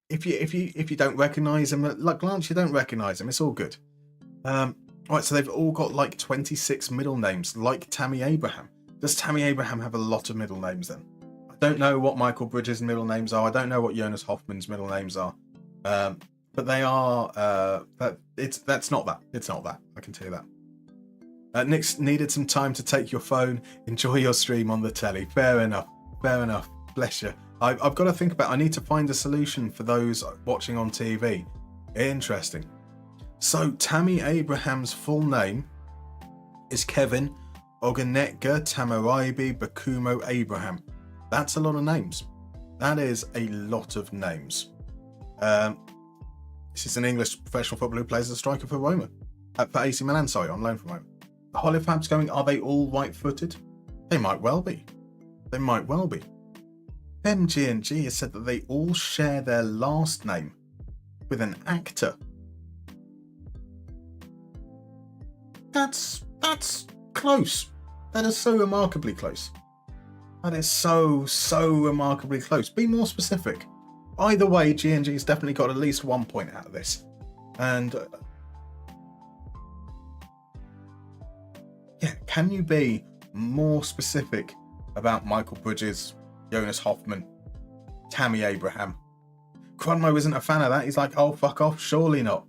if you don't recognise him at like glance, you don't recognise him. It's all good. Right, so they've all got like 26 middle names, like Tammy Abraham. Does Tammy Abraham have a lot of middle names then? I don't know what Michael Bridges' middle names are. I don't know what Jonas Hoffman's middle names are. But they are. That's not that. It's not that. I can tell you that. Nick's needed some time to take your phone. Enjoy your stream on the telly. Fair enough. Bless you. I've got to think about. I need to find a solution for those watching on TV. Interesting. So Tammy Abraham's full name is Kevin Oganetga Tamaraibi Bakumo Abraham. That's a lot of names. That is a lot of names. This is an English professional footballer who plays as a striker for Roma. For AC Milan, sorry, on loan from Roma. The Holifab's going, are they all right-footed? They might well be. MG&G has said that they all share their last name with an actor. That's close. That is so remarkably close. That is so remarkably close. Be more specific. Either way, G&G has definitely got at least 1 point out of this. And yeah, can you be more specific about Michael Bridges, Jonas Hoffman, Tammy Abraham? Cronmo isn't a fan of that. He's like, oh, fuck off. Surely not.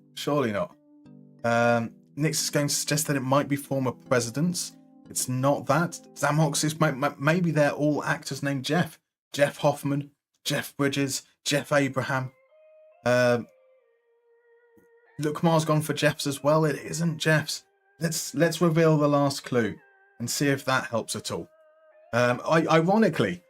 Nick's is going to suggest that it might be former presidents. It's not that. Zamhox is maybe they're all actors named Jeff. Jeff Hoffman, Jeff Bridges, Jeff Abraham. Look, Mars gone for Jeff's as well. It isn't Jeff's. Let's reveal the last clue and see if that helps at all. Ironically.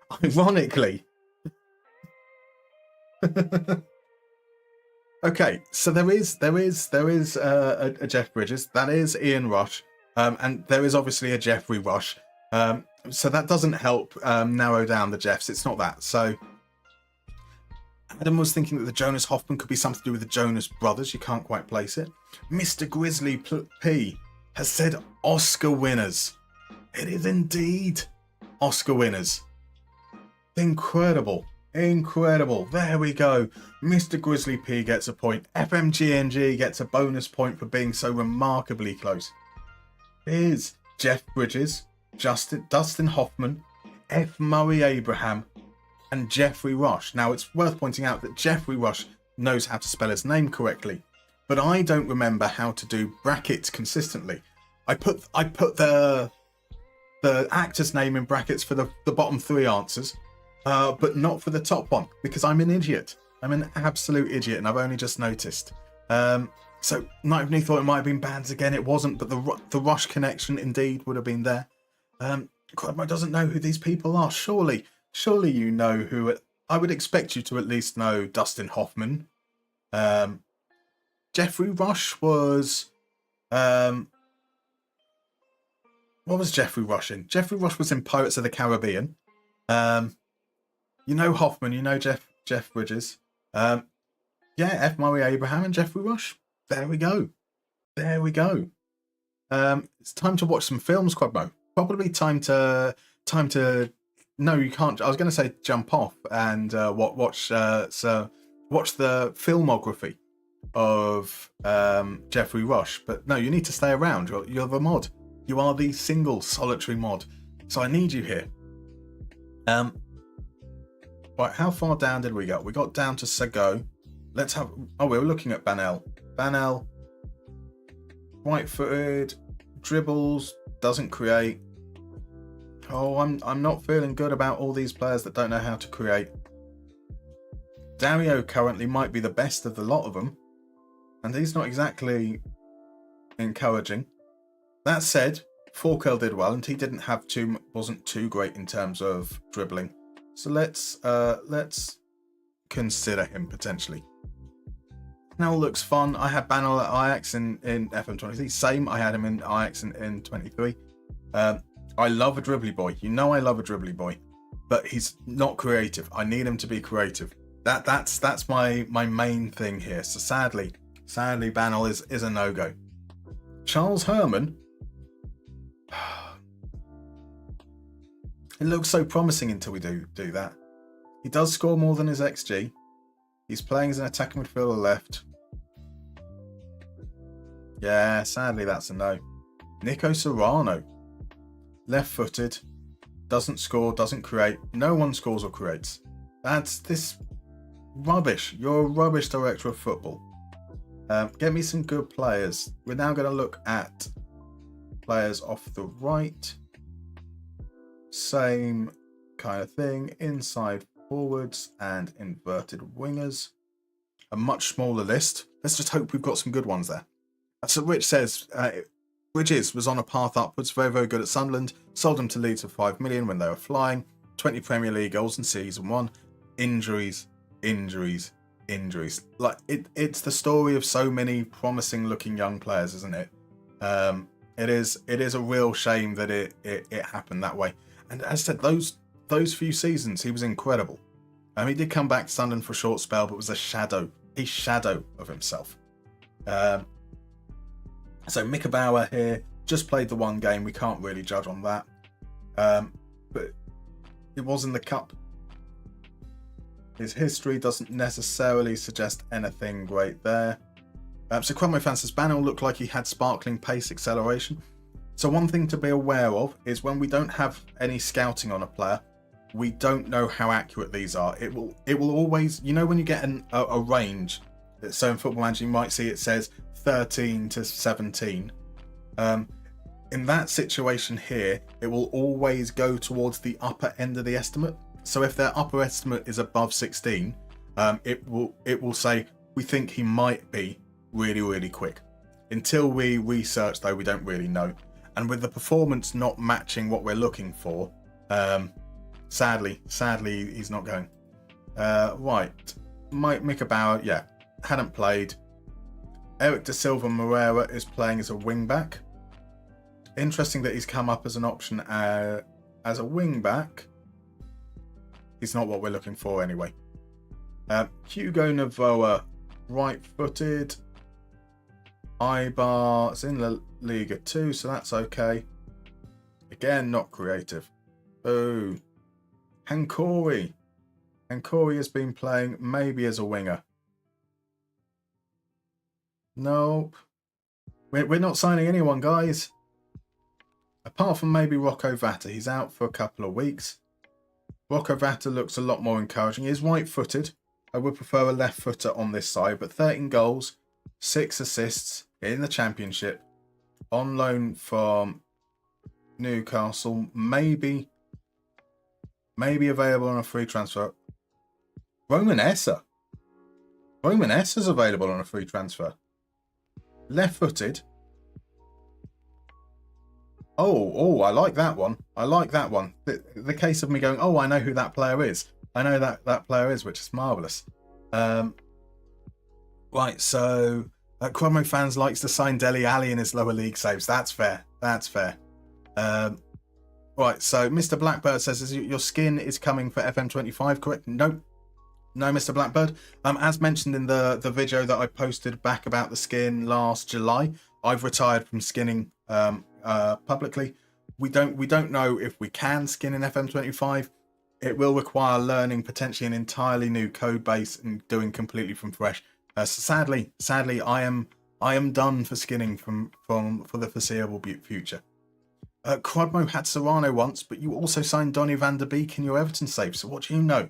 Okay, so there is a Jeff Bridges. That is Ian Rush, and there is obviously a Jeffrey Rush. So that doesn't help narrow down the Jeffs. It's not that. So Adam was thinking that the Jonas Hoffman could be something to do with the Jonas Brothers. You can't quite place it. Mr. Grizzly P has said Oscar winners. It is indeed Oscar winners. Incredible. Incredible. There we go. Mr. Grizzly P gets a point. FMGNG gets a bonus point for being so remarkably close. Here's Jeff Bridges, Dustin Hoffman, F. Murray Abraham, and Jeffrey Rush. Now, it's worth pointing out that Jeffrey Rush knows how to spell his name correctly, but I don't remember how to do brackets consistently. I put the actor's name in brackets for the bottom 3 answers, but not for the top one, because I'm an idiot. I'm an absolute idiot, and I've only just noticed. So Night of New thought it might have been bands again. It wasn't, but the Rush connection indeed would have been there. Quadmo doesn't know who these people are. Surely you know who. I would expect you to at least know Dustin Hoffman. Jeffrey Rush was... what was Jeffrey Rush in? Jeffrey Rush was in Pirates of the Caribbean. You know Hoffman, you know Jeff Bridges. Yeah, F. Murray Abraham and Jeffrey Rush. There we go. It's time to watch some films, Quadmo. Probably time to. No, you can't. I was going to say jump off and watch the filmography of Jeffrey Rush, but no, you need to stay around. You're the mod. You are the single solitary mod. So I need you here. Right, how far down did we go? We got down to Sago. Let's have... Oh, we were looking at Banel. Banel, right-footed, dribbles, doesn't create. Oh, I'm not feeling good about all these players that don't know how to create. Dario currently might be the best of the lot of them, and he's not exactly encouraging. That said, Forkel did well, and he wasn't too great in terms of dribbling. So let's consider him potentially. Now looks fun. I had Banel at Ajax in FM23. Same, I had him in Ajax in 23. I love a dribbly boy. You know I love a dribbly boy, but he's not creative. I need him to be creative. That's my main thing here. So sadly, Banel is a no-go. Charles Herman. It looks so promising until we do that. He does score more than his XG. He's playing as an attacking midfielder left. Yeah, sadly that's a no. Nico Serrano. Left-footed. Doesn't score, doesn't create. No one scores or creates. That's this rubbish. You're a rubbish director of football. Get me some good players. We're now going to look at players off the right. Same kind of thing. Inside forwards and inverted wingers. A much smaller list. Let's just hope we've got some good ones there. So Rich says, Bridges was on a path upwards, very, very good at Sunderland. Sold him to Leeds for 5 million when they were flying. 20 Premier League goals in season 1. Injuries. Like it's the story of so many promising looking young players, isn't it? It is a real shame that it happened that way. And as I said, those few seasons he was incredible. He did come back to Sunderland for a short spell, but was a shadow of himself. So Mika Bauer here just played the one game. We can't really judge on that, but it was in the cup. His history doesn't necessarily suggest anything great there. So Cromwell fan says Banel looked like he had sparkling pace acceleration. So one thing to be aware of is when we don't have any scouting on a player, we don't know how accurate these are. It will always, you know, when you get a range. So in Football Manager you might see it says 13 to 17. In that situation here, it will always go towards the upper end of the estimate. So if their upper estimate is above 16, it will say we think he might be really, really quick. Until we research, though, we don't really know. And with the performance not matching what we're looking for, sadly, he's not going. Right, Mika Bauer, yeah, hadn't played. Eric Da Silva Moreira is playing as a wing back. Interesting that he's come up as an option as a wing back. He's not what we're looking for anyway. Hugo Navoa, right-footed. Ibar's in La Liga 2, so that's okay. Again, not creative. Boo. Hankori. And Corey has been playing maybe as a winger. Nope. We're not signing anyone, guys. Apart from maybe Rocco Vata. He's out for a couple of weeks. Rocco Vata looks a lot more encouraging. He is right-footed. I would prefer a left footer on this side, but 13 goals, 6 assists in the Championship. On loan from Newcastle. Maybe available on a free transfer. Roman Essa. Roman Essa's available on a free transfer. Left-footed. Oh, I like that one. I like that one. The case of me going, oh, I know who that player is. I know that player is, which is marvellous. Right, so Cromwell fans likes to sign Dele Alli in his lower league saves. That's fair. That's fair. Right, so Mr. Blackbird says, your skin is coming for FM25, correct? Nope. No, Mr. Blackbird. As mentioned in the video that I posted back about the skin last July, I've retired from skinning publicly. We don't know if we can skin in FM25. It will require learning potentially an entirely new code base and doing completely from fresh. So sadly, I am done for skinning for the foreseeable future. Crodmo had Serrano once, but you also signed Donny van der Beek in your Everton save. So what do you know?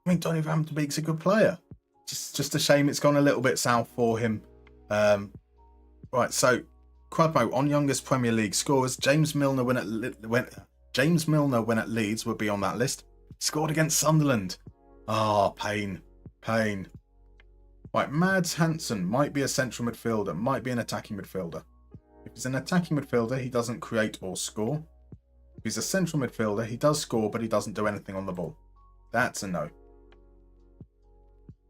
I mean, Donny van der Beek's a good player. Just a shame it's gone a little bit south for him. Right, so Crodmo on youngest Premier League scorers. James Milner when at Leeds would be on that list. Scored against Sunderland. Pain. Right, Mads Hansen might be a central midfielder, might be an attacking midfielder. If he's an attacking midfielder, he doesn't create or score. If he's a central midfielder, he does score, but he doesn't do anything on the ball. That's a no.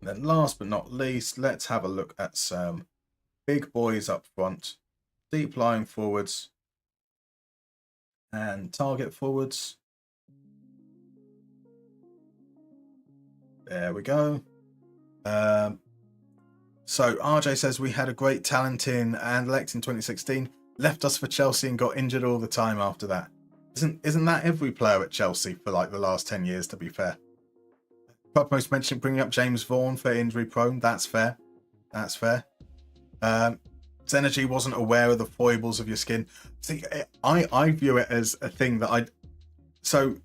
And then last but not least, let's have a look at some big boys up front. Deep lying forwards and target forwards. There we go. So RJ says we had a great talent in Anderlecht in 2016, left us for Chelsea and got injured all the time after that. Isn't that every player at Chelsea for like the last 10 years, to be fair? Propmost mentioned bringing up James Vaughan for injury prone. That's fair. That's fair. Zenergy wasn't aware of the foibles of your skin. See, I view it as a thing that so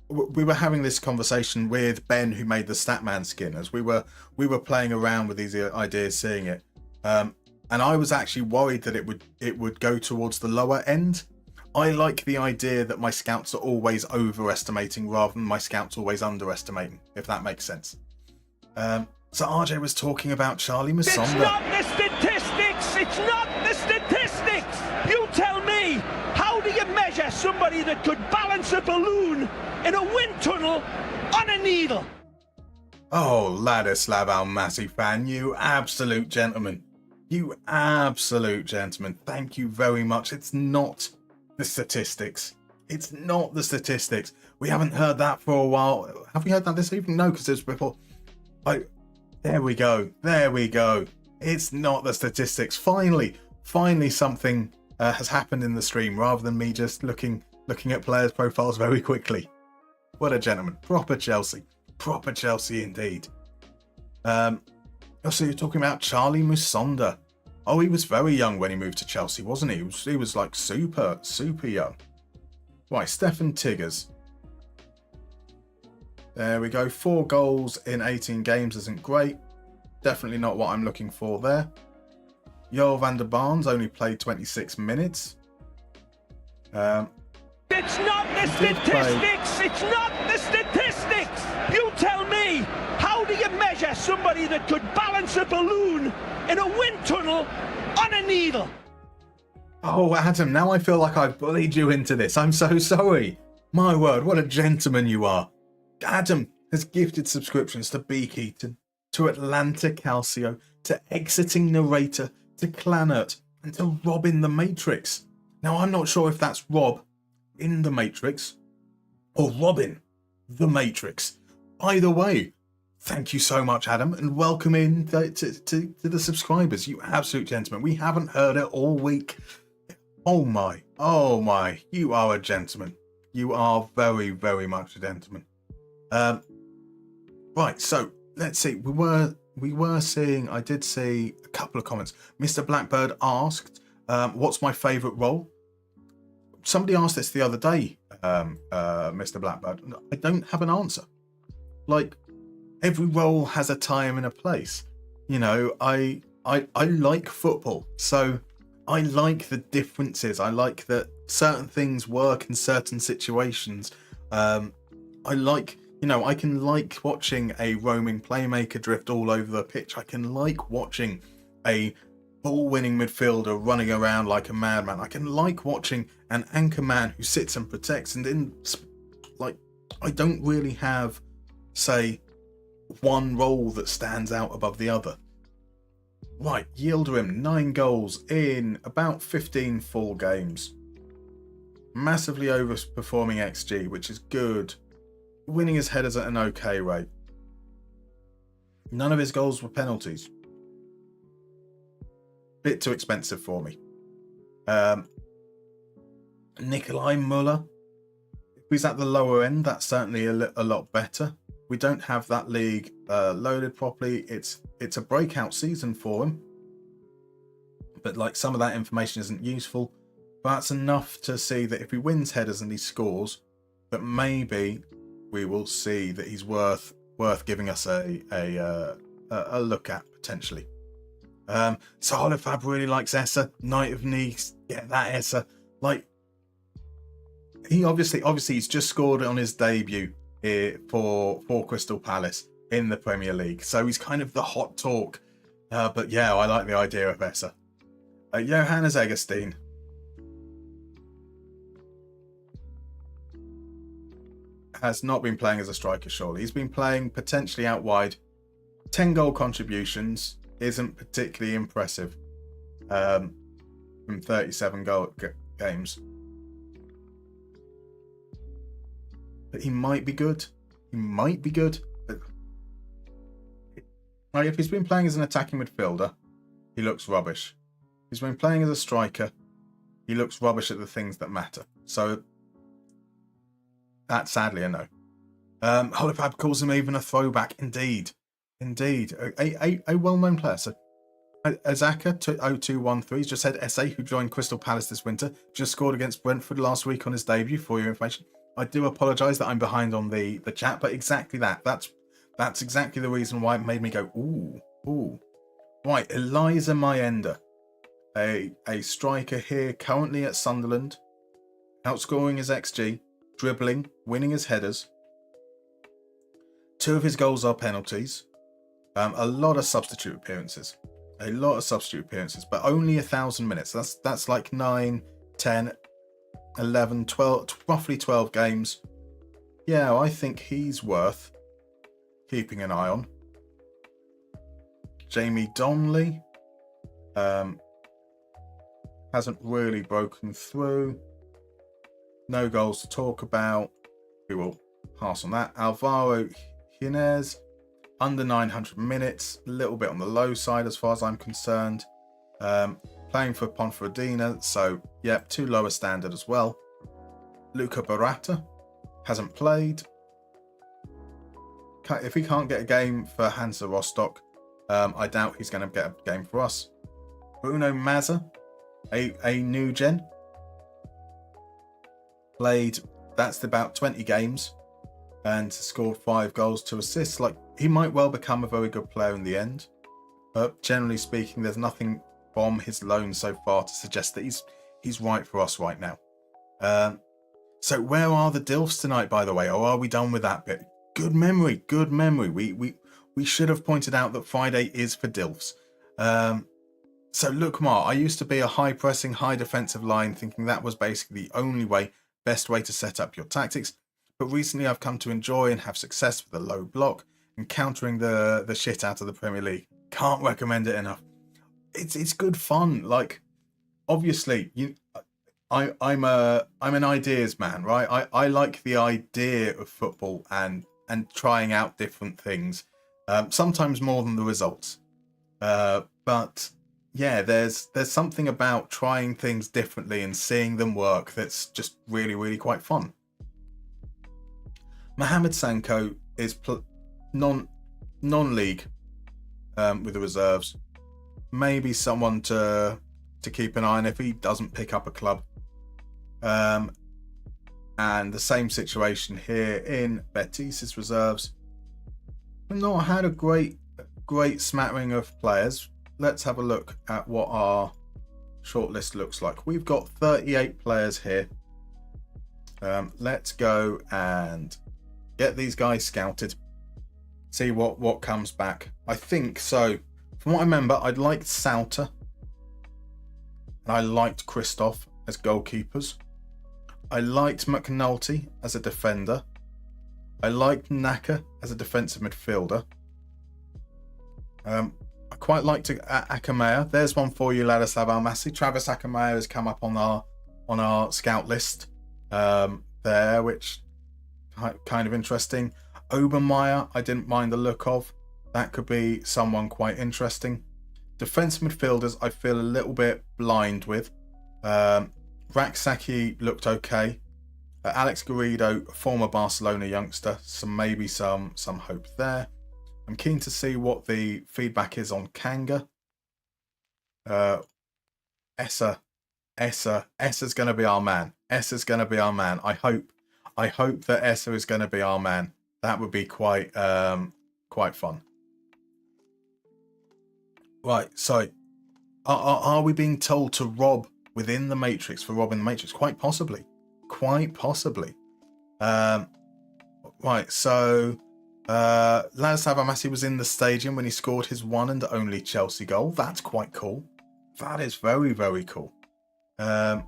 we were having this conversation with Ben, who made the Statman skin, as we were playing around with these ideas, seeing it, and I was actually worried that it would go towards the lower end. I like the idea that my scouts are always overestimating rather than my scouts always underestimating, if that makes sense. So RJ was talking about Charlie Musonda. It's not the statistics! It's not the statistics! You tell me, how do you measure somebody that could balance a balloon in a wind tunnel on a needle? Oh, Ladislav Almaty fan, you absolute gentleman. You absolute gentleman. Thank you very much. It's not the statistics. It's not the statistics. We haven't heard that for a while. Have we heard that this evening? No, because it was before. There we go. There we go. It's not the statistics. Finally something has happened in the stream rather than me just looking at players' profiles very quickly. What a gentleman. Proper Chelsea. Proper Chelsea indeed. Also, you're talking about Charlie Musonda. Oh, he was very young when he moved to Chelsea, wasn't he? He was like super young. Right, Stefan Tiggers. There we go. 4 goals in 18 games isn't great. Definitely not what I'm looking for there. Joel van der Barnes only played 26 minutes. It's not the statistics! It's not the statistics! You tell me, how do you measure somebody that could balance a balloon in a wind tunnel on a needle? Oh, Adam, now I feel like I've bullied you into this. I'm so sorry. My word, what a gentleman you are. Adam has gifted subscriptions to Beakeaton, to Atlanta Calcio, to Exiting Narrator, to Clanert, and to Robin the Matrix. Now, I'm not sure if that's Rob in the Matrix or Robin the Matrix. Either way, thank you so much, Adam, and welcome in to the subscribers. You absolute gentleman. We haven't heard it all week. Oh my, you are a gentleman. You are very, very much a gentleman. Right, so let's see. We were seeing. I did see a couple of comments. Mr. Blackbird asked, "What's my favourite role?" Somebody asked this the other day, Mr. Blackbird. I don't have an answer. Like, every role has a time and a place. You know, I like football, so I like the differences. I like that certain things work in certain situations. I like, you know, I can like watching a roaming playmaker drift all over the pitch. I can like watching a ball-winning midfielder running around like a madman. I can like watching an anchor man who sits and protects. And I don't really have, say, one role that stands out above the other. Right, Yildirim, 9 goals in about 15 full games. Massively overperforming XG, which is good. Winning his headers at an okay rate. None of his goals were penalties. Bit too expensive for me. Nikolai Muller. If he's at the lower end, that's certainly a lot better. We don't have that league loaded properly. It's a breakout season for him. But like, some of that information isn't useful. But that's enough to see that if he wins headers and he scores, that maybe we will see that he's worth giving us a look at potentially. So Holofab really likes Essa. Knight of Nice, get that Essa. Like, he obviously he's just scored on his debut here for Crystal Palace in the Premier League, so he's kind of the hot talk. But yeah, I like the idea of Essa. Johannes Egerstein. Has not been playing as a striker, surely. He's been playing potentially out wide. 10 goal contributions isn't particularly impressive from 37 games. But he might be good. He might be good. Like, if he's been playing as an attacking midfielder, he looks rubbish. If he's been playing as a striker, he looks rubbish at the things that matter. So that's sadly a no. Holofab calls him even a throwback. Indeed. A well-known player. So Azaka 0213 just said, SA, who joined Crystal Palace this winter, just scored against Brentford last week on his debut, for your information. I do apologise that I'm behind on the chat, but exactly that. That's exactly the reason why it made me go, ooh. Right, Eliza Mayenda, a striker here currently at Sunderland, outscoring his XG, dribbling, winning his headers. 2 of his goals are penalties. A lot of substitute appearances. But only 1,000 minutes. That's like 9, 10, 11, 12, roughly 12 games. Yeah, I think he's worth keeping an eye on. Jamie Donnelly hasn't really broken through. No goals to talk about. We will pass on that. Alvaro Jimenez, under 900 minutes, a little bit on the low side as far as I'm concerned. Playing for Ponferradina, so yeah, too low a standard as well. Luca Barata hasn't played. If he can't get a game for Hansa Rostock, I doubt he's going to get a game for us. Bruno Mazza, a new gen. Played, that's about 20 games and scored 5 goals, 2 assists. Like, he might well become a very good player in the end. But generally speaking, there's nothing from his loan so far to suggest that he's right for us right now. So where are the Dilfs tonight, by the way? Or are we done with that bit? Good memory. We should have pointed out that Friday is for Dilfs. So look, Mar, I used to be a high pressing, high defensive line, thinking that was basically the only best way to set up your tactics. But recently I've come to enjoy and have success with a low block and countering the shit out of the Premier League. Can't recommend it enough. It's good fun. Like, obviously, I'm an ideas man, right? I like the idea of football and trying out different things. Sometimes more than the results. But yeah, there's something about trying things differently and seeing them work that's just really, really quite fun. Mohamed Sanko is non-league with the reserves. Maybe someone to keep an eye on if he doesn't pick up a club. And the same situation here in Betis's reserves. We've not had a great smattering of players. Let's have a look at what our shortlist looks like. We've got 38 players here. Let's go and get these guys scouted. See what comes back. I think so. From what I remember, I liked Sauter and I liked Christoph as goalkeepers. I liked McNulty as a defender. I liked Naka as a defensive midfielder. I quite liked Akamea. There's one for you, Ladislav Almasi. Travis Akamea has come up on our scout list there, which kind of interesting. Obermeyer, I didn't mind the look of. That could be someone quite interesting. Defensive midfielders, I feel a little bit blind with. Raksaki looked okay. Alex Garrido, former Barcelona youngster, so maybe some hope there. I'm keen to see what the feedback is on Kanga. Esser's going to be our man. Esser's going to be our man. I hope that Esser is going to be our man. That would be quite fun. Right, so are we being told to rob within the Matrix for robbing the Matrix? Quite possibly. Right, so Ladislav Almasi was in the stadium when he scored his one and only Chelsea goal. That's quite cool. That is very, very cool. But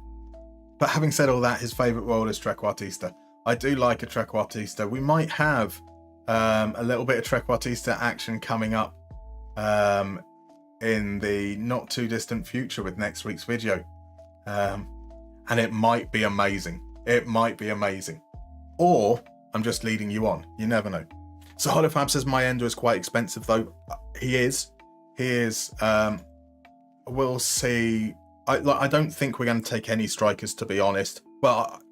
having said all that, his favourite role is trequartista. I do like a trequartista. We might have a little bit of trequartista action coming up in the not too distant future with next week's video. And it might be amazing. Or I'm just leading you on. You never know. So Holofab says my ender is quite expensive though. He is. We'll see. I don't think we're going to take any strikers, to be honest. But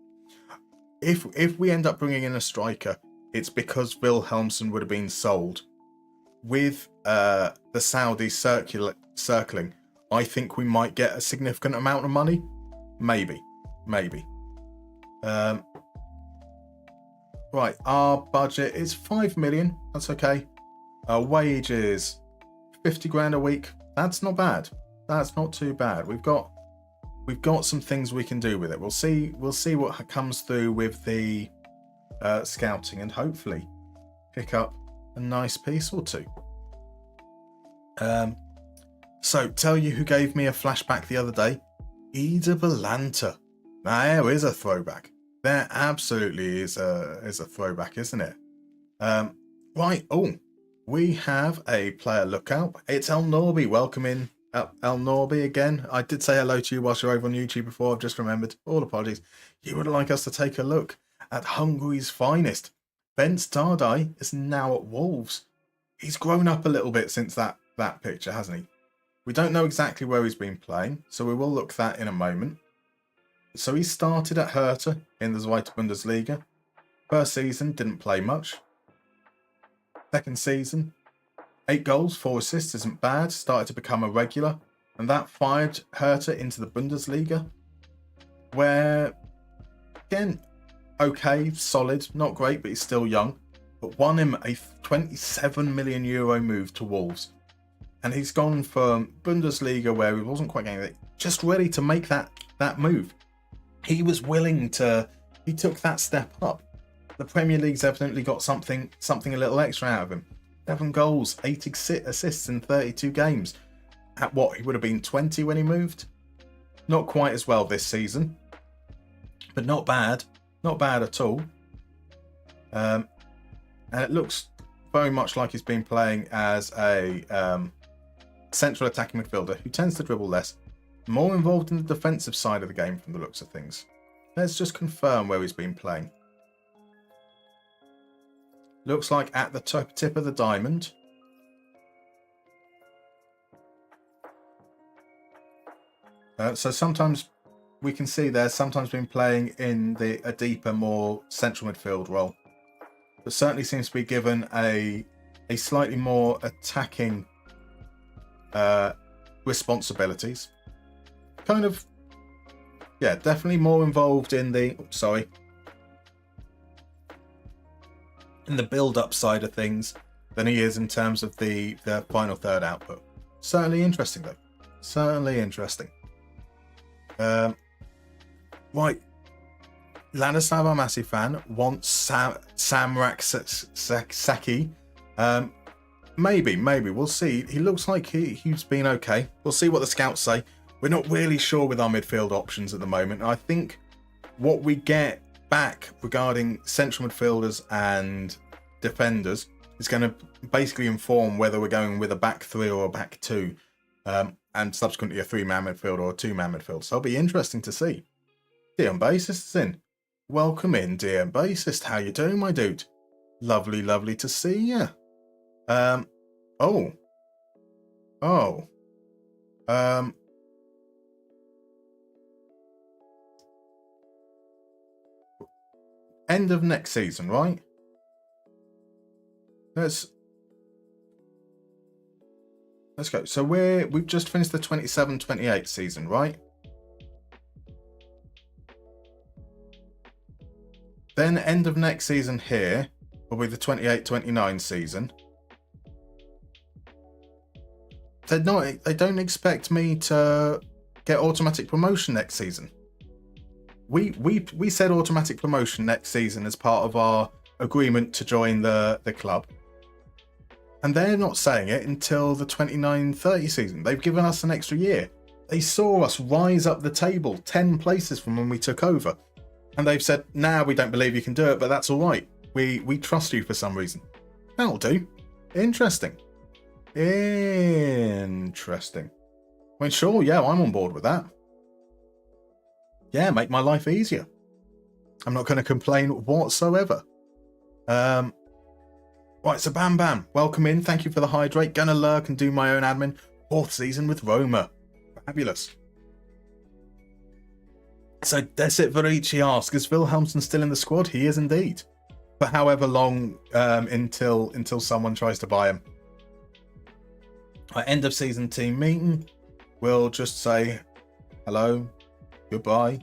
if we end up bringing in a striker, it's because Wilhelmsen would have been sold. With the Saudis circling, I think we might get a significant amount of money. Maybe. Right, our budget is 5 million. That's okay. Our wage is 50 grand a week. That's not bad. That's not too bad. We've got some things we can do with it. We'll see what comes through with the scouting and hopefully pick up a nice piece or two. So tell you who gave me a flashback the other day. Ida Valanta. There is a throwback. There absolutely is a throwback, isn't it? Right. Oh, we have a player lookout. It's El Norby. Welcome in, El Norby again. I did say hello to you whilst you're over on YouTube before. I've just remembered. All apologies. You would like us to take a look at Hungary's finest. Ben Stardai is now at Wolves. He's grown up a little bit since that picture, hasn't he? We don't know exactly where he's been playing, so we will look that in a moment. So he started at Hertha in the Zweite Bundesliga. First season, didn't play much. Second season, 8 goals, 4 assists isn't bad. Started to become a regular. And that fired Hertha into the Bundesliga. Where, again, okay, solid, not great, but he's still young. But won him a 27 million euro move to Wolves. And he's gone from Bundesliga, where he wasn't quite getting it, just ready to make that move. He was willing to, he took that step up. The Premier League's evidently got something a little extra out of him. 7 goals, 8 assists in 32 games. At what, he would have been 20 when he moved? Not quite as well this season, but not bad. Not bad at all. And it looks very much like he's been playing as a central attacking midfielder who tends to dribble less. More involved in the defensive side of the game from the looks of things. Let's just confirm where he's been playing. Looks like at the tip of the diamond. So sometimes we can see there's sometimes been playing in a deeper, more central midfield role. But certainly seems to be given a slightly more attacking responsibilities. Kind of, yeah, definitely more involved in the build-up side of things than he is in terms of the final third output. Certainly interesting, though. Certainly interesting. Right. Ladislav, our massive fan, wants Sam Raksaki. Maybe. We'll see. He looks like he's been okay. We'll see what the scouts say. We're not really sure with our midfield options at the moment. I think what we get back regarding central midfielders and defenders is going to basically inform whether we're going with a back three or a back two, and subsequently a three-man midfield or a two-man midfield. So it'll be interesting to see. DM Bassist is in. Welcome in, DM Bassist. How you doing, my dude? Lovely to see you. End of next season, right? Let's go. So we've just finished the 27-28 season, right? Then end of next season here will be the 28-29 season. They don't expect me to get automatic promotion next season. We said automatic promotion next season as part of our agreement to join the club. And they're not saying it until the 29-30 season. They've given us an extra year. They saw us rise up the table 10 places from when we took over. And they've said, nah, we don't believe you can do it, but that's all right. We trust you for some reason. That'll do. Interesting. I mean, sure, yeah, I'm on board with that. Yeah, make my life easier. I'm not going to complain whatsoever. Right, so Bam, welcome in. Thank you for the hydrate. Gonna lurk and do my own admin. 4th season with Roma. Fabulous. So Desit Verici asks, is Wilhelmsen still in the squad? He is indeed. For however long until someone tries to buy him. Our end of season team meeting. We'll just say hello, goodbye.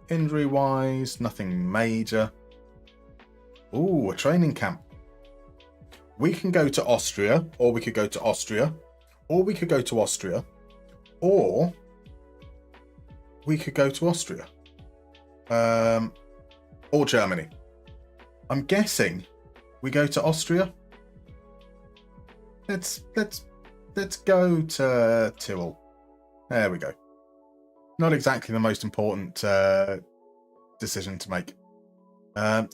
Injury wise, nothing major. Ooh, a training camp. We can go to Austria, or we could go to Austria, or we could go to Austria, or we could go to Austria, or Germany. I'm guessing we go to Austria. Let's go to Tyrol. There we go. Not exactly the most important decision to make.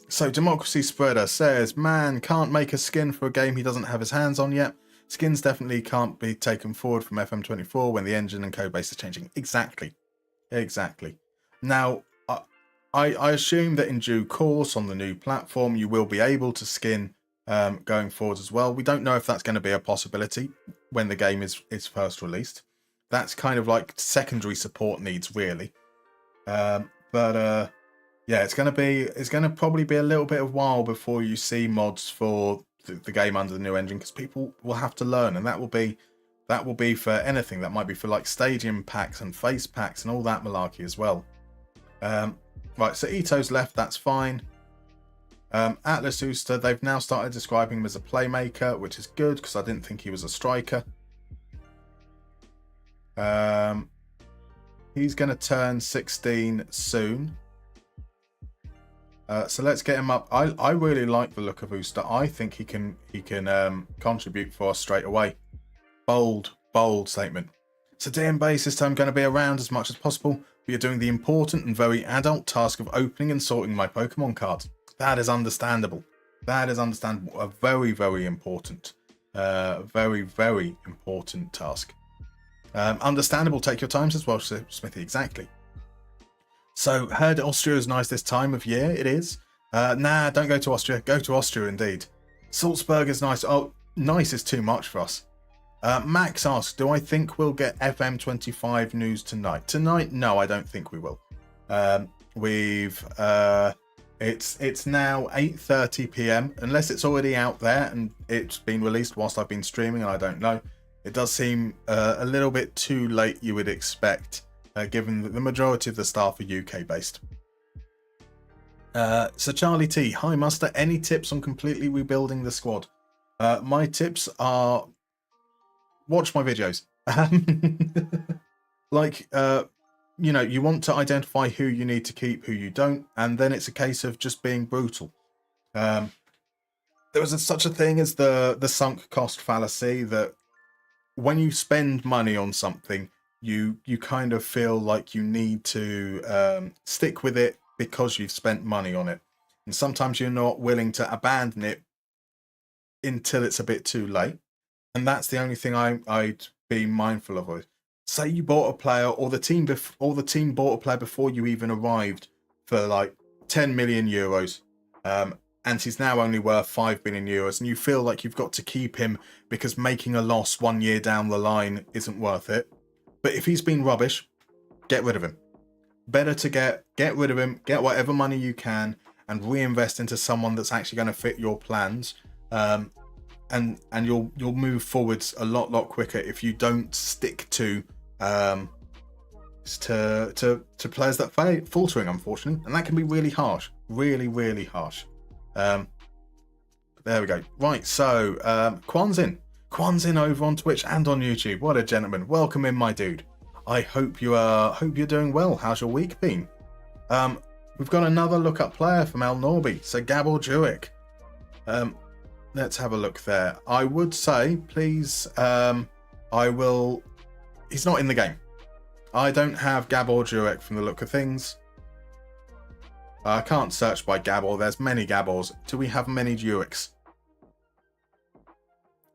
So Democracy Spreader says, man can't make a skin for a game he doesn't have his hands on yet. Skins definitely can't be taken forward from FM24 when the engine and code base is changing. Exactly. Now, I assume that in due course on the new platform, you will be able to skin going forward as well. We don't know if that's going to be a possibility when the game is first released. That's kind of like secondary support needs, really. Yeah, it's going to probably be a little bit of a while before you see mods for the game under the new engine, because people will have to learn, and that will be for anything. That might be for like stadium packs and face packs and all that malarkey as well. Right, so Ito's left, that's fine. Atlas Ooster, they've now started describing him as a playmaker, which is good because I didn't think he was a striker. He's going to turn 16 soon. So let's get him up. I really like the look of Ooster. I think he can contribute for us straight away. Bold statement. So DM Bassist, I'm going to be around as much as possible. We are doing the important and very adult task of opening and sorting my Pokemon cards. That is understandable. A very, very important. Very, very important task. Understandable. Take your time as well, Smithy. Exactly. So, heard Austria is nice this time of year. It is. Nah, don't go to Austria. Go to Austria indeed. Salzburg is nice. Oh, nice is too much for us. Max asks, do I think we'll get FM25 news tonight? Tonight? No, I don't think we will. We've It's now 8:30 p.m. Unless it's already out there and it's been released whilst I've been streaming, and I don't know. It does seem a little bit too late, you would expect, given that the majority of the staff are UK based. So Charlie T, hi Muster, any tips on completely rebuilding the squad? My tips are watch my videos. You want to identify who you need to keep, who you don't, and then it's a case of just being brutal. There was such a thing as the sunk cost fallacy, that when you spend money on something, you kind of feel like you need to stick with it because you've spent money on it. And sometimes you're not willing to abandon it until it's a bit too late. And that's the only thing I'd be mindful of. Say you bought a player, or the team bought a player before you even arrived for like 10 million euros, and he's now only worth 5 million euros, and you feel like you've got to keep him because making a loss 1 year down the line isn't worth it. But if he's been rubbish, get rid of him. Better to get rid of him, get whatever money you can, and reinvest into someone that's actually going to fit your plans. And you'll move forwards a lot quicker if you don't stick to players that faltering, unfortunately, and that can be really harsh, really harsh. There we go. Right, so Kwanzin over on Twitch and on YouTube. What a gentleman! Welcome in, my dude. I hope you're doing well. How's your week been? We've got another look-up player from El Norby, so Gabor Juric. Let's have a look there. I would say, please, he's not in the game. I don't have Gabor Juric from the look of things. I can't search by Gabor. There's many Gabors. Do we have many Jurics?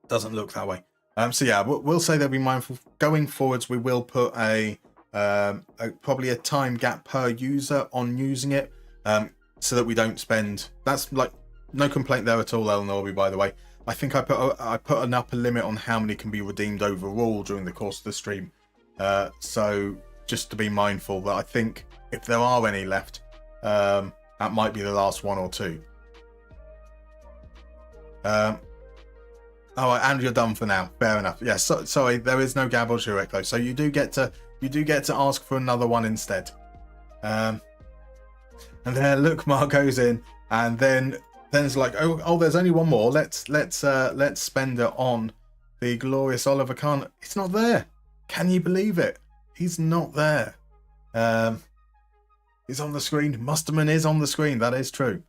Doesn't look that way. So yeah, we'll say they'll be mindful. Going forwards, we will put probably a time gap per user on using it, so that we don't spend. That's like no complaint there at all, El Norby. By the way, I think I put an upper limit on how many can be redeemed overall during the course of the stream. So just to be mindful that I think if there are any left, that might be the last one or two. Oh, and you're done for now. Fair enough. Yeah, sorry, there is no Gabor Juric though, so you do get to ask for another one instead. And then Lukmar goes in, and then it's like, oh, there's only one more. Let's spend it on the glorious Oliver Kahn. It's not there. Can you believe it? He's not there. He's on the screen. Musterman is on the screen. That is true.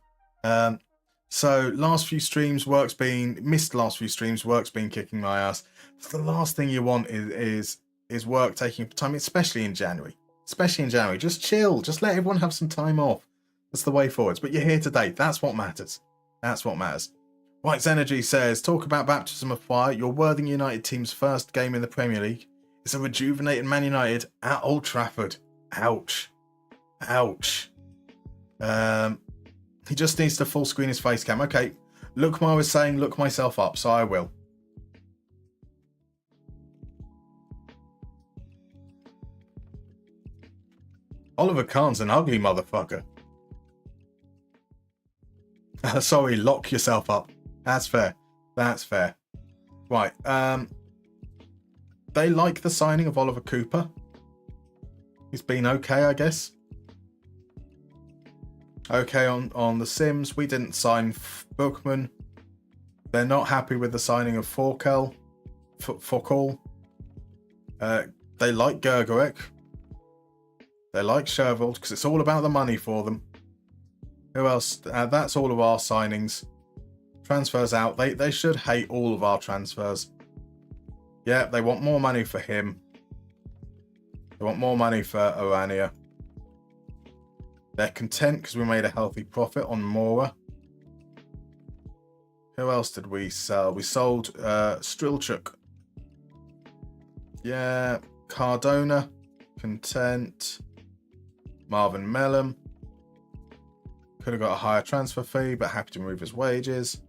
So last few streams, work's been kicking my ass. The last thing you want is work taking time, especially in January. Just chill. Just let everyone have some time off. That's the way forwards. But you're here today. That's what matters. White's Energy says, talk about baptism of fire. Your Worthing United team's first game in the Premier League is a rejuvenated Man United at Old Trafford. Ouch. He just needs to full screen his face cam. Okay, Lukmar was saying look myself up, so I will. Oliver Kahn's an ugly motherfucker. Sorry, lock yourself up. That's fair. Right. They like the signing of Oliver Cooper. He's been okay, I guess. Okay, on the Sims, we didn't sign Bookman. They're not happy with the signing of Forkel. They like Gergerek. They like Shervold because it's all about the money for them. Who else? That's all of our signings. Transfers out. They should hate all of our transfers. Yeah, they want more money for him. They want more money for Orania. They're content because we made a healthy profit on Mora. Who else did we sell? We sold Strilchuk. Yeah, Cardona. Content. Marvin Mellum. Could have got a higher transfer fee, but happy to move his wages.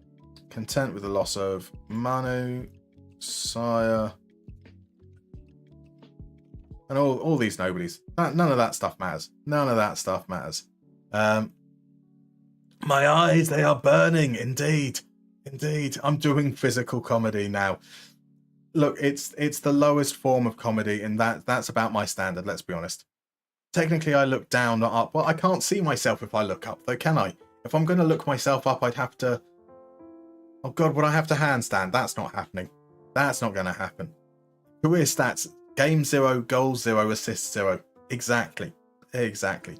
Content with the loss of Manu, Sire, and all these nobodies. None of that stuff matters. My eyes, they are burning. Indeed. Indeed. I'm doing physical comedy now. Look, it's the lowest form of comedy, and that's about my standard, let's be honest. Technically, I look down, not up. Well, I can't see myself if I look up, though, can I? If I'm going to look myself up, I'd have to... Oh, God, would I have to handstand? That's not happening. That's not going to happen. Career stats. Game 0, goals 0, assists 0. Exactly. Exactly.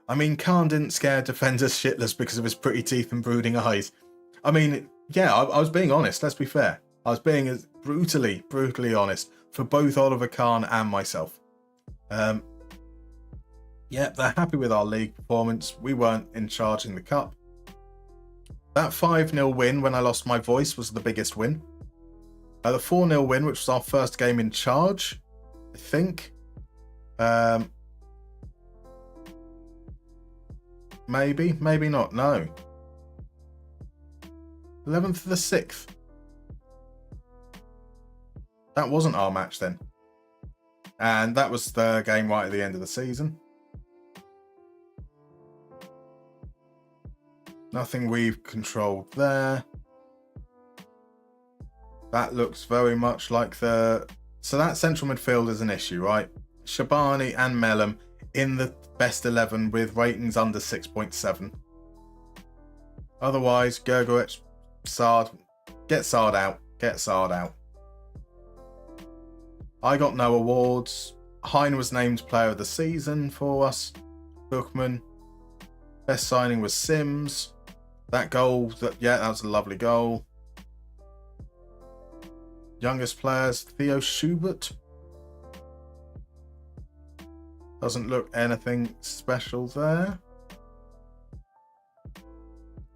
I mean, Khan didn't scare defenders shitless because of his pretty teeth and brooding eyes. I mean, yeah, I was being honest, let's be fair. I was being as brutally honest for both Oliver Kahn and myself. Yeah, they're happy with our league performance. We weren't in charge in the cup. That 5-0 win when I lost my voice was the biggest win. The 4-0 win, which was our first game in charge, I think. Maybe not, no. 11th to the 6th. That wasn't our match then. And that was the game right at the end of the season. Nothing we've controlled there. That looks very much like the... So that central midfield is an issue, right? Shabani and Mellum in the best 11 with ratings under 6.7. Otherwise, Gergowicz, Sard, get Sard out. Get Sard out. I got no awards. Hein was named player of the season for us. Bookman. Best signing was Sims. That goal, that was a lovely goal. Youngest players, Theo Schubert. Doesn't look anything special there.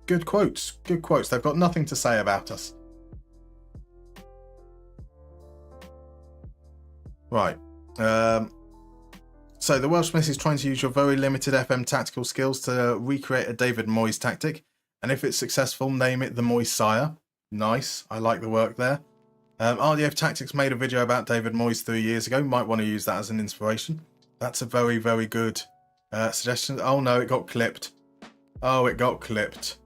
Good quotes. Good quotes. They've got nothing to say about us. Right. So the Welsh Miss is trying to use your very limited FM tactical skills to recreate a David Moyes tactic. And if it's successful, name it the Moyes Sire. Nice. I like the work there. RDF Tactics made a video about David Moyes 3 years ago. Might want to use that as an inspiration. That's a very, very good suggestion. Oh no, it got clipped. Oh, it got clipped.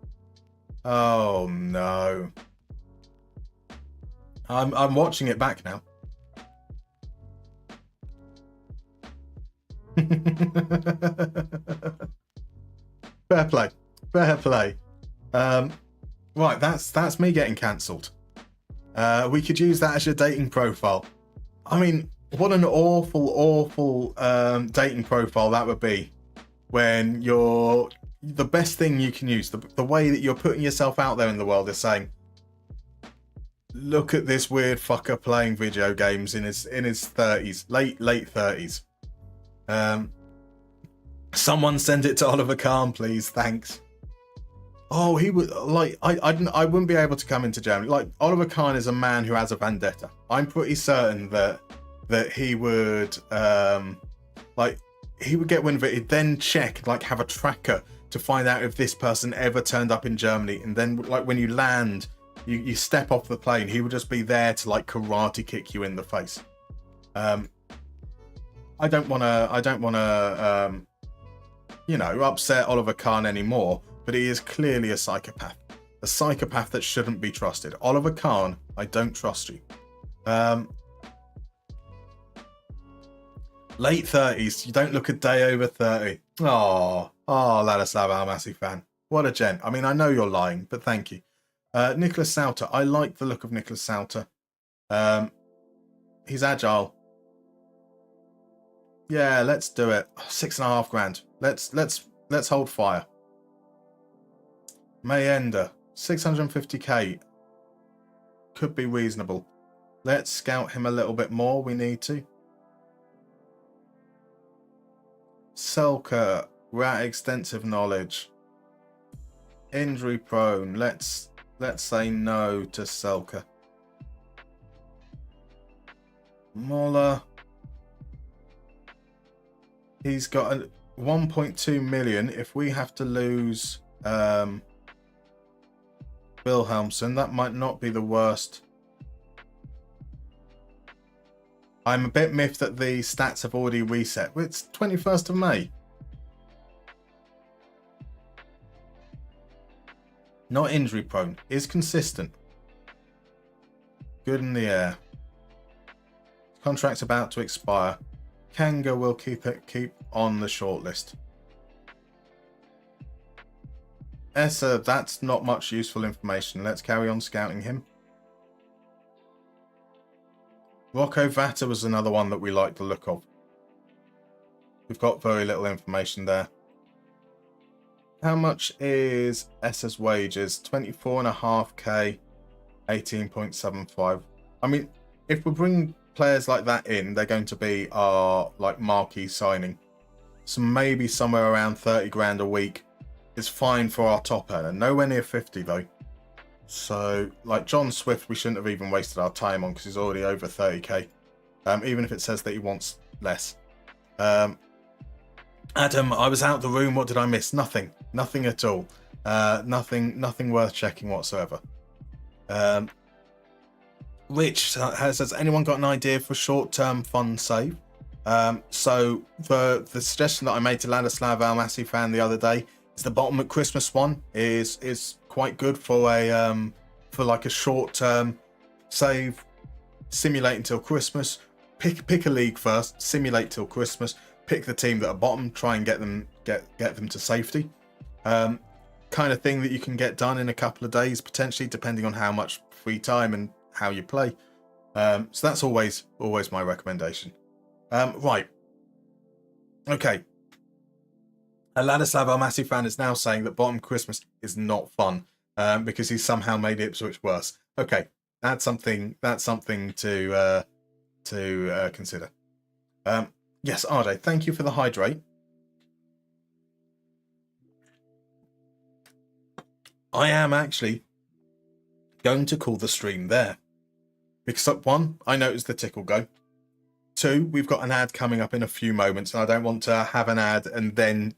Oh no. I'm watching it back now. Fair play. Fair play. Right, that's me getting cancelled. We could use that as your dating profile. I mean, what an awful dating profile that would be when you're the best thing you can use, the way that you're putting yourself out there in the world is saying, look at this weird fucker playing video games in his 30s, late 30s. Someone send it to Oliver Kahn, please. Thanks. Oh, he would like. I wouldn't be able to come into Germany. Like, Oliver Kahn is a man who has a vendetta. I'm pretty certain that he would he would get wind of it. He'd then check, like, have a tracker to find out if this person ever turned up in Germany, and then, like, when you land, you step off the plane, he would just be there to, like, karate kick you in the face. I don't want to upset Oliver Kahn anymore, but he is clearly a psychopath that shouldn't be trusted. Oliver Kahn, I don't trust you. Late 30s, you don't look a day over 30. Oh, Ladislav Almasi fan. What a gent. I mean, I know you're lying, but thank you. Nicholas Sauter. I like the look of Nicholas Sauter. He's agile. Yeah, let's do it. 6.5 grand. Let's hold fire. Mayenda, 650k. Could be reasonable. Let's scout him a little bit more. We need to. Selker, rat extensive knowledge. Injury prone. Let's say no to Selker. Moller. He's got a 1.2 million. If we have to lose Wilhelmsen, that might not be the worst. I'm a bit miffed that the stats have already reset. It's 21st of May. Not injury prone. Is consistent. Good in the air. Contract's about to expire. Kanga will keep on the shortlist. Essa, that's not much useful information. Let's carry on scouting him. Rocco Vata was another one that we like the look of. We've got very little information there. How much is Essa's wages? 24.5k, 18.75. I mean, if we bring players like that in, they're going to be our like marquee signing. So maybe somewhere around 30 grand a week is fine for our top earner. Nowhere near 50 though. So like John Swift, we shouldn't have even wasted our time on because he's already over 30k. Even if it says that he wants less. Adam, I was out the room. What did I miss? Nothing at all. Nothing worth checking whatsoever. Rich has anyone got an idea for short-term fund save? So the suggestion that I made to Ladislav Almasi fan the other day is the bottom at Christmas one is quite good for like a short-term save. Simulate until Christmas. Pick a league first. Simulate till Christmas. Pick the team that are bottom. Try and get them to safety. Kind of thing that you can get done in a couple of days potentially, depending on how much free time and how you play. So that's always my recommendation. Right. Okay. A Ladislav Almasi fan is now saying that bottom Christmas is not fun because he's somehow made Ipswich worse. Okay, that's something to consider. Yes, Arde, thank you for the hydrate. I am actually going to call the stream there. Because one, I noticed the tickle go. Two, we've got an ad coming up in a few moments, and I don't want to have an ad and then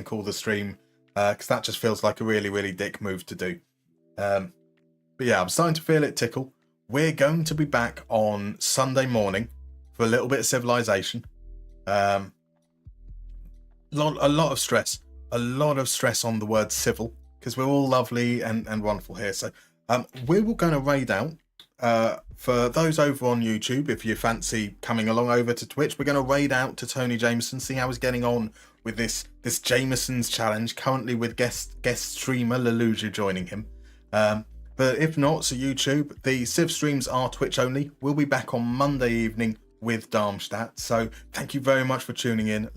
call the stream because that just feels like a really, really dick move to do. But yeah, I'm starting to feel it tickle. We're going to be back on Sunday morning for a little bit of civilization. A lot of stress on the word civil because we're all lovely and wonderful here. So we're going to raid out. For those over on YouTube, if you fancy coming along over to Twitch, we're going to raid out to Tony Jameson, see how he's getting on with this Jameson's challenge, currently with guest streamer Leluja joining him. But if not, so YouTube, the Civ streams are Twitch only. We'll be back on Monday evening with Darmstadt. So thank you very much for tuning in.